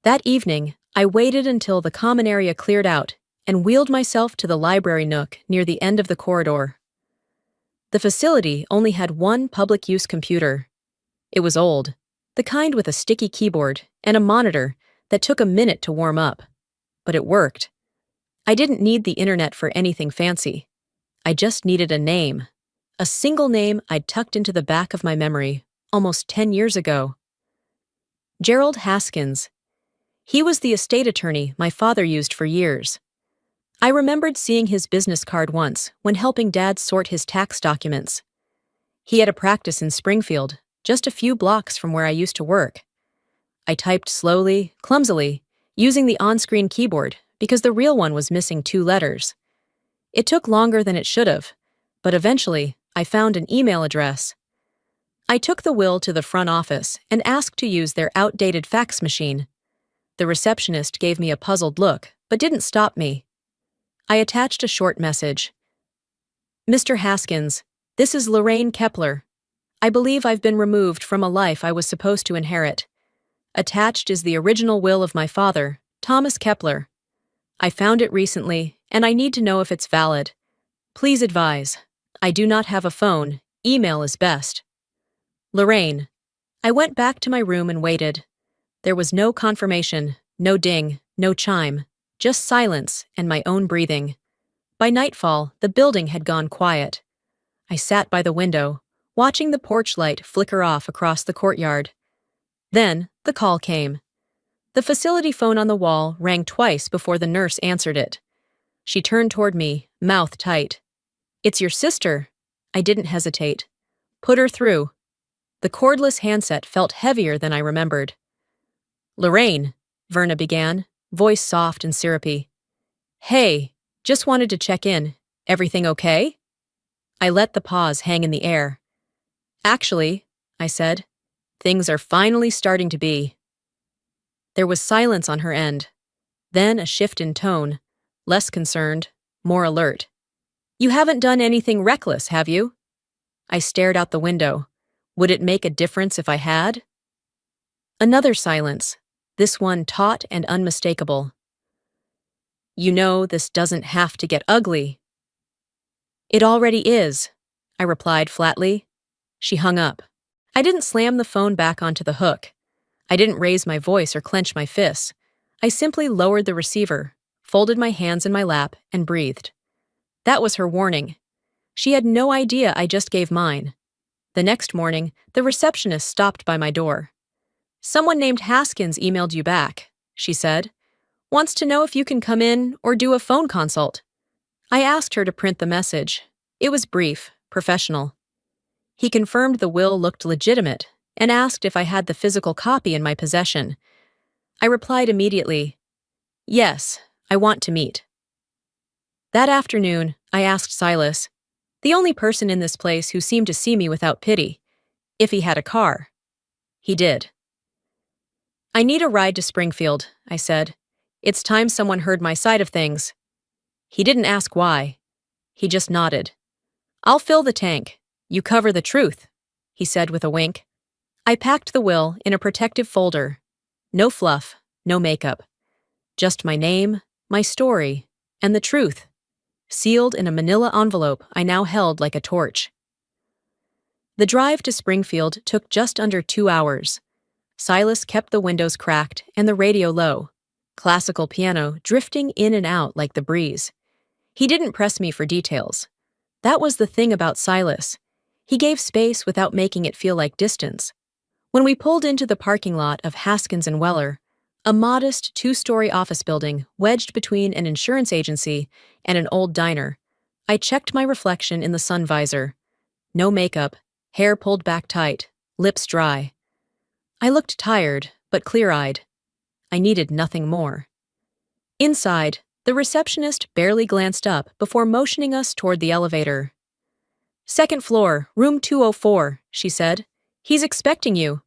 That evening, I waited until the common area cleared out and wheeled myself to the library nook near the end of the corridor. The facility only had one public-use computer. It was old, the kind with a sticky keyboard and a monitor that took a minute to warm up. But it worked. I didn't need the internet for anything fancy. I just needed a name. A single name I'd tucked into the back of my memory almost 10 years ago. Gerald Haskins. He was the estate attorney my father used for years. I remembered seeing his business card once when helping Dad sort his tax documents. He had a practice in Springfield, just a few blocks from where I used to work. I typed slowly, clumsily, using the on-screen keyboard because the real one was missing 2 letters. It took longer than it should have, but eventually I found an email address. I took the will to the front office and asked to use their outdated fax machine. The receptionist gave me a puzzled look, but didn't stop me. I attached a short message. Mr. Haskins, this is Lorraine Kepler. I believe I've been removed from a life I was supposed to inherit. Attached is the original will of my father, Thomas Kepler. I found it recently, and I need to know if it's valid. Please advise. I do not have a phone. Email is best. Lorraine. I went back to my room and waited. There was no confirmation, no ding, no chime, just silence and my own breathing. By nightfall, the building had gone quiet. I sat by the window, watching the porch light flicker off across the courtyard. Then, the call came. The facility phone on the wall rang twice before the nurse answered it. She turned toward me, mouth tight. It's your sister. I didn't hesitate. Put her through. The cordless handset felt heavier than I remembered. Lorraine, Verna began, voice soft and syrupy. Hey, just wanted to check in. Everything okay? I let the pause hang in the air. Actually, I said, things are finally starting to be. There was silence on her end. Then a shift in tone, less concerned, more alert. You haven't done anything reckless, have you? I stared out the window. Would it make a difference if I had? Another silence, this one taut and unmistakable. You know this doesn't have to get ugly. It already is, I replied flatly. She hung up. I didn't slam the phone back onto the hook. I didn't raise my voice or clench my fists. I simply lowered the receiver, folded my hands in my lap, and breathed. That was her warning. She had no idea I just gave mine. The next morning, the receptionist stopped by my door. Someone named Haskins emailed you back, she said. Wants to know if you can come in or do a phone consult. I asked her to print the message. It was brief, professional. He confirmed the will looked legitimate and asked if I had the physical copy in my possession. I replied immediately, yes, I want to meet. That afternoon, I asked Silas, the only person in this place who seemed to see me without pity, if he had a car. He did. I need a ride to Springfield, I said. It's time someone heard my side of things. He didn't ask why. He just nodded. I'll fill the tank. You cover the truth, he said with a wink. I packed the will in a protective folder. No fluff, no makeup. Just my name, my story, and the truth, sealed in a manila envelope I now held like a torch. The drive to Springfield took just under 2 hours. Silas kept the windows cracked and the radio low, classical piano drifting in and out like the breeze. He didn't press me for details. That was the thing about Silas. He gave space without making it feel like distance. When we pulled into the parking lot of Haskins and Weller, a modest 2-story office building wedged between an insurance agency and an old diner, I checked my reflection in the sun visor. No makeup, hair pulled back tight, lips dry. I looked tired, but clear-eyed. I needed nothing more. Inside, the receptionist barely glanced up before motioning us toward the elevator. "Second floor, room 204, she said. "He's expecting you."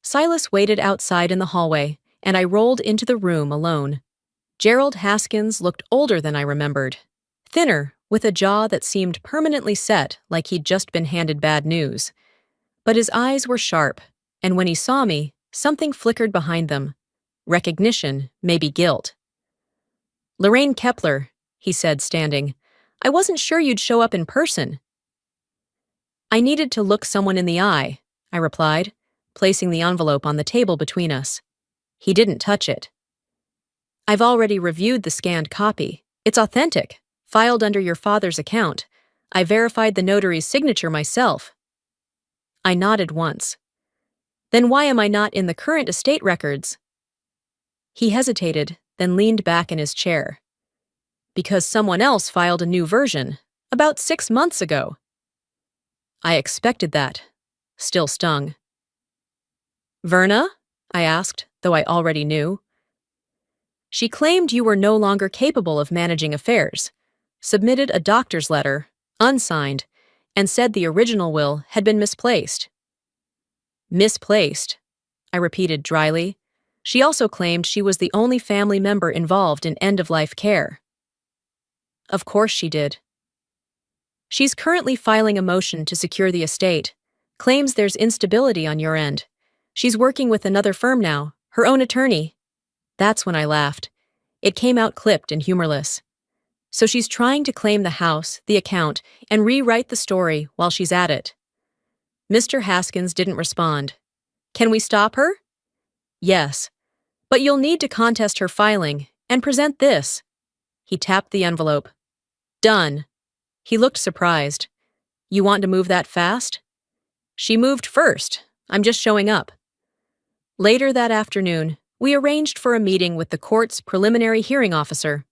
Silas waited outside in the hallway, and I rolled into the room alone. Gerald Haskins looked older than I remembered. Thinner, with a jaw that seemed permanently set like he'd just been handed bad news. But his eyes were sharp, and when he saw me, something flickered behind them. Recognition, maybe guilt. "Lorraine Kepler," he said, standing. "I wasn't sure you'd show up in person." "I needed to look someone in the eye," I replied, placing the envelope on the table between us. He didn't touch it. "I've already reviewed the scanned copy. It's authentic, filed under your father's account. I verified the notary's signature myself." I nodded once. "Then why am I not in the current estate records?" He hesitated, then leaned back in his chair. "Because someone else filed a new version, about 6 months ago." I expected that. Still stung. "Verna?" I asked, though I already knew. "She claimed you were no longer capable of managing affairs, submitted a doctor's letter, unsigned, and said the original will had been misplaced." "Misplaced," I repeated dryly. "She also claimed she was the only family member involved in end-of-life care." "Of course she did." "She's currently filing a motion to secure the estate, claims there's instability on your end. She's working with another firm now, her own attorney." That's when I laughed. It came out clipped and humorless. "So she's trying to claim the house, the account, and rewrite the story while she's at it." Mr. Haskins didn't respond. "Can we stop her?" "Yes. But you'll need to contest her filing, and present this." He tapped the envelope. "Done." He looked surprised. "You want to move that fast?" "She moved first. I'm just showing up." Later that afternoon, we arranged for a meeting with the court's preliminary hearing officer.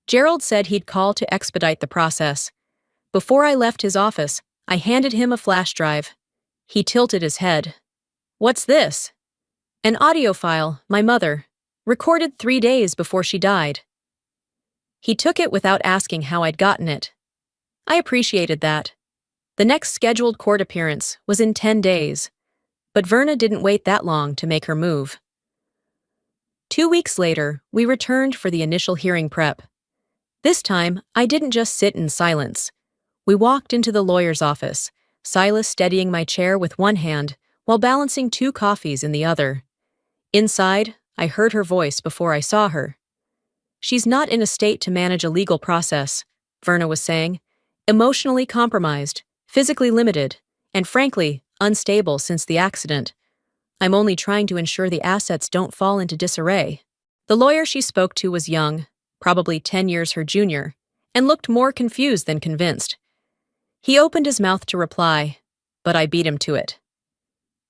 Gerald said he'd call to expedite the process. Before I left his office, I handed him a flash drive. He tilted his head. "What's this?" "An audio file, my mother, recorded 3 days before she died." He took it without asking how I'd gotten it. I appreciated that. The next scheduled court appearance was in 10 days, but Verna didn't wait that long to make her move. 2 weeks later, we returned for the initial hearing prep. This time, I didn't just sit in silence. We walked into the lawyer's office, Silas steadying my chair with one hand while balancing 2 coffees in the other. Inside, I heard her voice before I saw her. "She's not in a state to manage a legal process," Verna was saying. "Emotionally compromised, physically limited, and frankly, unstable since the accident. I'm only trying to ensure the assets don't fall into disarray." The lawyer she spoke to was young, probably 10 years her junior, and looked more confused than convinced. He opened his mouth to reply, but I beat him to it.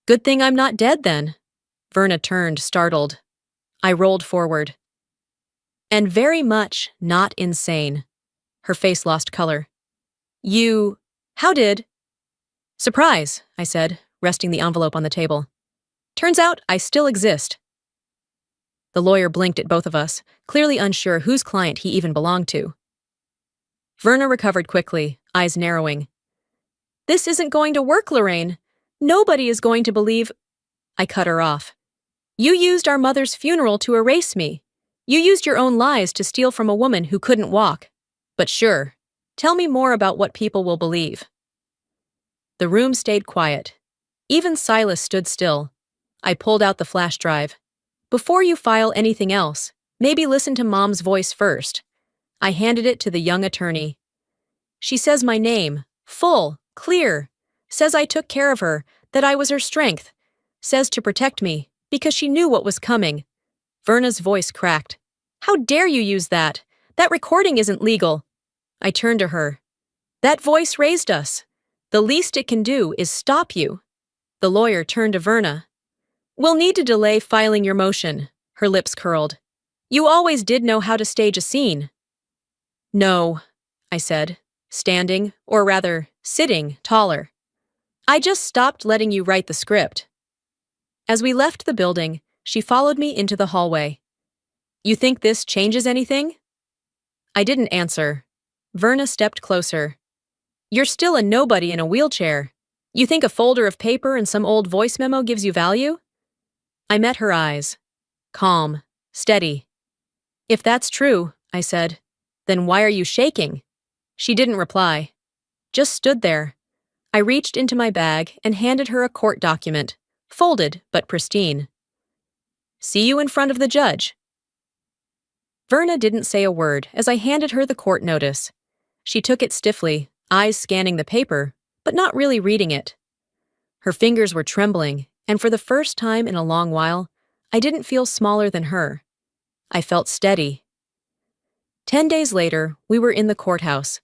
"Good thing I'm not dead, then." Verna turned, startled. I rolled forward. "And very much not insane." Her face lost color. How did?" "Surprise," I said, resting the envelope on the table. "Turns out I still exist." The lawyer blinked at both of us, clearly unsure whose client he even belonged to. Verna recovered quickly, eyes narrowing. "This isn't going to work, Lorraine. Nobody is going to believe—" I cut her off. "You used our mother's funeral to erase me. You used your own lies to steal from a woman who couldn't walk. But sure, tell me more about what people will believe." The room stayed quiet. Even Silas stood still. I pulled out the flash drive. "Before you file anything else, maybe listen to Mom's voice first." I handed it to the young attorney. "She says my name, full, clear. Says I took care of her, that I was her strength. Says to protect me, because she knew what was coming." Verna's voice cracked. "How dare you use that? That recording isn't legal." I turned to her. "That voice raised us. The least it can do is stop you." The lawyer turned to Verna. "We'll need to delay filing your motion." Her lips curled. "You always did know how to stage a scene." "No," I said, standing, or rather, sitting, taller. "I just stopped letting you write the script." As we left the building, she followed me into the hallway. You think this changes anything? I didn't answer. Verna stepped closer. You're still a nobody in a wheelchair. You think a folder of paper and some old voice memo gives you value? I met her eyes. Calm, steady. If that's true, I said, then why are you shaking? She didn't reply. Just stood there. I reached into my bag and handed her a court document, folded but pristine. See you in front of the judge. Verna didn't say a word as I handed her the court notice. She took it stiffly, eyes scanning the paper, but not really reading it. Her fingers were trembling, and for the first time in a long while, I didn't feel smaller than her. I felt steady. 10 days later, we were in the courthouse.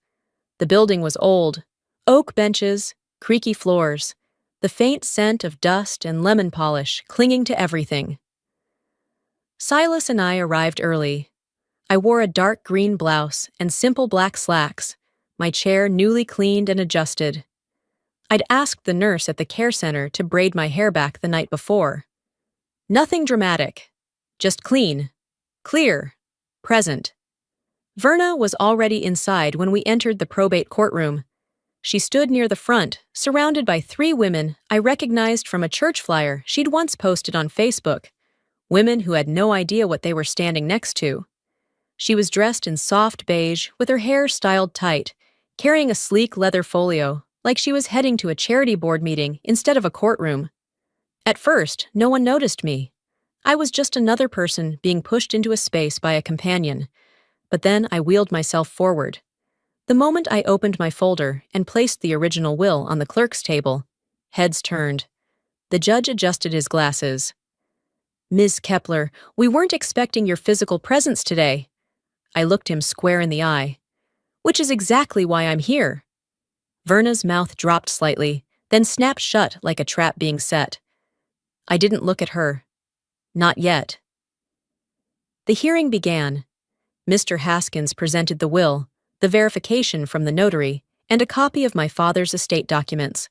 The building was old. Oak benches, creaky floors, the faint scent of dust and lemon polish clinging to everything. Silas and I arrived early. I wore a dark green blouse and simple black slacks, my chair newly cleaned and adjusted. I'd asked the nurse at the care center to braid my hair back the night before. Nothing dramatic, just clean, clear, present. Verna was already inside when we entered the probate courtroom. She stood near the front, surrounded by 3 women I recognized from a church flyer she'd once posted on Facebook, women who had no idea what they were standing next to. She was dressed in soft beige, with her hair styled tight, carrying a sleek leather folio, like she was heading to a charity board meeting instead of a courtroom. At first, no one noticed me. I was just another person being pushed into a space by a companion. But then I wheeled myself forward. The moment I opened my folder and placed the original will on the clerk's table, heads turned. The judge adjusted his glasses. Ms. Kepler, we weren't expecting your physical presence today. I looked him square in the eye. Which is exactly why I'm here. Verna's mouth dropped slightly, then snapped shut like a trap being set. I didn't look at her. Not yet. The hearing began. Mr. Haskins presented the will, the verification from the notary, and a copy of my father's estate documents.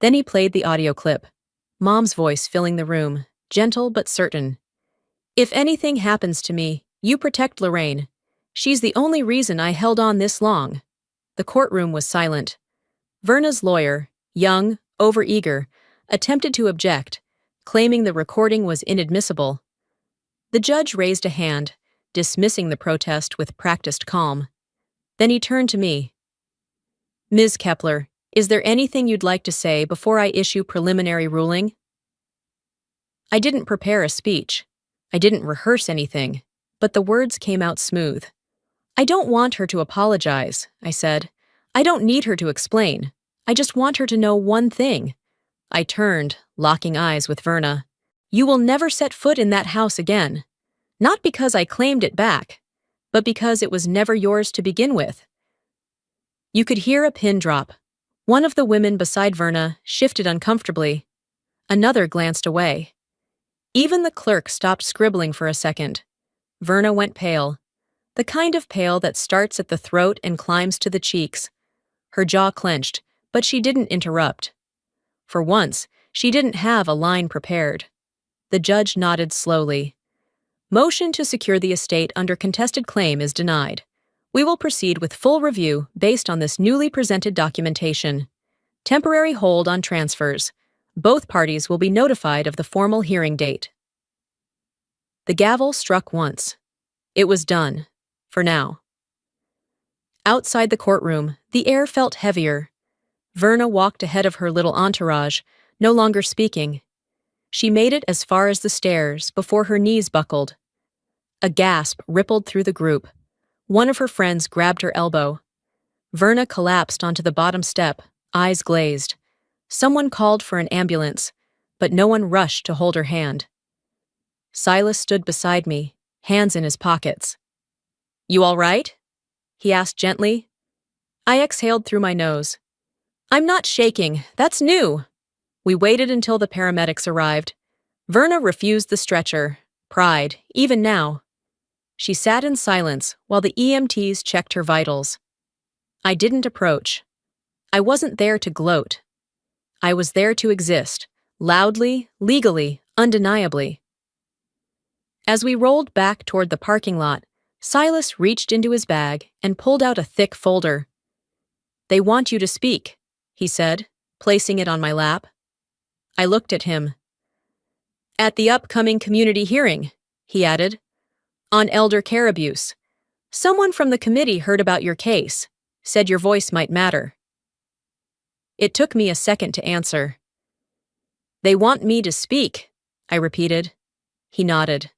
Then he played the audio clip, Mom's voice filling the room, gentle but certain. If anything happens to me, you protect Lorraine. She's the only reason I held on this long. The courtroom was silent. Verna's lawyer, young, overeager, attempted to object, claiming the recording was inadmissible. The judge raised a hand, dismissing the protest with practiced calm. Then he turned to me. Ms. Kepler, is there anything you'd like to say before I issue preliminary ruling? I didn't prepare a speech. I didn't rehearse anything, but the words came out smooth. I don't want her to apologize, I said. I don't need her to explain. I just want her to know one thing. I turned, locking eyes with Verna. You will never set foot in that house again. Not because I claimed it back, but because it was never yours to begin with. You could hear a pin drop. One of the women beside Verna shifted uncomfortably. Another glanced away. Even the clerk stopped scribbling for a second. Verna went pale, the kind of pale that starts at the throat and climbs to the cheeks. Her jaw clenched, but she didn't interrupt. For once, she didn't have a line prepared. The judge nodded slowly. Motion to secure the estate under contested claim is denied. We will proceed with full review based on this newly presented documentation. Temporary hold on transfers. Both parties will be notified of the formal hearing date. The gavel struck once. It was done. For now. Outside the courtroom, the air felt heavier. Verna walked ahead of her little entourage, no longer speaking. She made it as far as the stairs before her knees buckled. A gasp rippled through the group. One of her friends grabbed her elbow. Verna collapsed onto the bottom step, eyes glazed. Someone called for an ambulance, but no one rushed to hold her hand. Silas stood beside me, hands in his pockets. You all right? He asked gently. I exhaled through my nose. I'm not shaking, that's new. We waited until the paramedics arrived. Verna refused the stretcher, pride, even now. She sat in silence while the EMTs checked her vitals. I didn't approach. I wasn't there to gloat. I was there to exist, Loudly, legally, undeniably. As we rolled back toward the parking lot, Silas reached into his bag and pulled out a thick folder. "They want you to speak," he said, placing it on my lap. I looked at him. "At the upcoming community hearing," he added, "on elder care abuse. Someone from the committee heard about your case, said your voice might matter." It took me a second to answer. "They want me to speak," I repeated. He nodded.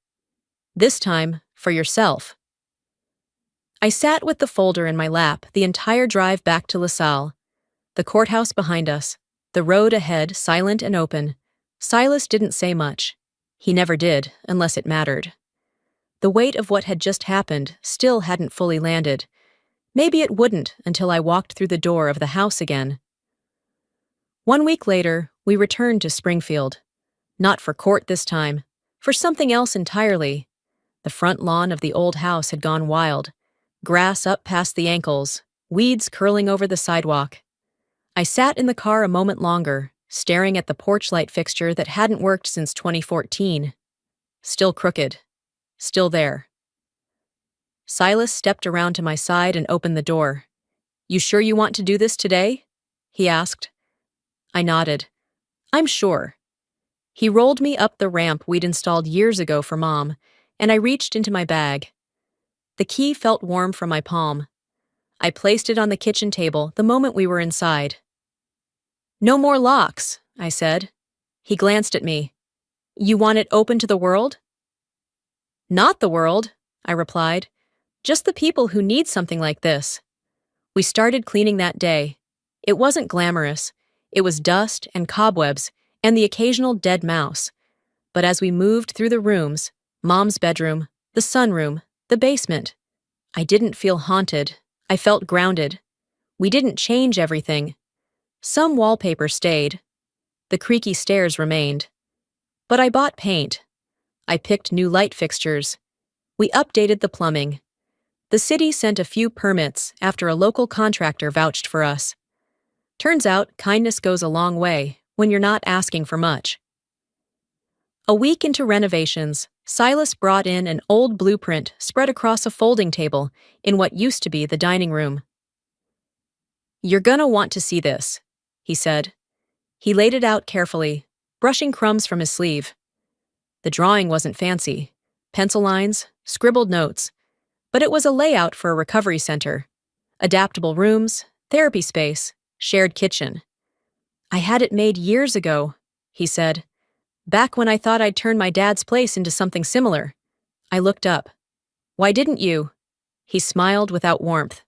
"This time, for yourself." I sat with the folder in my lap the entire drive back to LaSalle. The courthouse behind us, the road ahead silent and open. Silas didn't say much. He never did, unless it mattered. The weight of what had just happened still hadn't fully landed. Maybe it wouldn't until I walked through the door of the house again. 1 week later, we returned to Springfield. Not for court this time, for something else entirely. The front lawn of the old house had gone wild. Grass up past the ankles, weeds curling over the sidewalk. I sat in the car a moment longer, staring at the porch light fixture that hadn't worked since 2014. Still crooked. Still there. Silas stepped around to my side and opened the door. "You sure you want to do this today?" he asked. I nodded. "I'm sure." He rolled me up the ramp we'd installed years ago for Mom, and I reached into my bag. The key felt warm from my palm. I placed it on the kitchen table the moment we were inside. "No more locks," I said. He glanced at me. "You want it open to the world?" "Not the world," I replied. "Just the people who need something like this." We started cleaning that day. It wasn't glamorous. It was dust and cobwebs and the occasional dead mouse. But as we moved through the rooms, Mom's bedroom, the sunroom, the basement, I didn't feel haunted. I felt grounded. We didn't change everything. Some wallpaper stayed. The creaky stairs remained. But I bought paint. I picked new light fixtures. We updated the plumbing. The city sent a few permits after a local contractor vouched for us. Turns out kindness goes a long way when you're not asking for much. A week into renovations, Silas brought in an old blueprint spread across a folding table in what used to be the dining room. "You're gonna want to see this," he said. He laid it out carefully, brushing crumbs from his sleeve. The drawing wasn't fancy. Pencil lines, scribbled notes. But it was a layout for a recovery center. Adaptable rooms, therapy space, shared kitchen. "I had it made years ago," he said. "Back when I thought I'd turn my dad's place into something similar." I looked up. "Why didn't you?" He smiled without warmth.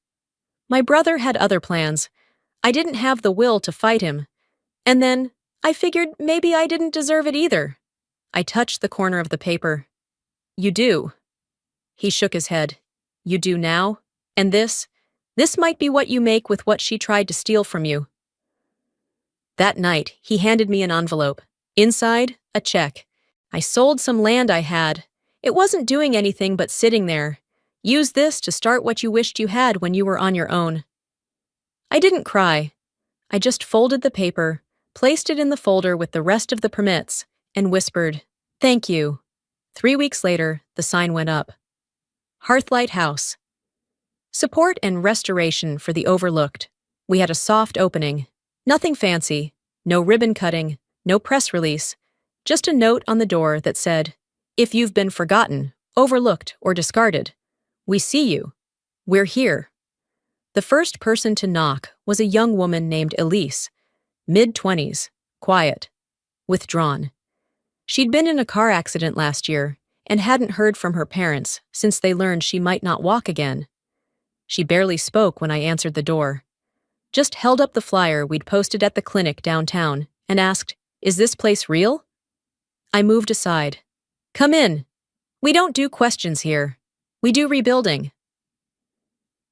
"My brother had other plans. I didn't have the will to fight him. And then, I figured maybe I didn't deserve it either." I touched the corner of the paper. "You do." He shook his head. "You do now? And this might be what you make with what she tried to steal from you." That night, he handed me an envelope. Inside, a check. "I sold some land I had. It wasn't doing anything but sitting there. Use this to start what you wished you had when you were on your own." I didn't cry. I just folded the paper, placed it in the folder with the rest of the permits, and whispered, "Thank you." 3 weeks later, the sign went up. Hearthlight House. Support and restoration for the overlooked. We had a soft opening. Nothing fancy. No ribbon cutting. No press release. Just a note on the door that said, "If you've been forgotten, overlooked, or discarded, we see you. We're here." The first person to knock was a young woman named Elise, mid-20s, quiet, withdrawn. She'd been in a car accident last year and hadn't heard from her parents since they learned she might not walk again. She barely spoke when I answered the door. Just held up the flyer we'd posted at the clinic downtown and asked, "Is this place real?" I moved aside. "Come in. We don't do questions here. We do rebuilding."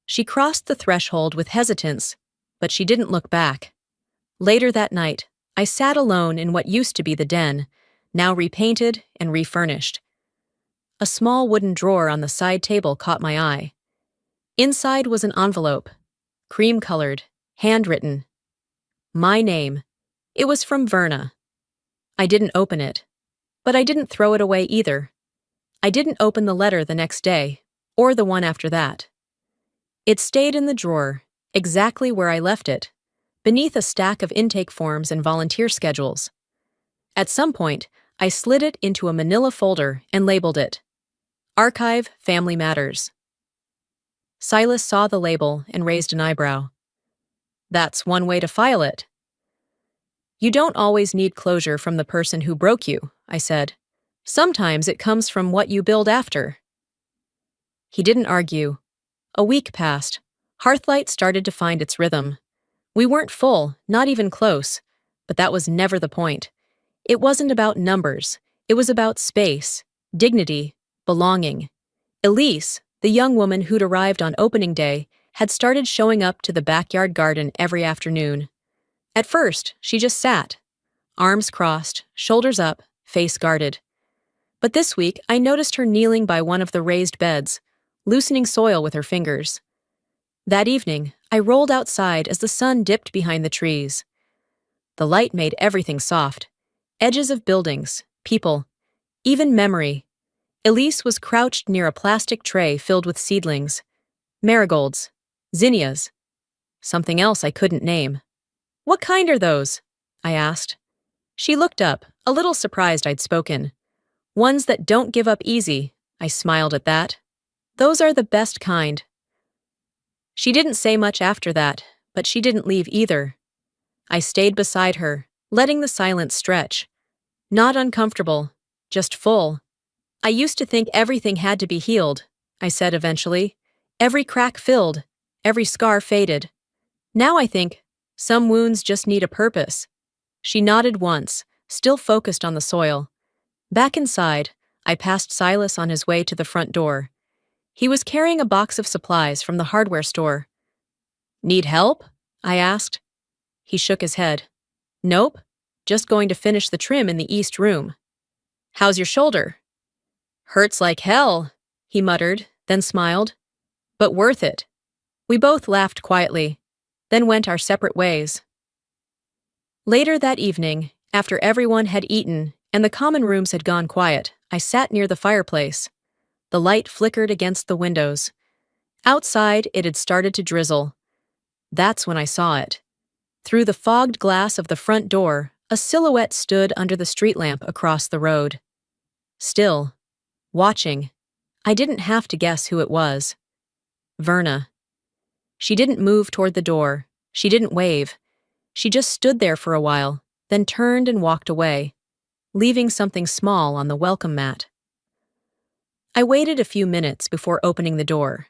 She crossed the threshold with hesitance, but she didn't look back. Later that night, I sat alone in what used to be the den, now repainted and refurnished. A small wooden drawer on the side table caught my eye. Inside was an envelope, cream-colored, handwritten. My name. It was from Verna. I didn't open it. But I didn't throw it away either. I didn't open the letter the next day, or the one after that. It stayed in the drawer, exactly where I left it, beneath a stack of intake forms and volunteer schedules. At some point, I slid it into a manila folder and labeled it Archive Family Matters. Silas saw the label and raised an eyebrow. That's one way to file it. You don't always need closure from the person who broke you, I said. Sometimes it comes from what you build after. He didn't argue. A week passed. Hearthlight started to find its rhythm. We weren't full, not even close, but that was never the point. It wasn't about numbers. It was about space, dignity, belonging. Elise, the young woman who'd arrived on opening day, had started showing up to the backyard garden every afternoon. At first, she just sat, arms crossed, shoulders up, face guarded. But this week, I noticed her kneeling by one of the raised beds, loosening soil with her fingers. That evening, I rolled outside as the sun dipped behind the trees. The light made everything soft. Edges of buildings, people, even memory. Elise was crouched near a plastic tray filled with seedlings. Marigolds. Zinnias. Something else I couldn't name. "What kind are those?" I asked. She looked up, a little surprised I'd spoken. "Ones that don't give up easy," I smiled at that. "Those are the best kind." She didn't say much after that, but she didn't leave either. I stayed beside her, letting the silence stretch. Not uncomfortable, just full. "I used to think everything had to be healed," I said eventually. "Every crack filled, every scar faded. Now I think some wounds just need a purpose." She nodded once, still focused on the soil. Back inside, I passed Silas on his way to the front door. He was carrying a box of supplies from the hardware store. "Need help?" I asked. He shook his head. "Nope, just going to finish the trim in the east room." "How's your shoulder?" "Hurts like hell," he muttered, then smiled. "But worth it." We both laughed quietly, then went our separate ways. Later that evening, after everyone had eaten and the common rooms had gone quiet, I sat near the fireplace. The light flickered against the windows. Outside, it had started to drizzle. That's when I saw it. Through the fogged glass of the front door, a silhouette stood under the street lamp across the road. Still, watching. I didn't have to guess who it was. Verna. She didn't move toward the door. She didn't wave. She just stood there for a while, then turned and walked away, leaving something small on the welcome mat. I waited a few minutes before opening the door.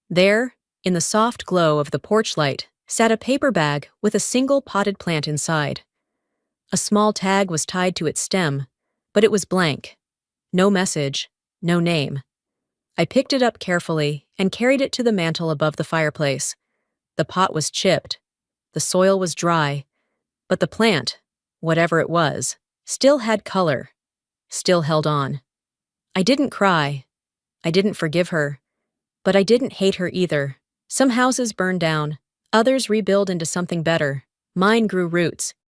There, in the soft glow of the porch light, sat a paper bag with a single potted plant inside. A small tag was tied to its stem, but it was blank. No message, no name. I picked it up carefully and carried it to the mantel above the fireplace. The pot was chipped. The soil was dry. But the plant, whatever it was, still had color, still held on. I didn't cry. I didn't forgive her. But I didn't hate her either. Some houses burned down. Others rebuild into something better. Mine grew roots.